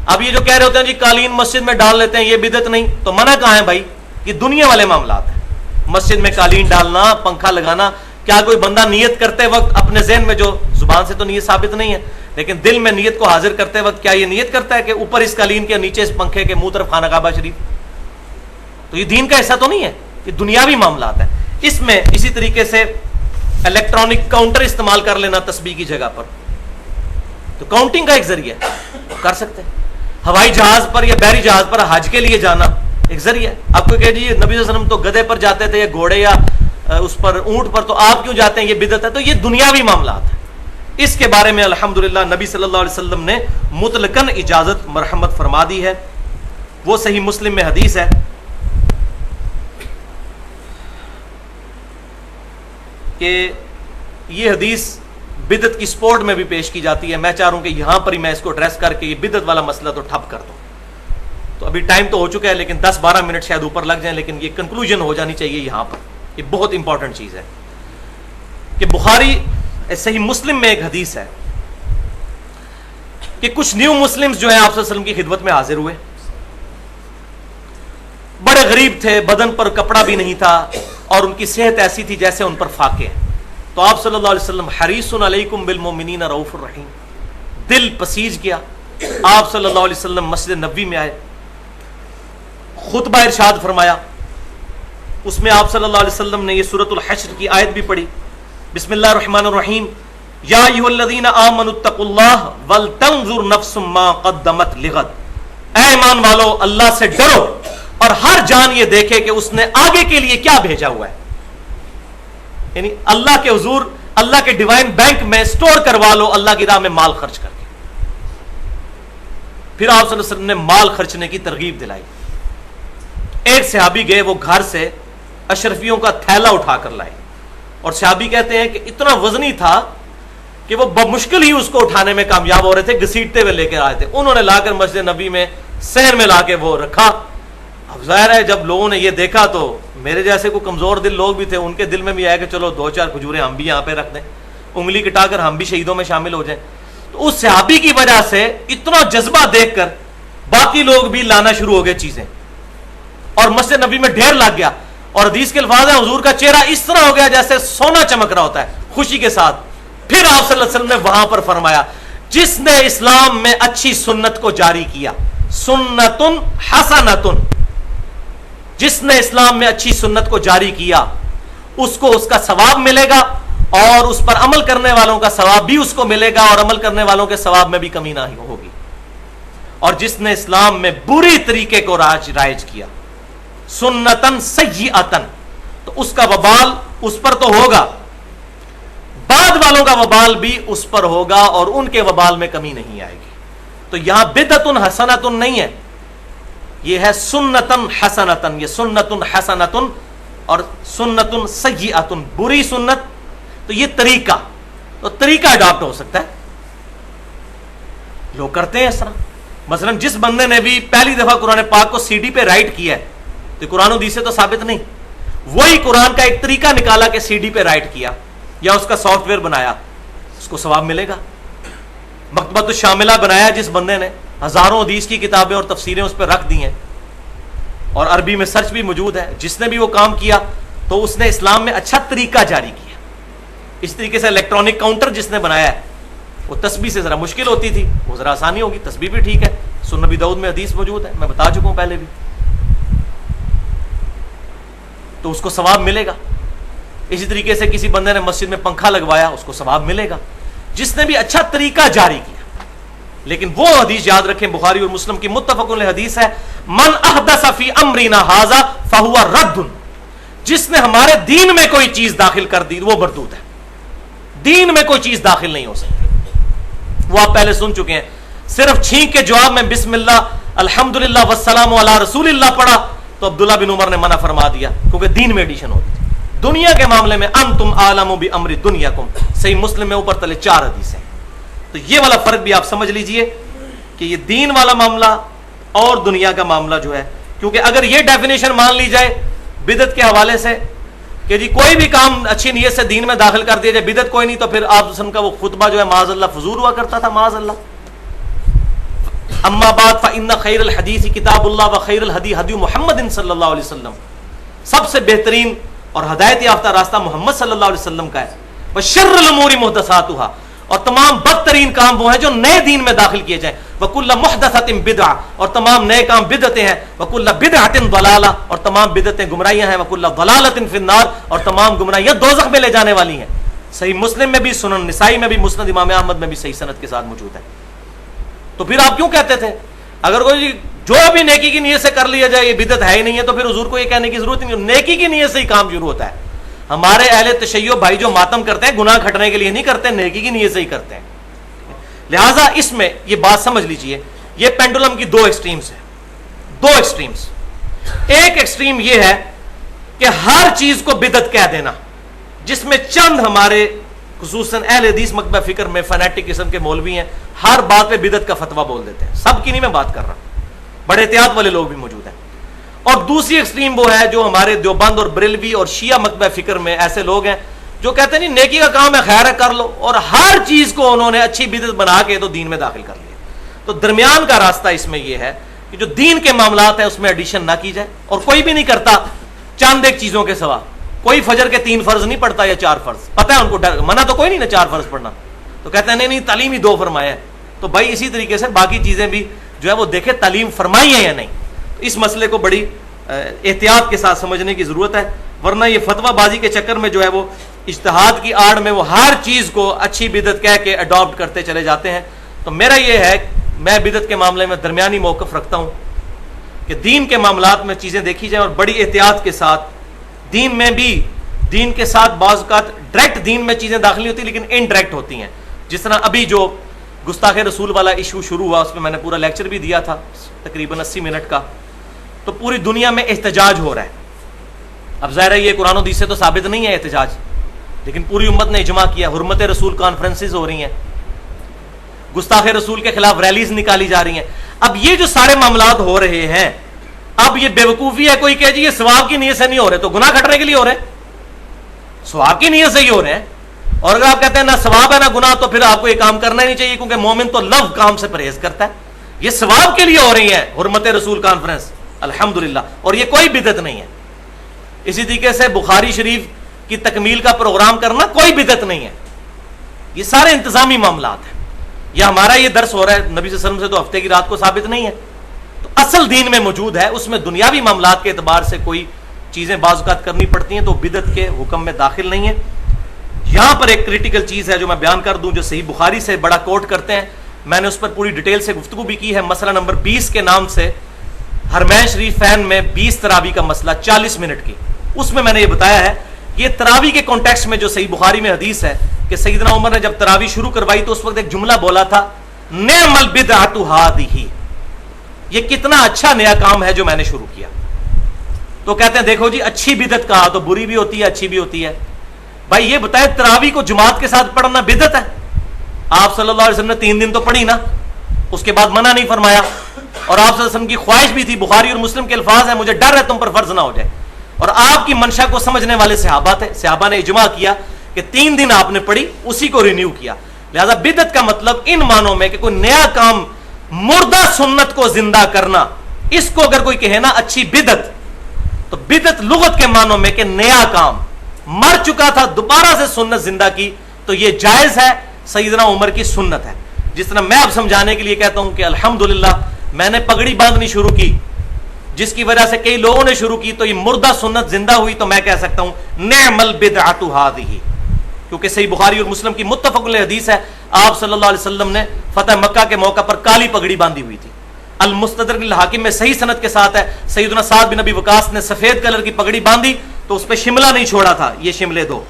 اب یہ جو کہہ رہے ہوتے ہیں جی قالین مسجد میں ڈال لیتے ہیں یہ بدعت نہیں، تو منع کہاں ہے بھائی؟ یہ دنیا والے معاملات ہیں. مسجد میں قالین ڈالنا، پنکھا لگانا، کیا کوئی بندہ نیت کرتے وقت اپنے ذہن میں، جو زبان سے تو نیت ثابت نہیں ہے لیکن دل میں نیت کو حاضر کرتے وقت کیا یہ نیت کرتا ہے کہ اوپر اس قالین کے نیچے اس پنکھے کے منہ طرف خانہ کعبہ شریف؟ تو یہ دین کا حصہ تو نہیں ہے، یہ دنیاوی معاملات ہیں. اس میں اسی طریقے سے الیکٹرانک کاؤنٹر استعمال کر لینا تسبیح کی جگہ پر، تو کاؤنٹنگ کا ایک ذریعہ کر سکتے ہیں. ہوائی جہاز پر یا بحری جہاز پر حج کے لیے جانا ایک ذریعہ ہے. آپ کو کہ جی نبی صلی اللہ علیہ وسلم تو گدھے پر جاتے تھے یا گھوڑے یا اس پر اونٹ پر، تو آپ کیوں جاتے ہیں؟ یہ بدعت ہے. تو یہ دنیاوی معاملات ہیں. اس کے بارے میں الحمدللہ نبی صلی اللہ علیہ وسلم نے مطلقاً اجازت مرحمت فرما دی ہے. وہ صحیح مسلم میں حدیث ہے کہ یہ حدیث بدعت کی سپورٹ میں بھی پیش کی جاتی ہے. میں چاہ رہا ہوں کہ یہاں پر ہی میں اس کو ایڈریس کر کے یہ بدعت والا مسئلہ تو ٹھپ کر دوں. تو ابھی ٹائم تو ہو چکا ہے لیکن 10-12 منٹ شاید اوپر لگ جائیں، لیکن یہ کنکلوژن ہو جانی چاہیے یہاں پر. یہ بہت امپورٹنٹ چیز ہے کہ بخاری صحیح مسلم میں ایک حدیث ہے کہ کچھ نیو مسلمز جو ہیں آپ صلی اللہ علیہ وسلم کی خدمت میں حاضر ہوئے. بڑے غریب تھے، بدن پر کپڑا بھی نہیں تھا اور ان کی صحت ایسی تھی جیسے ان پر فاقے ہیں. تو آپ صلی اللہ علیہ وسلم حریص علیکم بالمؤمنین رؤوف الرحیم، دل پسیج گیا. آپ صلی اللہ علیہ وسلم مسجد نبوی میں آئے، خطبہ ارشاد فرمایا. اس میں آپ صلی اللہ علیہ وسلم نے یہ سورۃ الحشر کی آیت بھی پڑھی، بسم اللہ الرحمن الرحیم، یا ایھا الذین آمنوا اتقوا اللہ ولتنظر نفس ما قدمت لغد. اے ایمان والو اللہ سے ڈرو اور ہر جان یہ دیکھے کہ اس نے آگے کے لیے کیا بھیجا ہوا ہے. یعنی اللہ کے حضور، اللہ کے ڈیوائن بینک میں سٹور کروا لو اللہ کی راہ میں مال خرچ کر کے. پھر آپ صلی اللہ علیہ وسلم نے مال خرچنے کی ترغیب دلائی. ایک صحابی گئے، وہ گھر سے اشرفیوں کا تھیلا اٹھا کر لائے، اور صحابی کہتے ہیں کہ اتنا وزنی تھا کہ وہ بمشکل ہی اس کو اٹھانے میں کامیاب ہو رہے تھے، گھسیٹتے ہوئے لے کے آئے تھے. انہوں نے لا کر مسجد نبی میں صحن میں لا کے وہ رکھا. اب ظاہر ہے جب لوگوں نے یہ دیکھا تو میرے جیسے کوئی کمزور دل لوگ بھی تھے، ان کے دل میں بھی آیا کہ چلو 2-4 کھجوریں ہم بھی یہاں پہ رکھ دیں، انگلی کٹا کر ہم بھی شہیدوں میں شامل ہو جائیں. تو اس صحابی کی وجہ سے اتنا جذبہ دیکھ کر باقی لوگ بھی لانا شروع ہو گئے چیزیں، اور مسجد نبی میں ڈھیر لگ گیا. اور حدیث کے الفاظ ہیں حضور کا چہرہ اس طرح ہو گیا جیسے سونا چمک رہا ہوتا ہے خوشی کے ساتھ. پھر آپ صلی اللہ علیہ وسلم نے وہاں پر فرمایا، جس نے اسلام میں اچھی سنت کو جاری کیا، سنتن حسنتن، جس نے اسلام میں اچھی سنت کو جاری کیا اس کو اس کا ثواب ملے گا، اور اس پر عمل کرنے والوں کا ثواب بھی اس کو ملے گا، اور عمل کرنے والوں کے ثواب میں بھی کمی نہ ہوگی. اور جس نے اسلام میں بری طریقے کو رائج کیا، سنتن سیئتن، تو اس کا وبال اس پر تو ہوگا، بعد والوں کا وبال بھی اس پر ہوگا، اور ان کے وبال میں کمی نہیں آئے گی. تو یہاں بدعتن حسنتن نہیں ہے، یہ ہے سنتن حسنتن. یہ سنتن حسنتن اور سنتن سیئتن، بری سنت. تو یہ طریقہ، تو طریقہ اڈاپٹ ہو سکتا ہے، لوگ کرتے ہیں اس طرح. مثلا جس بندے نے بھی پہلی دفعہ قرآن پاک کو CD پہ رائٹ کیا ہے، تو قرآن و حدیث سے تو ثابت نہیں، وہی قرآن کا ایک طریقہ نکالا کہ CD پہ رائٹ کیا یا اس کا سافٹ ویئر بنایا، اس کو ثواب ملے گا. مکتبۃ الشاملہ بنایا جس بندے نے، ہزاروں حدیث کی کتابیں اور تفسیریں اس پہ رکھ دی ہیں، اور عربی میں سرچ بھی موجود ہے. جس نے بھی وہ کام کیا تو اس نے اسلام میں اچھا طریقہ جاری کیا. اس طریقے سے الیکٹرانک کاؤنٹر جس نے بنایا ہے، وہ تسبیح سے ذرا مشکل ہوتی تھی، وہ ذرا آسانی ہوگی. تسبیح بھی ٹھیک ہے، سنن نبی داؤد میں حدیث موجود ہے، میں بتا چکا ہوں پہلے بھی، تو اس کو ثواب ملے گا. اسی طریقے سے کسی بندے نے مسجد میں پنکھا لگوایا، اس کو ثواب ملے گا، جس نے بھی اچھا طریقہ جاری کیا. لیکن وہ حدیث یاد رکھیں، بخاری اور مسلم کی متفق علیہ حدیث ہے، من احدث فی امرنا ھذا فہو رد، جس نے ہمارے دین میں کوئی چیز داخل کر دی وہ مردود ہے. دین میں کوئی چیز داخل نہیں ہو سکتی. وہ آپ پہلے سن چکے ہیں. صرف چھینک کے جواب میں بسم اللہ الحمدللہ والسلام علی رسول اللہ پڑھا تو عبداللہ بن عمر نے منع فرما دیا، کیونکہ دین میں ایڈیشن ہوتی تھی. دنیا کے معاملے میں انتم عالم بامر دنیاکم، صحیح مسلم میں اوپر تلے 4 حدیثیں. تو یہ والا فرق بھی آپ سمجھ لیجئے کہ یہ دین والا معاملہ اور دنیا کا معاملہ جو ہے، کیونکہ اگر یہ ڈیفینیشن مان لی جائے بدعت کے حوالے سے کہ جی کوئی بھی کام اچھی نیت سے دین میں داخل کر دیا جائے بدعت کوئی نہیں، تو پھر آپ وسلم کا وہ خطبہ جو ہے معاذ اللہ فضول ہوا کرتا تھا، معاذ اللہ. اما بعد فإن خیر الحدیث کتاب اللہ وخیر الہدی ہدی محمد صلی اللہ علیہ وسلم، سب سے بہترین اور ہدایت یافتہ راستہ محمد صلی اللہ علیہ وسلم کا ہے. وشر الامور محدثاتها، اور تمام بدترین کام وہ ہیں جو نئے دین میں داخل کیے جائیں. وکل محدثۃ بدعہ، اور تمام نئے کام بدعتیں ہیں. وکل بدعۃ ضلالہ، اور تمام بدعتیں گمراہیاں ہیں. وکل ضلالۃ فی النار، اور تمام گمراہیاں دوزخ میں لے جانے والی ہیں. صحیح مسلم میں بھی، سنن نسائی میں بھی، مسند امام احمد میں بھی صحیح سند کے ساتھ موجود ہے. تو پھر آپ کیوں کہتے تھے اگر کوئی جو بھی نیکی کی نیت سے کر لیا جائے یہ بدعت ہے ہی نہیں ہے، تو پھر حضور کو یہ کہنے کی ضرورت نہیں، نیکی کی نیت سے ہی کام شروع ہوتا ہے. ہمارے اہل تشیع بھائی جو ماتم کرتے ہیں گناہ کھٹنے کے لیے نہیں کرتے، نیکی کی نیت سے ہی کرتے ہیں. لہٰذا اس میں یہ بات سمجھ لیجئے، یہ پینڈولم کی دو ایکسٹریمز ہیں، دو ایکسٹریمز. ایک ایکسٹریم یہ ہے کہ ہر چیز کو بدعت کہہ دینا، جس میں چند ہمارے خصوصاً اہل حدیث مکتبہ فکر میں فنیٹک قسم کے مولوی ہیں، ہر بات پہ بدعت کا فتویٰ بول دیتے ہیں. سب کی نہیں میں بات کر رہا، بڑے احتیاط والے لوگ بھی موجود ہیں. اور دوسری ایکسٹریم وہ ہے جو ہمارے دیوبند اور بریلوی اور شیعہ مکتبہ فکر میں ایسے لوگ ہیں جو کہتے ہیں نہیں نیکی کا کام ہے، خیر ہے کر لو، اور ہر چیز کو انہوں نے اچھی بدعت بنا کے تو دین میں داخل کر لیا. تو درمیان کا راستہ اس میں یہ ہے کہ جو دین کے معاملات ہیں اس میں ایڈیشن نہ کی جائے، اور کوئی بھی نہیں کرتا چند ایک چیزوں کے سوا. کوئی فجر کے 3 فرض نہیں پڑھتا یا 4 فرض، پتہ ہے ان کو منع تو کوئی نہیں نا 4 فرض پڑھنا، تو کہتے ہیں نہیں تعلیم ہی 2 فرمایا ہے. تو بھائی اسی طریقے سے باقی چیزیں بھی جو ہے وہ دیکھے تعلیم فرمائی ہے یا نہیں. اس مسئلے کو بڑی احتیاط کے ساتھ سمجھنے کی ضرورت ہے، ورنہ یہ فتویٰ بازی کے چکر میں جو ہے وہ اجتہاد کی آڑ میں وہ ہر چیز کو اچھی بدعت کہہ کے اڈاپٹ کرتے چلے جاتے ہیں. تو میرا یہ ہے میں بدعت کے معاملے میں درمیانی موقف رکھتا ہوں کہ دین کے معاملات میں چیزیں دیکھی جائیں اور بڑی احتیاط کے ساتھ. دین میں بھی دین کے ساتھ بعض اوقات ڈائریکٹ دین میں چیزیں داخل نہیں ہوتی لیکن انڈائریکٹ ہوتی ہیں. جس طرح ابھی جو گستاخ رسول والا ایشو شروع ہوا اس میں نے پورا لیکچر بھی دیا تھا تقریباً 80 منٹ کا. تو پوری دنیا میں احتجاج ہو رہا ہے. اب ظاہر ہے یہ قرآن و حدیث سے تو ثابت نہیں ہے احتجاج، لیکن پوری امت نے اجماع کیا. حرمت رسول کانفرنسز ہو رہی ہیں، گستاخ رسول کے خلاف ریلیز نکالی جا رہی ہیں. اب یہ جو سارے معاملات ہو رہے ہیں، اب یہ بیوقوفی ہے کوئی کہ جی یہ ثواب کی نیت سے نہیں ہو رہے تو گناہ کھٹنے کے لیے ہو رہے ہیں، ثواب کی نیت سے ہی ہو رہے ہیں. اور اگر آپ کہتے ہیں نہ ثواب ہے نہ گناہ تو پھر آپ کو یہ کام کرنا ہی نہیں چاہیے، کیونکہ مومن تو لو کام سے پرہیز کرتا ہے. یہ ثواب کے لیے ہو رہی ہیں حرمت رسول کانفرنس الحمدللہ، اور یہ کوئی بدعت نہیں ہے. اسی طریقے سے بخاری شریف کی تکمیل کا پروگرام کرنا کوئی بدعت نہیں ہے. یہ سارے انتظامی معاملات ہیں. یہ ہمارا یہ درس ہو رہا ہے نبی صلی اللہ علیہ وسلم سے تو ہفتے کی رات کو ثابت نہیں ہے. تو اصل دین میں موجود ہے، اس میں دنیاوی معاملات کے اعتبار سے کوئی چیزیں بعض اوقات کرنی پڑتی ہیں تو بدعت کے حکم میں داخل نہیں ہے. یہاں پر ایک کریٹیکل چیز ہے جو میں بیان کر دوں، جو صحیح بخاری سے بڑا کوٹ کرتے ہیں. میں نے اس پر پوری ڈیٹیل سے گفتگو بھی کی ہے. مسئلہ نمبر 20 کے نام سے حرمین شریف فین میں 20 تراویح کا مسئلہ 40 منٹ کی، اس میں نے یہ بتایا ہے یہ تراویح کے کانٹیکسٹ میں جو صحیح بخاری میں حدیث ہے کہ سیدنا عمر نے جب تراویح شروع کروائی تو اس وقت ایک جملہ بولا تھا نعم البدعۃ ھذہ، یہ کتنا اچھا نیا کام ہے جو میں نے شروع کیا. تو کہتے ہیں دیکھو جی اچھی بدعت کہا تو بری بھی ہوتی ہے اچھی بھی ہوتی ہے. بھائی یہ بتائے تراویح کو جماعت کے ساتھ پڑھنا بدعت ہے؟ آپ صلی اللہ علیہ وسلم نے 3 دن تو پڑھی نا، اس کے بعد منع نہیں فرمایا. اور آپ صلی اللہ علیہ وسلم کی خواہش بھی تھی، بخاری اور مسلم کے الفاظ ہیں مجھے ڈر ہے تم پر فرض نہ ہو جائے. اور آپ کی منشا کو سمجھنے والے صحابہ تھے، صحابہ نے اجماع کیا کہ 3 دن آپ نے پڑھی، اسی کو رینیو کیا. لہذا بدعت کا مطلب ان معنوں میں کہ کوئی نیا کام، مردہ سنت کو زندہ کرنا، اس کو اگر کوئی کہے نا اچھی بدعت، تو بدعت لغت کے معنوں میں کہ نیا کام، مر چکا تھا دوبارہ سے سنت زندہ کی، تو یہ جائز ہے، سیدنا عمر کی سنت ہے. جس طرح میں اب سمجھانے کے لیے کہتا ہوں کہ الحمدللہ میں نے پگڑی باندھنی شروع کی، جس کی وجہ سے کئی لوگوں نے شروع کی تو یہ مردہ سنت زندہ ہوئی، تو میں کہہ سکتا ہوں نعم البدعۃ ھذہ، کیونکہ صحیح بخاری اور مسلم کی متفق علیہ حدیث ہے آپ صلی اللہ علیہ وسلم نے فتح مکہ کے موقع پر کالی پگڑی باندھی ہوئی تھی. المستدرک الحاکم میں صحیح سند کے ساتھ ہے سیدنا سعد بن ابی وقاص نے سفید کلر کی پگڑی باندھی تو اس پہ شملہ نہیں چھوڑا تھا، یہ شملے 2،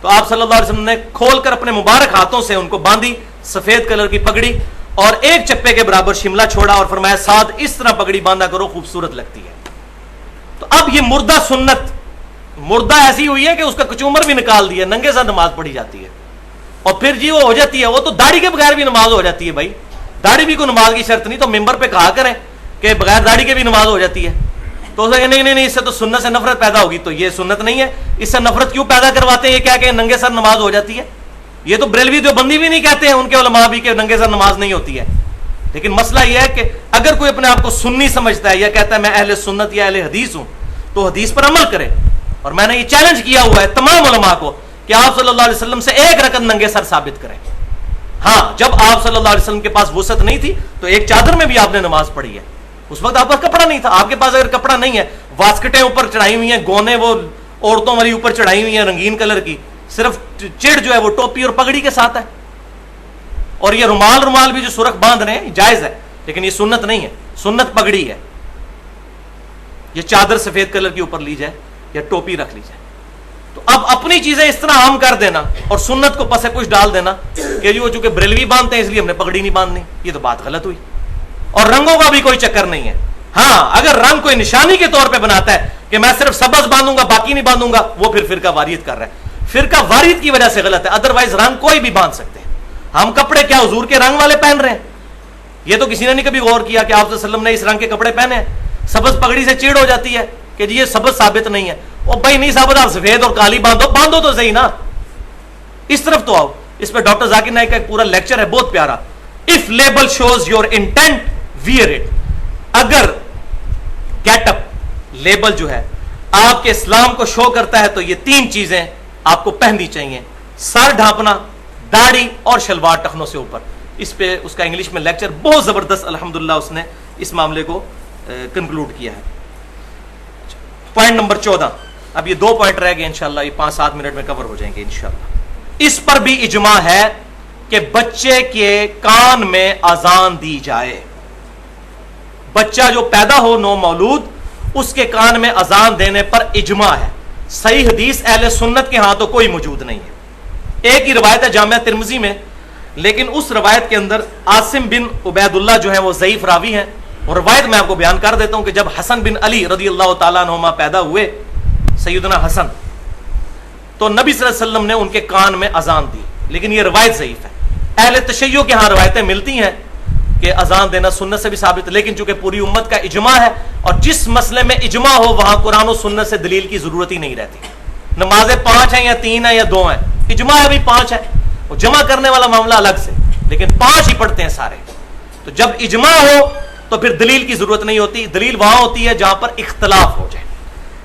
تو آپ صلی اللہ علیہ وسلم نے کھول کر اپنے مبارک ہاتھوں سے ان کو باندھی سفید کلر کی پگڑی، اور ایک چپے کے برابر شملہ چھوڑا اور فرمایا سعد اس طرح پگڑی باندھا کرو خوبصورت لگتی ہے. تو اب یہ مردہ سنت، مردہ ایسی ہوئی ہے کہ اس کا کچومر بھی نکال دیا، ننگے ساتھ نماز پڑھی جاتی ہے. اور پھر جی وہ ہو جاتی ہے، وہ تو داڑھی کے بغیر بھی نماز ہو جاتی ہے. بھائی داڑھی بھی کوئی نماز کی شرط نہیں، تو ممبر پہ کہا کریں کہ بغیر داڑھی کے بھی نماز ہو جاتی ہے. تو نہیں اس سے تو سنت سے نفرت پیدا ہوگی. تو یہ سنت نہیں ہے, اس سے نفرت کیوں پیدا کرواتے ہیں؟ یہ کیا کہ ننگے سر نماز ہو جاتی ہے. یہ تو بریلوی دیوبندی بھی نہیں کہتے ہیں, ان کے علماء بھی, کہ ننگے سر نماز نہیں ہوتی ہے. لیکن مسئلہ یہ ہے کہ اگر کوئی اپنے آپ کو سنی سمجھتا ہے یا کہتا ہے میں اہل سنت یا اہل حدیث ہوں, تو حدیث پر عمل کرے. اور میں نے یہ چیلنج کیا ہوا ہے تمام علماء کو کہ آپ صلی اللہ علیہ وسلم سے ایک رکعت ننگے سر ثابت کریں. ہاں, جب آپ صلی اللہ علیہ وسلم کے پاس وسعت نہیں تھی تو ایک چادر میں بھی آپ نے نماز پڑھی ہے. اس وقت آپ کا کپڑا نہیں تھا. آپ کے پاس اگر کپڑا نہیں ہے, واسکٹیں اوپر چڑھائی ہوئی ہیں, گونے وہ عورتوں والی اوپر چڑھائی ہوئی ہیں رنگین کلر کی, صرف چڑ جو ہے وہ ٹوپی اور پگڑی کے ساتھ ہے. اور یہ رومال بھی جو سرخ باندھ رہے ہیں جائز ہے, لیکن یہ سنت نہیں ہے. سنت پگڑی ہے. یہ چادر سفید کلر کی اوپر لی جائے یا ٹوپی رکھ لی جائے. تو اب اپنی چیزیں اس طرح عام کر دینا اور سنت کو پس کچھ ڈال دینا کہ جو چونکہ بریلوی باندھتے ہیں اس لیے ہم نے پگڑی نہیں باندھنی, یہ تو بات غلط ہوئی. اور رنگوں کا بھی کوئی چکر نہیں ہے. ہاں, اگر رنگ کوئی نشانی کے طور پہ بناتا ہے کہ میں صرف سبز باندھوں گا باقی نہیں باندھوں گا, وہ پھر فرقہ واریت کر رہا ہے. فرقہ واریت کی وجہ سے غلط ہے. ادروائز رنگ کوئی بھی باندھ سکتے ہیں. ہم کپڑے کیا حضور کے رنگ والے پہن رہے ہیں؟ یہ تو کسی نے نہیں کبھی غور کیا کہ آپ صلی اللہ علیہ وسلم نے اس رنگ کے کپڑے پہنے ہیں. سبز پگڑی سے چیڑ ہو جاتی ہے کہ جی یہ سبز ثابت نہیں ہے. او بھائی نہیں ثابت, آپ سفید اور کالی باندھو تو صحیح نا. اس طرف تو آؤ. اس پہ ڈاکٹر ذاکر نائک کا ایک پورا لیکچر ہے بہت پیارا. If label shows your intent where it. اگر گیٹ اپ لیبل جو ہے آپ کے اسلام کو شو کرتا ہے تو یہ 3 چیزیں آپ کو پہننی چاہیے: سر ڈھانپنا, داڑھی اور شلوار ٹخنوں سے اوپر. اس پہ اس کا انگلش میں لیکچر بہت زبردست الحمدللہ اس نے اس معاملے کو کنکلوڈ کیا ہے. Point number 14. اب یہ 2 پوائنٹ رہ گئے, انشاءاللہ یہ 5-7 منٹ میں کور ہو جائیں گے انشاءاللہ. اس پر بھی اجماع ہے کہ بچے کے کان میں اذان دی جائے. بچہ جو پیدا ہو نو مولود, اس کے کان میں اذان دینے پر اجماع ہے. صحیح حدیث اہل سنت کے ہاں تو کوئی موجود نہیں ہے. ایک ہی روایت ہے جامعہ ترمذی میں, لیکن اس روایت کے اندر عاصم بن عبید اللہ جو ہیں وہ ضعیف راوی ہیں. اور روایت میں آپ کو بیان کر دیتا ہوں کہ جب حسن بن علی رضی اللہ تعالیٰ عنہما پیدا ہوئے, سیدنا حسن, تو نبی صلی اللہ علیہ وسلم نے ان کے کان میں اذان دی, لیکن یہ روایت ضعیف ہے. اہل تشیع کے ہاں روایتیں ملتی ہیں کہ اذان دینا سنت سے بھی ثابت ہے, لیکن چونکہ پوری امت کا اجماع ہے اور جس مسئلے میں اجماع ہو وہاں قرآن و سنت سے دلیل کی ضرورت ہی نہیں رہتی. نمازیں 5 ہیں یا 3 ہیں یا 2 ہیں, اجماع ابھی 5 ہے, وہ جمع کرنے والا معاملہ الگ سے, لیکن 5 ہی پڑھتے ہیں سارے. تو جب اجماع ہو تو پھر دلیل کی ضرورت نہیں ہوتی. دلیل وہاں ہوتی ہے جہاں پر اختلاف ہو جائے.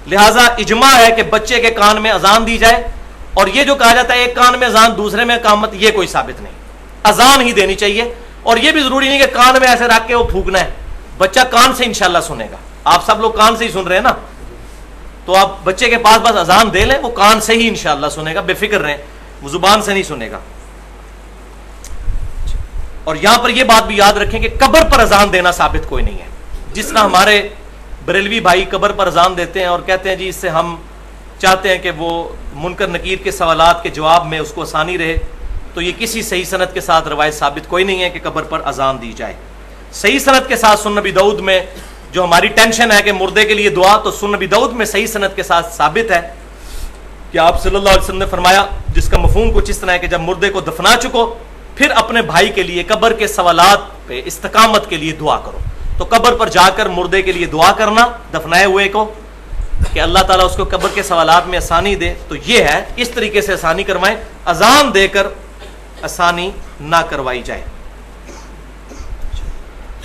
لہٰذا اجماع ہے کہ بچے کے کان میں اذان دی جائے. اور یہ جو کہا جاتا ہے ایک کان میں اذان دوسرے میں اقامت, یہ کوئی ثابت نہیں. اذان ہی دینی چاہیے. اور یہ بھی ضروری نہیں کہ کان میں ایسے رکھ کے وہ پھونکنا ہے. بچہ کان سے انشاءاللہ سنے گا. آپ سب لوگ کان سے ہی سن رہے ہیں نا, تو آپ بچے کے پاس بس اذان دے لیں, وہ کان سے ہی انشاءاللہ سنے گا, بے فکر رہیں, وہ زبان سے نہیں سنے گا. اور یہاں پر یہ بات بھی یاد رکھیں کہ قبر پر اذان دینا ثابت کوئی نہیں ہے. جس طرح ہمارے بریلوی بھائی قبر پر اذان دیتے ہیں اور کہتے ہیں جی اس سے ہم چاہتے ہیں کہ وہ منکر نکیر کے سوالات کے جواب میں اس کو آسانی رہے, تو یہ کسی صحیح سند کے ساتھ روایت ثابت کوئی نہیں ہے کہ قبر پر اذان دی جائے. صحیح سند کے ساتھ سنن نبی داؤد میں جو ہماری ٹینشن ہے کہ مردے کے لیے دعا, تو سنن نبی داؤد میں صحیح سند کے ساتھ ثابت ہے کہ آپ صلی اللہ علیہ وسلم نے فرمایا, جس کا مفہوم کچھ اس طرح ہے کہ جب مردے کو دفنا چکو پھر اپنے بھائی کے لیے قبر کے سوالات پہ استقامت کے لیے دعا کرو. تو قبر پر جا کر مردے کے لیے دعا کرنا دفنائے ہوئے کو کہ اللہ تعالیٰ اس کو قبر کے سوالات میں آسانی دے, تو یہ ہے اس طریقے سے آسانی کروائیں. اذان دے کر آسانی نہ کروائی جائے.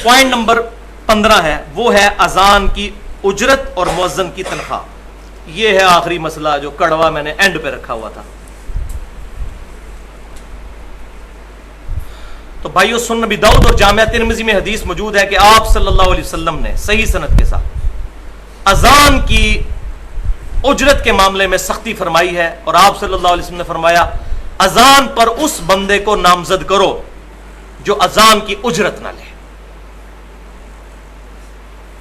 پوائنٹ نمبر 15 ہے, وہ ہے اذان کی اجرت اور مؤذن کی تنخواہ. یہ ہے آخری مسئلہ جو کڑوا میں نے اینڈ پہ رکھا ہوا تھا. تو بھائیو, سنن نبی داؤد اور جامعہ ترمذی میں حدیث موجود ہے کہ آپ صلی اللہ علیہ وسلم نے صحیح سند کے ساتھ اذان کی اجرت کے معاملے میں سختی فرمائی ہے. اور آپ صلی اللہ علیہ وسلم نے فرمایا, اذان پر اس بندے کو نامزد کرو جو اذان کی اجرت نہ لے,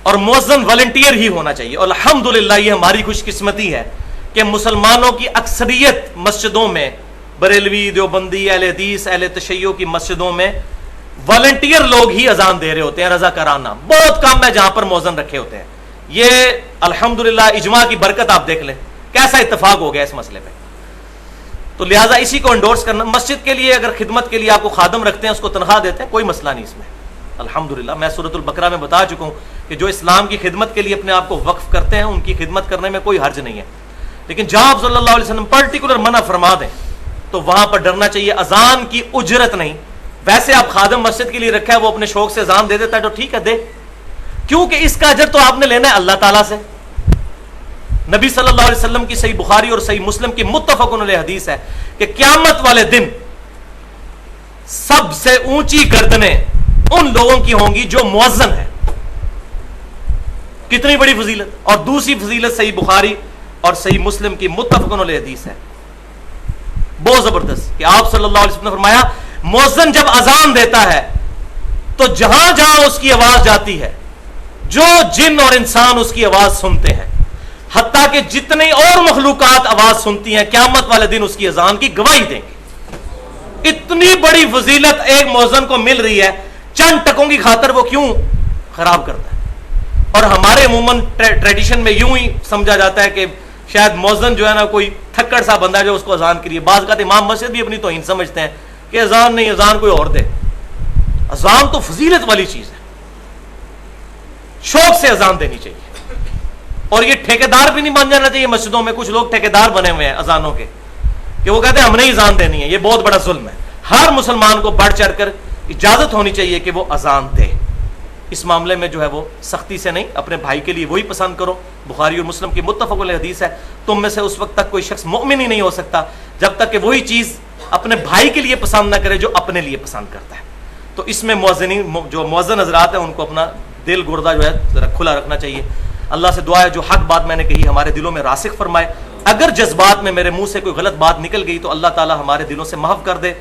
اور مؤذن والنٹیئر ہی ہونا چاہیے. اور الحمدللہ یہ ہماری خوش قسمتی ہے کہ مسلمانوں کی اکثریت مسجدوں میں, بریلوی, دیوبندی, اہل حدیث, اہل تشیع کی مسجدوں میں والنٹیئر لوگ ہی اذان دے رہے ہوتے ہیں, رضا کارانہ. بہت کم ہے جہاں پر مؤذن رکھے ہوتے ہیں. یہ الحمدللہ اجماع کی برکت آپ دیکھ لیں کیسا اتفاق ہو گیا اس مسئلے پہ. تو لہٰذا اسی کو انڈورس کرنا. مسجد کے لیے اگر خدمت کے لیے آپ کو خادم رکھتے ہیں, اس کو تنخواہ دیتے ہیں, کوئی مسئلہ نہیں اس میں. الحمدللہ میں سورۃ البقرہ میں بتا چکا ہوں کہ جو اسلام کی خدمت کے لیے اپنے آپ کو وقف کرتے ہیں ان کی خدمت کرنے میں کوئی حرج نہیں ہے، لیکن جہاں آپ صلی اللہ علیہ وسلم پرٹیکولر منع فرما دیں تو وہاں پر ڈرنا چاہیے. اذان کی اجرت نہیں، ویسے آپ خادم مسجد کے لیے رکھا ہے، وہ اپنے شوق سے اذان دے دیتا ہے تو ٹھیک ہے دے، کیونکہ اس کا اجر تو آپ نے لینا ہے اللہ تعالیٰ سے. نبی صلی اللہ علیہ وسلم کی صحیح بخاری اور صحیح مسلم کی متفق علیہ حدیث ہے کہ قیامت والے دن سب سے اونچی گردنیں ان لوگوں کی ہوں گی جو مؤذن ہیں. کتنی بڑی فضیلت. اور دوسری فضیلت صحیح بخاری اور صحیح مسلم کی متفق علیہ حدیث ہے، بہت زبردست، کہ آپ صلی اللہ علیہ وسلم نے فرمایا مؤذن جب اذان دیتا ہے تو جہاں جہاں اس کی آواز جاتی ہے جو جن اور انسان اس کی آواز سنتے ہیں، حتیٰ کہ جتنی اور مخلوقات آواز سنتی ہیں، قیامت والے دن اس کی اذان کی گواہی دیں گے. اتنی بڑی فضیلت ایک مؤذن کو مل رہی ہے، چند ٹکوں کی خاطر وہ کیوں خراب کرتا ہے؟ اور ہمارے عموماً ٹریڈیشن میں یوں ہی سمجھا جاتا ہے کہ شاید مؤذن جو ہے نا کوئی تھکڑ سا بندہ ہے جو اس کو اذان کے لیے، بعض اوقات امام مسجد بھی اپنی توہین سمجھتے ہیں کہ اذان نہیں، اذان کوئی اور دے. اذان تو فضیلت والی چیز ہے، شوق سے اذان دینی چاہیے. اور یہ ٹھیکیدار بھی نہیں بن جانا چاہیے. مسجدوں میں کچھ لوگ ٹھیکیدار بنے ہوئے ہیں اذانوں کے، کہ وہ کہتے ہیں ہم نے اذان دینی ہے. یہ بہت بڑا ظلم ہے. ہر مسلمان کو بڑھ چڑھ کر اجازت ہونی چاہیے کہ وہ اذان دے. اس معاملے میں جو ہے وہ سختی سے نہیں، اپنے بھائی کے لیے وہی پسند کرو. بخاری اور مسلم کی متفق علیہ حدیث ہے، تم میں سے اس وقت تک کوئی شخص مومن ہی نہیں ہو سکتا جب تک کہ وہی چیز اپنے بھائی کے لیے پسند نہ کرے جو اپنے لیے پسند کرتا ہے. تو اس میں جو مؤذن حضرات ہیں ان کو اپنا دل گردہ جو ہے ذرا کھلا رکھنا چاہیے. اللہ سے دعا ہے جو حق بات میں نے کہی ہمارے دلوں میں راسخ فرمائے. اگر جذبات میں میرے منہ سے کوئی غلط بات نکل گئی تو اللہ تعالی ہمارے دلوں سے محو کر دے.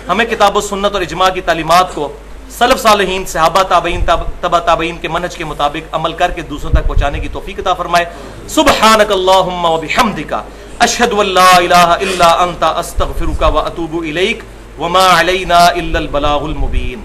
ہمیں کتاب و سنت اور اجماع کی تعلیمات کو سلف صالحین، صحابہ، تابعین، تبع تابعین کے منہج کے مطابق عمل کر کے دوسروں تک پہنچانے کی توفیق عطا فرمائے. سبحانک اللہم و بحمدک اشہد ان لا الہ الا انت استغفرک و اتوب الیک وما علینا الا البلاغ المبین.